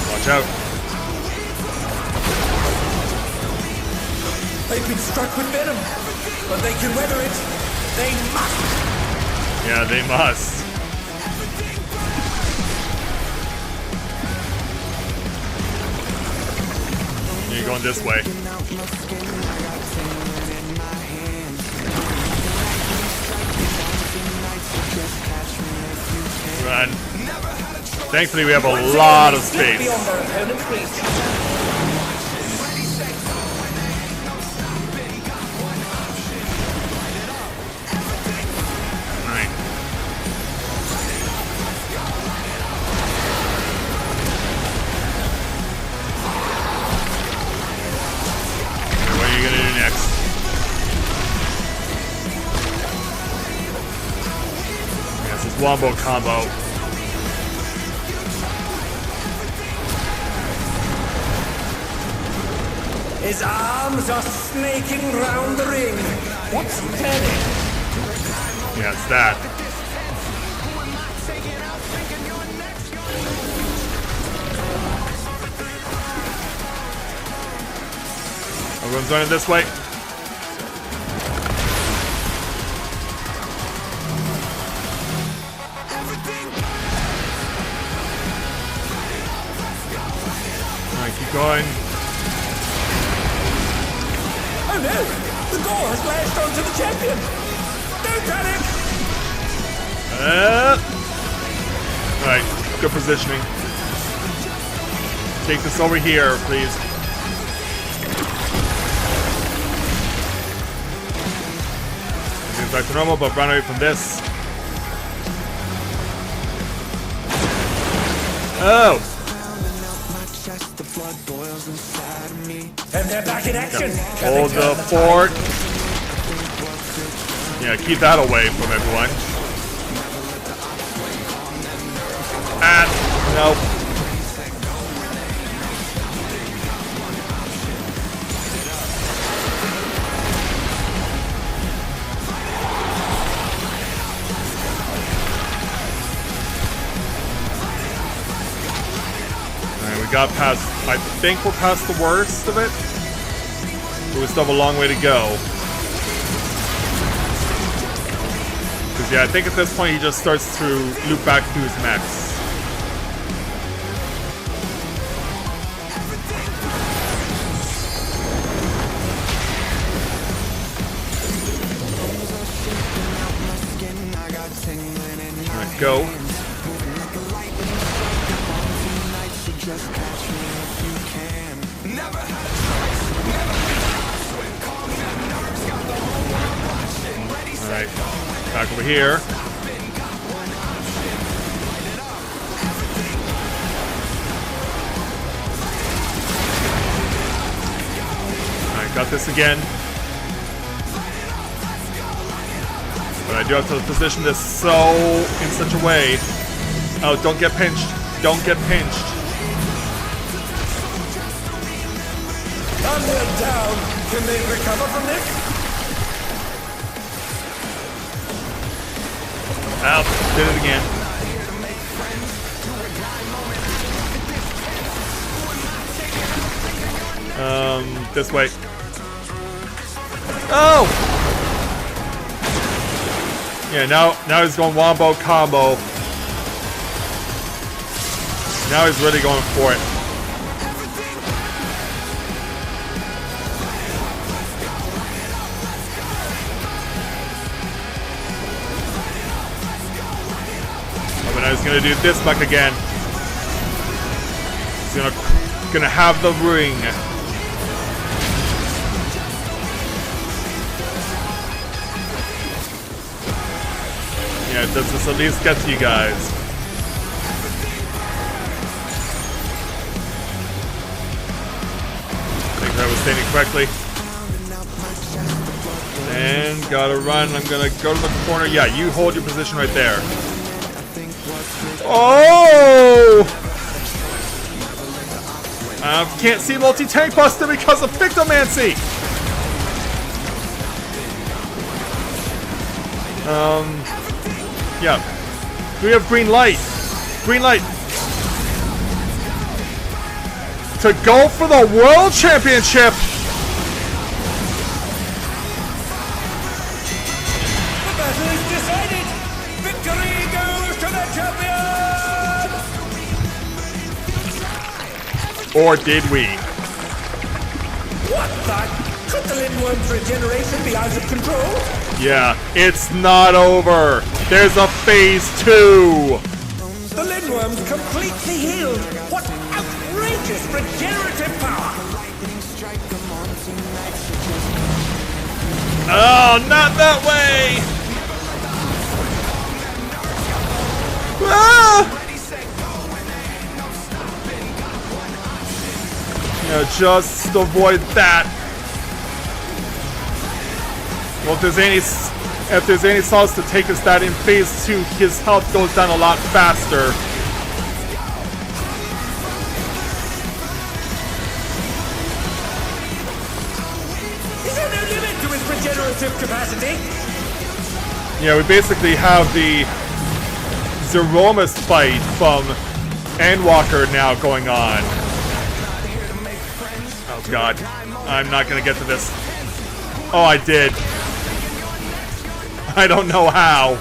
Watch out. They've been struck with venom, but they can weather it. They must. Yeah, they must. You're going this way. Run. Thankfully, we have a lot of space. Beyond their opponent's reach. Alright. What are you gonna do next? Yes, this wombo combo. His arms are snaking round the ring. What's he planning? Yeah, it's that. Everyone's running this way. Alright, keep going. Oh no! The door has lashed onto the champion! Don't panic! Alright, good positioning. Take this over here, please. Seems back to normal, but run away from this. Oh! And they're back in action! Hold the fort. Yeah, keep that away from everyone. Ah, nope. Alright, we got past, I think we're past the worst of it. But we still have a long way to go. Because, yeah, I think at this point he just starts to loop back to his mechs. Alright, go. Alright, back over here. this again. But I do have to position this so in such a way. Oh, don't get pinched. Don't get pinched. And they're down. Can they recover from this? Oh, did it again. This way. Oh! Yeah, now he's going wombo combo. Now he's really going for it. Oh, but now he's gonna do this back again. He's gonna have the ring. Yeah, does this at least get to you guys? Make sure I was standing correctly. And gotta run. I'm gonna go to the corner. Yeah, you hold your position right there. Oh! Can't see multi-tank buster because of Pictomancy! Yeah. We have green light. Green light. To go for the World Championship. The battle is decided. Victory goes to the champion. Or did we? What the? Could the Lindworm's regeneration be out of control? Yeah, it's not over. There's a phase 2. The Lindworm's completely healed. What outrageous regenerative power! Oh, not that way! Ah! Yeah, just avoid that. Well, if there's any sauce to take us that in phase 2, his health goes down a lot faster. Is there no limit to his regenerative capacity? Yeah, we basically have the Zeromus fight from Endwalker now going on. Oh god, I'm not gonna get to this. Oh, I did. I don't know how.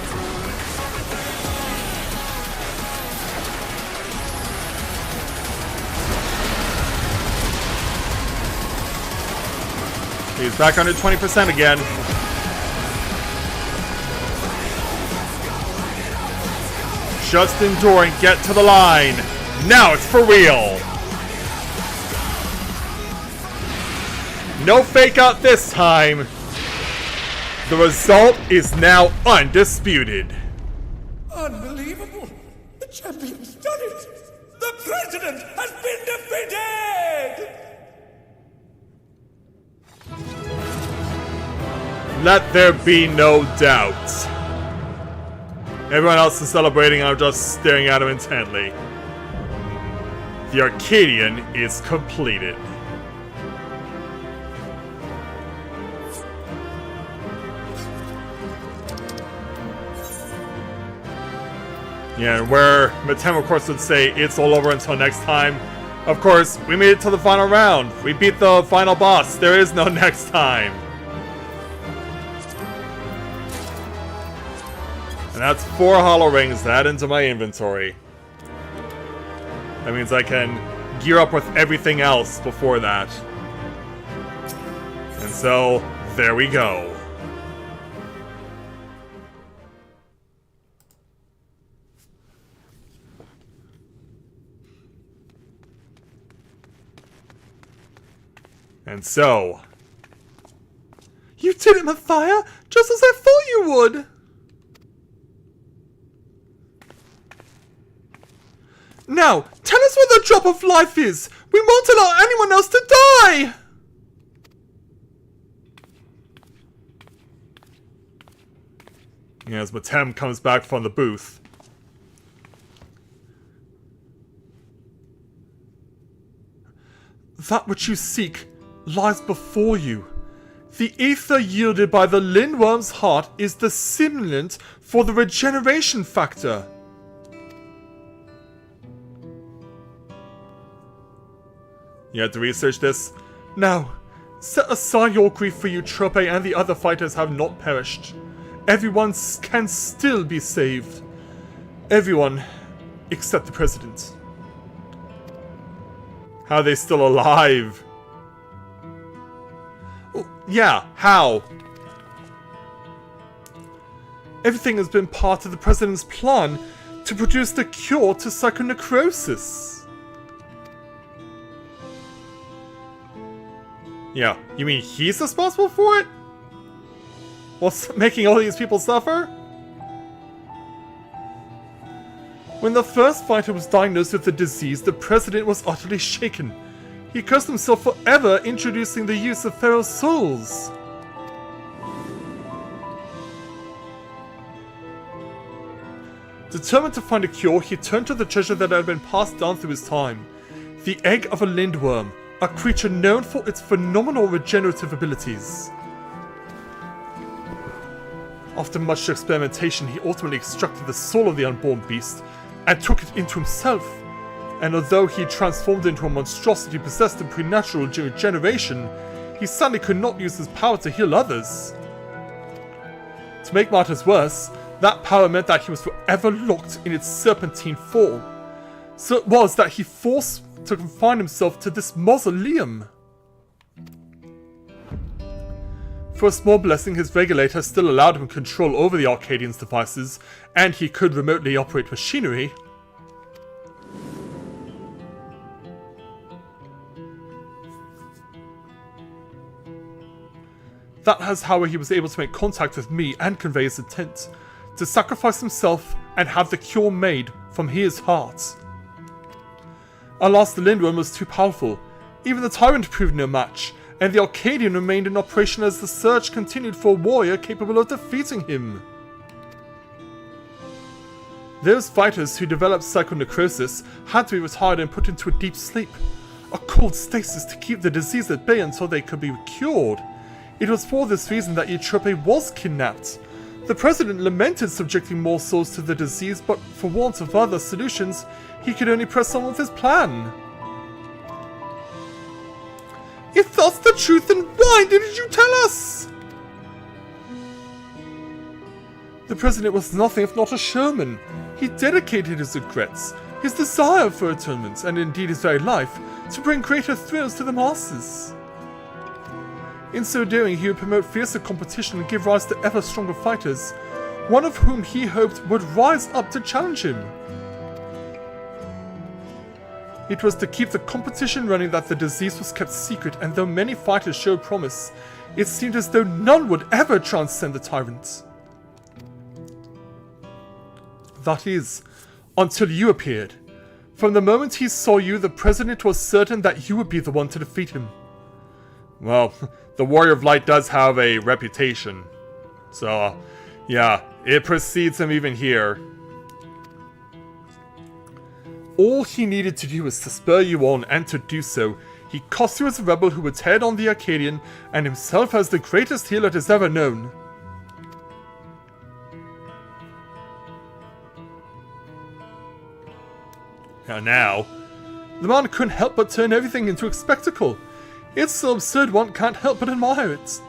He's back under 20% again. Just endure and get to the line. Now it's for real. No fake out this time. The result is now undisputed. Unbelievable! The champion's done it! The president has been defeated! Let there be no doubt. Everyone else is celebrating, I'm just staring at him intently. The Arcadion is completed. Yeah, and where Matem, of course, would say it's all over until next time. Of course, we made it to the final round. We beat the final boss. There is no next time. And that's 4 hollow rings to add into my inventory. That means I can gear up with everything else before that. And so, there we go. And so... You did it, Mathia, just as I thought you would! Now, tell us where the drop of life is! We won't allow anyone else to die! Yeah, as Matem comes back from the booth. That which you seek lies before you. The ether yielded by the Lindworm's heart is the stimulant for the regeneration factor. You had to research this? Now, set aside your grief for Eutrope and the other fighters have not perished. Everyone can still be saved. Everyone except the President. How are they still alive? Oh, yeah, how? Everything has been part of the President's plan to produce the cure to psychonecrosis. Yeah, you mean he's responsible for it? What's making all these people suffer? When the first fighter was diagnosed with the disease, the President was utterly shaken. He cursed himself for ever introducing the use of feral souls. Determined to find a cure, he turned to the treasure that had been passed down through his time. The egg of a lindworm, a creature known for its phenomenal regenerative abilities. After much experimentation, he ultimately extracted the soul of the unborn beast and took it into himself. And although he transformed into a monstrosity possessed of preternatural regeneration, he sadly could not use his power to heal others. To make matters worse, that power meant that he was forever locked in its serpentine form. So it was that he forced to confine himself to this mausoleum. For a small blessing, his regulator still allowed him control over the Arcadian's devices, and he could remotely operate machinery. That is how he was able to make contact with me and convey his intent, to sacrifice himself and have the cure made from his heart. Alas, the Lindworm was too powerful. Even the Tyrant proved no match, and the Arcadian remained in operation as the search continued for a warrior capable of defeating him. Those fighters who developed psychonecrosis had to be retired and put into a deep sleep, a cold stasis to keep the disease at bay until they could be cured. It was for this reason that Eutrope was kidnapped. The President lamented subjecting more souls to the disease, but for want of other solutions, he could only press on with his plan. If that's the truth, then why didn't you tell us? The President was nothing if not a showman. He dedicated his regrets, his desire for atonement, and indeed his very life, to bring greater thrills to the masses. In so doing, he would promote fiercer competition and give rise to ever stronger fighters, one of whom he hoped would rise up to challenge him. It was to keep the competition running that the disease was kept secret, and though many fighters showed promise, it seemed as though none would ever transcend the Tyrant. That is, until you appeared. From the moment he saw you, the President was certain that you would be the one to defeat him. Well, the Warrior of Light does have a reputation. So, yeah, it precedes him even here. All he needed to do was to spur you on, and to do so, he cast you as a rebel who would tear down the Arcadian, and himself as the greatest healer it has ever known. And now, the man couldn't help but turn everything into a spectacle. It's so absurd one can't help but admire it.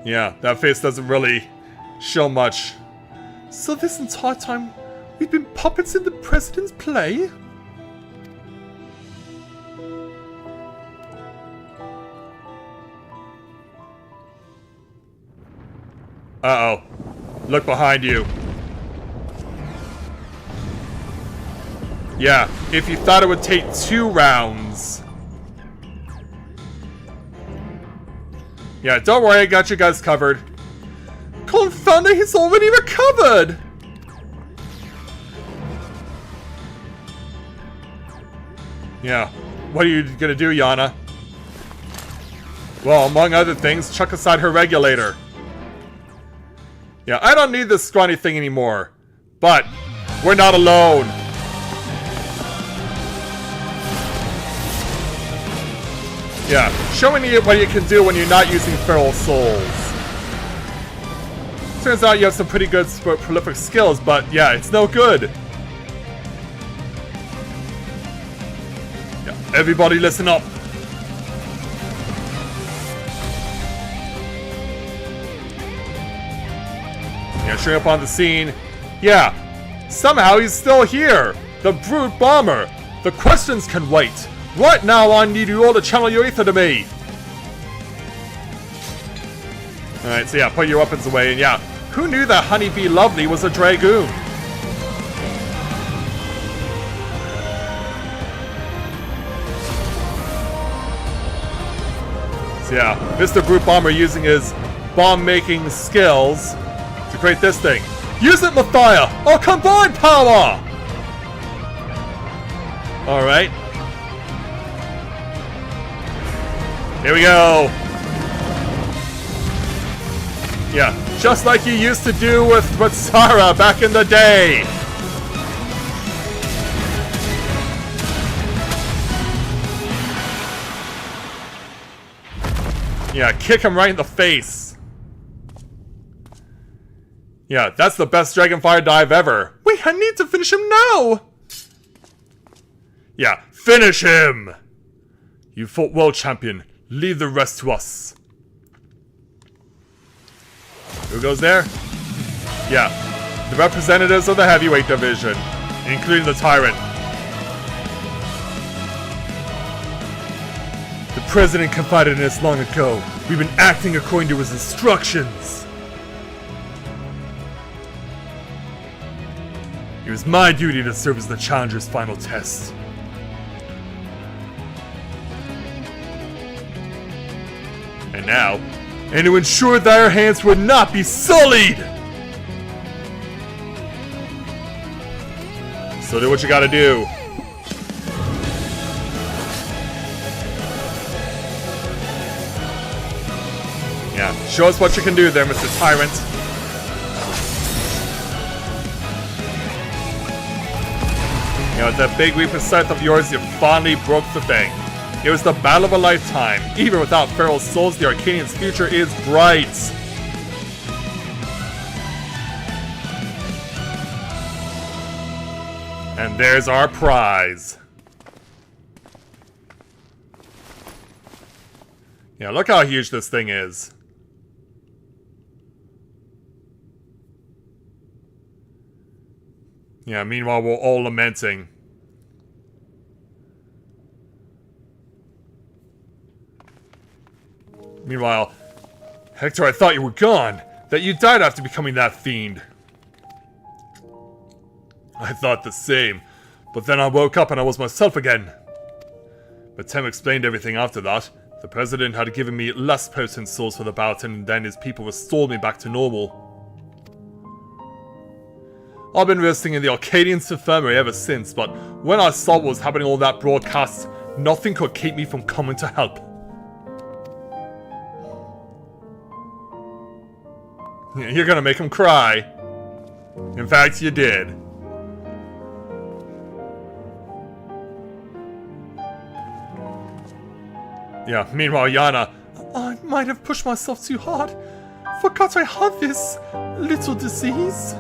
yeah, that face doesn't really show much. So this entire time, we've been puppets in the President's play? Uh-oh. Look behind you. Yeah, if you thought it would take 2 rounds. Yeah, don't worry, I got you guys covered. Confound it, he's already recovered! Yeah, what are you gonna do, Yana? Well, among other things, chuck aside her regulator. Yeah, I don't need this scrawny thing anymore. But, we're not alone. Yeah, showing you what you can do when you're not using feral souls. Turns out you have some pretty good prolific skills, but yeah, it's no good. Yeah, everybody listen up. Yeah, showing up on the scene. Yeah, somehow he's still here. The Brute Bomber. The questions can wait. Right now I need you all to channel your ether to me. Alright, so yeah, put your weapons away, and yeah. Who knew that Honeybee Lovely was a Dragoon? So yeah, Mr. Brute Bomber using his bomb-making skills to create this thing. Use it, Mathia! Or combine power! Alright. Here we go. Yeah, just like you used to do with Matsara back in the day. Yeah, kick him right in the face. Yeah, that's the best Dragonfire dive ever. Wait, I need to finish him now! Yeah, finish him! You fought well, champion. Leave the rest to us. Who goes there? Yeah, the representatives of the heavyweight division, including the Tyrant. The president confided in us long ago. We've been acting according to his instructions. It was my duty to serve as the challenger's final test. And now, and to ensure that our hands would not be sullied! So do what you gotta do. Yeah, show us what you can do there, Mr. Tyrant. You know, with that big weapon sight of yours, you finally broke the thing. It was the battle of a lifetime. Even without feral souls, the Arcadian's future is bright. And there's our prize. Yeah, look how huge this thing is. Yeah, meanwhile we're all lamenting. Meanwhile, Hector, I thought you were gone. That you died after becoming that fiend. I thought the same. But then I woke up and I was myself again. But Tem explained everything after that. The president had given me less potent souls for the bout, and then his people restored me back to normal. I've been resting in the Arcadian's infirmary ever since, but when I saw what was happening on that broadcast, nothing could keep me from coming to help. You're gonna make him cry. In fact, you did. Yeah, meanwhile, Yana... I might have pushed myself too hard. Forgot I had this little disease.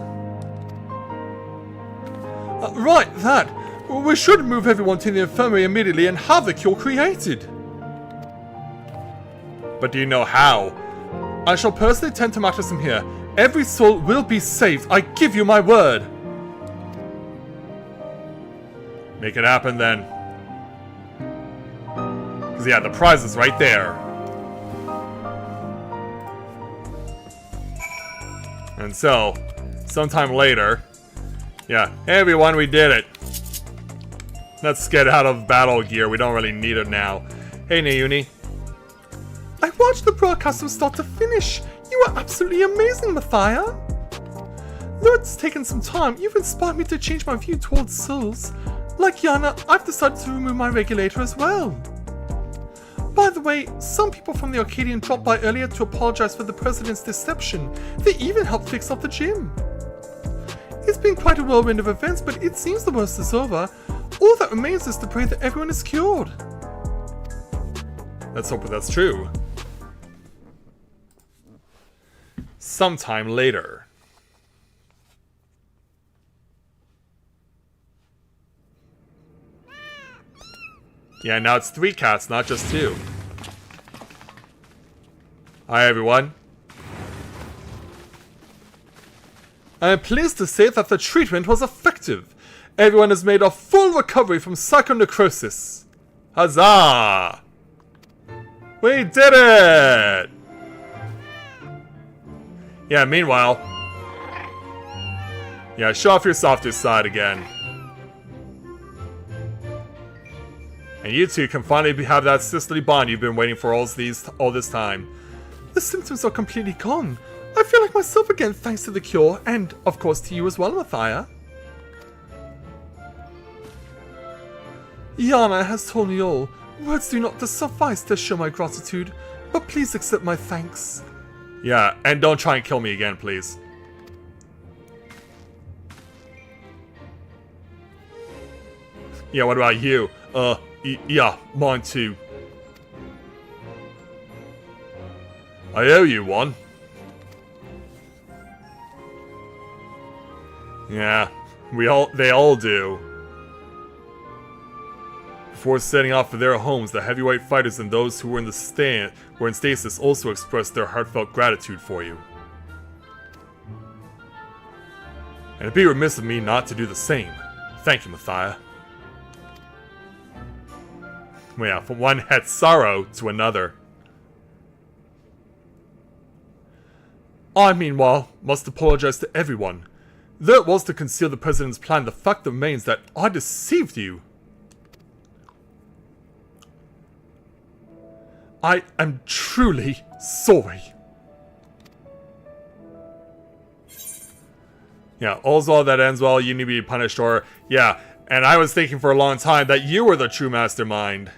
Right, that. We should move everyone to the infirmary immediately and have the cure created. But do you know how? I shall personally tend to matters from here. Every soul will be saved. I give you my word. Make it happen then. Because yeah, the prize is right there. And so, sometime later... Yeah, hey everyone, we did it. Let's get out of battle gear. We don't really need it now. Hey Nauni. I watched the broadcast from start to finish. You are absolutely amazing, Mathia. Though it's taken some time, you've inspired me to change my view towards souls. Like Yana, I've decided to remove my regulator as well. By the the way, some people from the Arcadion dropped by earlier to apologize for the President's deception. They even helped fix up the gym. It's been quite a whirlwind of events, but it seems the worst is over. All that remains is to pray that everyone is cured. Let's hope that's true. Sometime later. Yeah, now it's 3 cats, not just 2. Hi, everyone. I am pleased to say that the treatment was effective. Everyone has made a full recovery from psychonecrosis. Huzzah! We did it! Yeah, meanwhile... Yeah, show off your softer side again. And you two can finally have that sisterly bond you've been waiting for all this time. The symptoms are completely gone. I feel like myself again thanks to the cure, and of course to you as well, Mathia. Yana has told me all. Words do not suffice to show my gratitude, but please accept my thanks. Yeah, and don't try and kill me again, please. Yeah, what about you? Yeah, mine too. I owe you one. Yeah, they all do. Before setting off for their homes, the heavyweight fighters and those who were in stasis also expressed their heartfelt gratitude for you. And it'd be remiss of me not to do the same. Thank you, Mathia. Yeah, from one het sorrow to another. I, meanwhile, must apologize to everyone. Though it was to conceal the President's plan, the fact remains that I deceived you. I am truly sorry. Yeah, all's well that ends well, you need to be punished, or... Yeah, and I was thinking for a long time that you were the true mastermind.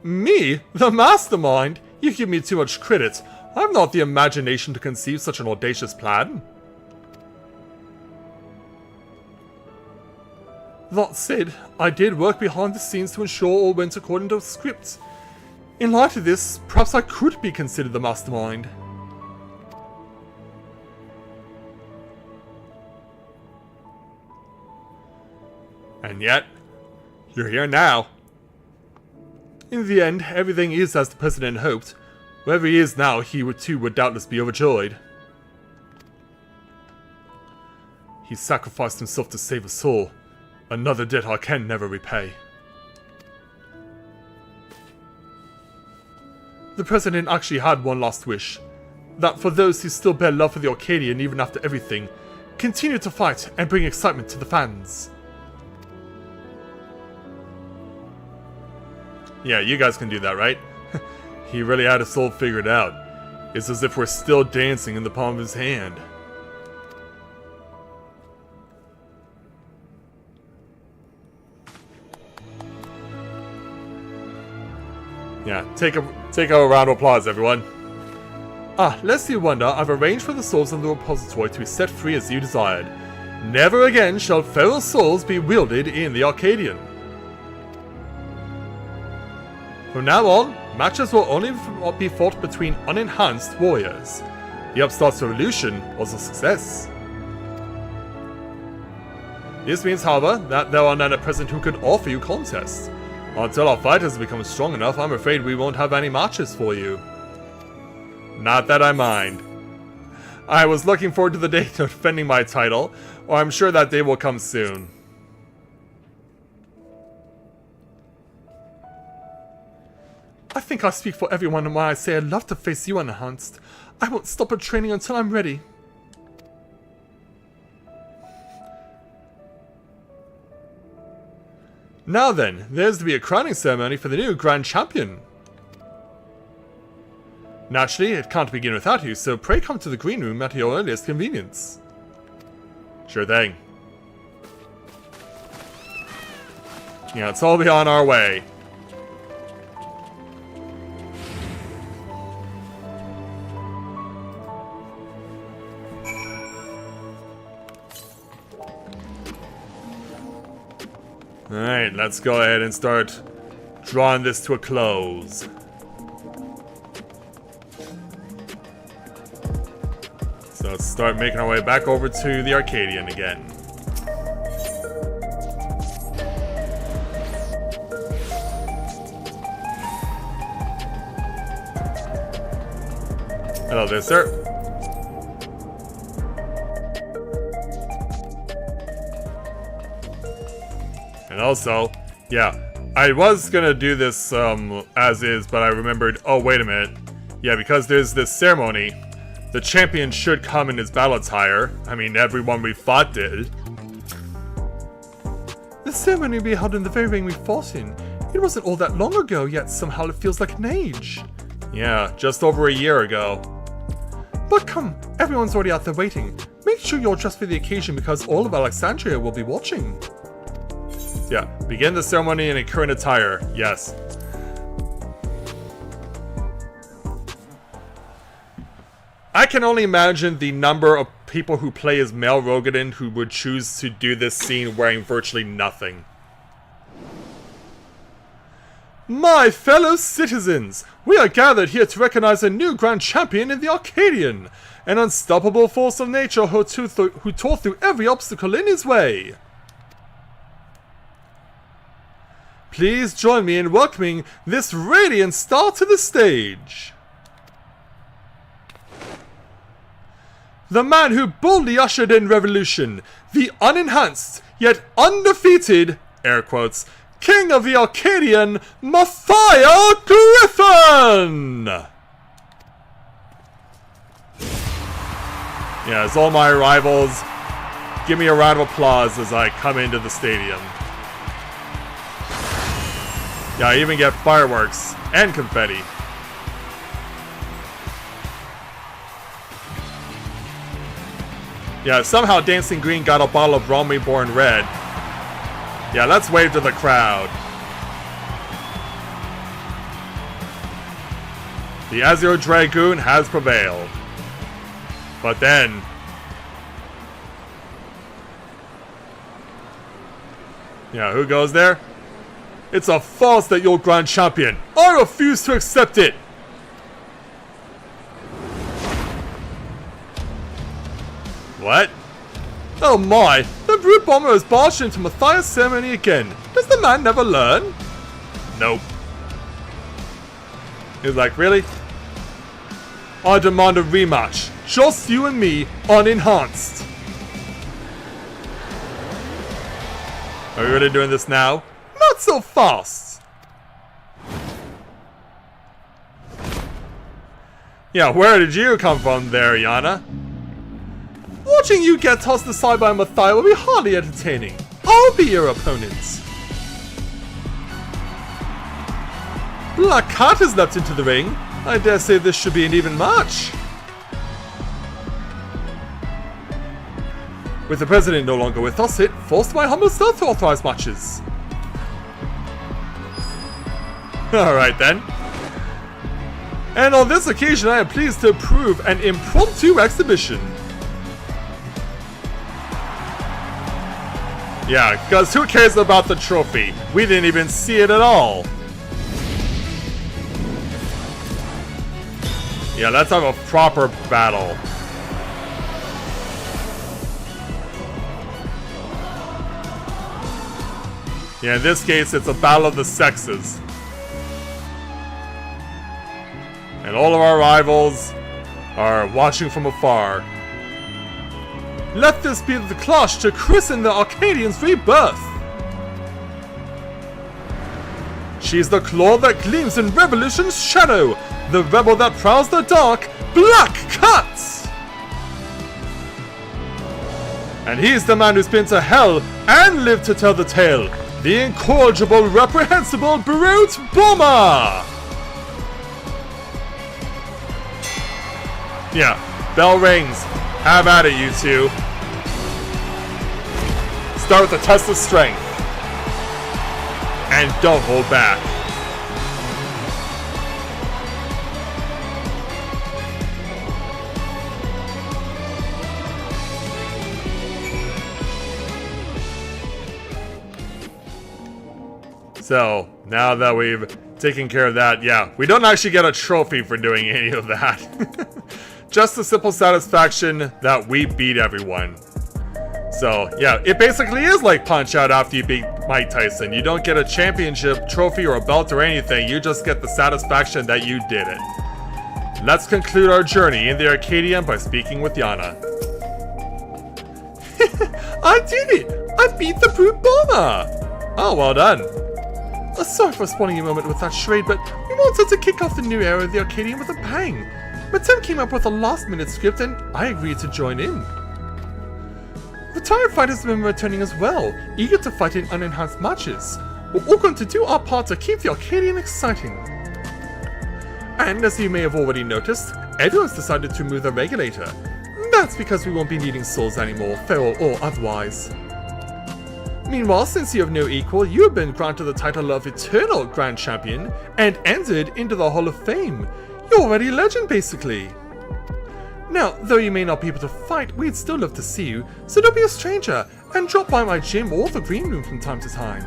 Me? The mastermind? You give me too much credit. I've not the imagination to conceive such an audacious plan. That said, I did work behind the scenes to ensure all went according to script. In light of this, perhaps I could be considered the mastermind. And yet, you're here now. In the end, everything is as the President hoped. Wherever he is now, he too would doubtless be overjoyed. He sacrificed himself to save us all. Another debt I can never repay. The President actually had one last wish. That for those who still bear love for the Arcadion even after everything, continue to fight and bring excitement to the fans. Yeah, you guys can do that, right? He really had us all figured out. It's as if we're still dancing in the palm of his hand. Yeah, take a round of applause, everyone. Ah, lest you wonder, I've arranged for the souls in the repository to be set free as you desired. Never again shall feral souls be wielded in the Arcadion. From now on, matches will only be fought between unenhanced warriors. The upstart's revolution was a success. This means, however, that there are none at present who could offer you contests. Until our fighters become strong enough, I'm afraid we won't have any matches for you. Not that I mind. I was looking forward to the day of defending my title, or I'm sure that day will come soon. I think I speak for everyone when I say I'd love to face you unenhanced. I won't stop at training until I'm ready. Now then, there's to be a crowning ceremony for the new Grand Champion. Naturally, it can't begin without you, so pray come to the green room at your earliest convenience. Sure thing. Yeah, it's all be on our way. Alright, let's go ahead and start drawing this to a close. So let's start making our way back over to the Arcadion again. Hello there, sir. And also, yeah, I was gonna do this as is, but I remembered, oh wait a minute. Yeah, because there's this ceremony, the champion should come in his battle attire. I mean, everyone we fought did. The ceremony will be held in the very ring we fought in. It wasn't all that long ago, yet somehow it feels like an age. Yeah, just over a year ago. But come, everyone's already out there waiting. Make sure you're dressed for the occasion because all of Alexandria will be watching. Yeah, begin the ceremony in a current attire. Yes. I can only imagine the number of people who play as male Rogadin who would choose to do this scene wearing virtually nothing. My fellow citizens, we are gathered here to recognize a new grand champion in the Arcadion, an unstoppable force of nature who tore through every obstacle in his way. Please join me in welcoming this radiant star to the stage. The man who boldly ushered in revolution, the unenhanced, yet undefeated, air quotes, King of the Arcadion, Matthias Griffin! Yeah, as all my rivals, give me a round of applause as I come into the stadium. Yeah, I even get fireworks and confetti. Yeah, somehow Dancing Green got a bottle of Reborn Red. Yeah, let's wave to the crowd. The Azure Dragoon has prevailed. But then... yeah, who goes there? It's a false that you're Grand Champion. I refuse to accept it. What? Oh my, the brute bomber has barged into Matthias' ceremony again. Does the man never learn? Nope. He's like, really? I demand a rematch. Just you and me, unenhanced. Are we really doing this now? Not so fast. Yeah, where did you come from there, Yana? Watching you get tossed aside by Matthias will be hardly entertaining. I'll be your opponent. Black Cat has leapt into the ring. I dare say this should be an even match. With the president no longer with us, it forced my humble self to authorize matches. Alright then. And on this occasion I am pleased to approve an impromptu exhibition. Yeah, because who cares about the trophy? We didn't even see it at all. Yeah, let's have a proper battle. Yeah, in this case, it's a battle of the sexes. And all of our rivals are watching from afar. Let this be the clash to christen the Arcadian's rebirth. She's the claw that gleams in revolution's shadow, the rebel that prowls the dark, Black Cat! And he's the man who's been to hell and lived to tell the tale, the incorrigible, reprehensible Brute Bomber! Yeah, bell rings. Have at it, you two. Start with a test of strength. and don't hold back. So, now that we've taken care of that, yeah, we don't actually get a trophy for doing any of that. Just the simple satisfaction that we beat everyone. So, yeah, it basically is like Punch-Out after you beat Mike Tyson. You don't get a championship trophy or a belt or anything, you just get the satisfaction that you did it. Let's conclude our journey in the Arcadion by speaking with Yana. I did it! I beat the brute bomber! Oh, well done. Sorry for spoiling a moment with that charade, but we wanted to kick off the new era of the Arcadion with a bang. But Tim came up with a last-minute script and I agreed to join in. Retired fighters have been returning as well, eager to fight in unenhanced matches. We're all going to do our part to keep the Arcadion exciting. And as you may have already noticed, everyone's decided to remove the regulator. That's because we won't be needing souls anymore, feral or otherwise. Meanwhile, since you have no equal, you have been granted the title of Eternal Grand Champion and entered into the Hall of Fame. You're already a legend, basically. Now, though you may not be able to fight, we'd still love to see you, so don't be a stranger, and drop by my gym or the green room from time to time.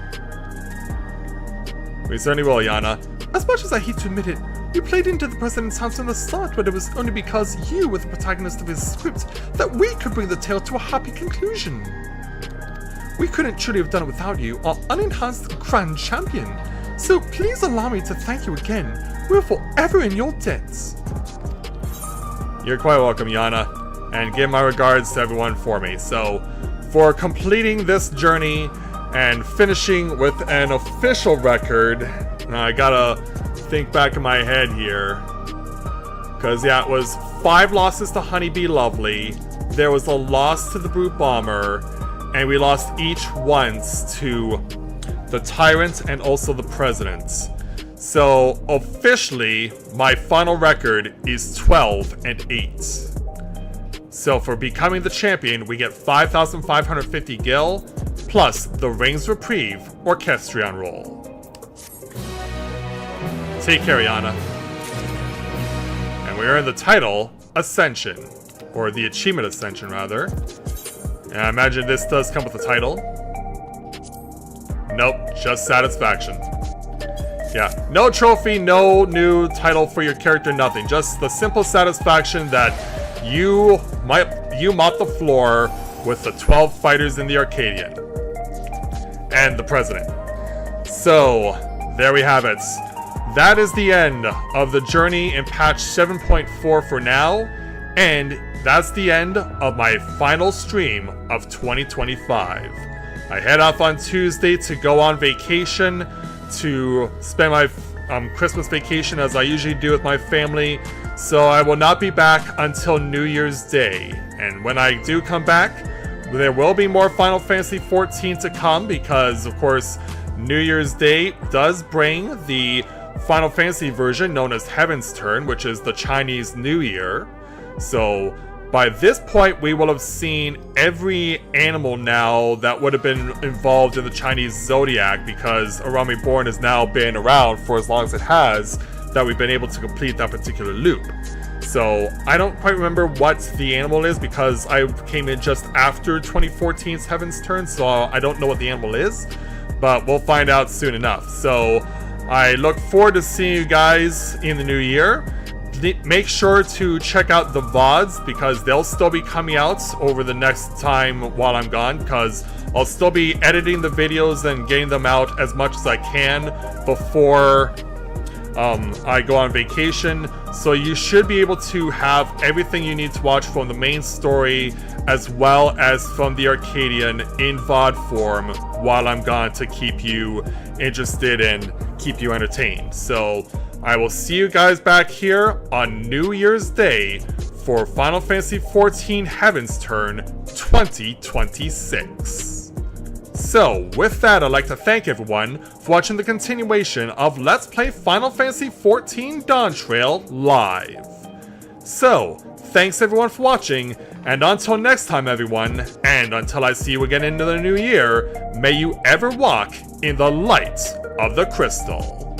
We certainly will, Yana. As much as I hate to admit it, we played into the President's house from the start, but it was only because you were the protagonist of his script that we could bring the tale to a happy conclusion. We couldn't truly have done it without you, our unenhanced Grand Champion. So please allow me to thank you again. We're forever in your debts. You're quite welcome, Yana. And give my regards to everyone for me. So, for completing this journey and finishing with an official record, I gotta think back in my head here. Because, yeah, it was 5 losses to Honeybee Lovely. There was a loss to the Brute Bomber. And we lost each once to the Tyrant and also the President. So officially, my final record is 12-8. So for becoming the champion, we get 5,550 gil, plus the Rings Reprieve Orchestrion roll. Take care, Yana. And we earn the title Ascension, or the Achievement Ascension, rather. And I imagine this does come with a title. Nope, just satisfaction. Yeah, no trophy, no new title for your character, nothing. Just the simple satisfaction that you mopped the floor with the 12 fighters in the Arcadion. And the President. So, there we have it. That is the end of the journey in patch 7.4 for now. And that's the end of my final stream of 2025. I head off on Tuesday to go on vacation, to spend my Christmas vacation as I usually do with my family. So I will not be back until New Year's Day. And when I do come back, there will be more Final Fantasy XIV to come because, of course, New Year's Day does bring the Final Fantasy version known as Heaven's Turn, which is the Chinese New Year. So by this point, we will have seen every animal now that would have been involved in the Chinese Zodiac, because Reborn has now been around for as long as it has, that we've been able to complete that particular loop. So I don't quite remember what the animal is because I came in just after 2014's Heaven's Turn, so I don't know what the animal is, but we'll find out soon enough. So I look forward to seeing you guys in the new year. Make sure to check out the VODs because they'll still be coming out over the next time while I'm gone, because I'll still be editing the videos and getting them out as much as I can before I go on vacation. So you should be able to have everything you need to watch from the main story as well as from the Arcadion in VOD form while I'm gone to keep you interested and keep you entertained. So I will see you guys back here on New Year's Day for Final Fantasy XIV Heaven's Turn 2026. So, with that, I'd like to thank everyone for watching the continuation of Let's Play Final Fantasy XIV Dawntrail live. So, thanks everyone for watching, and until next time everyone, and until I see you again into the new year, may you ever walk in the light of the crystal.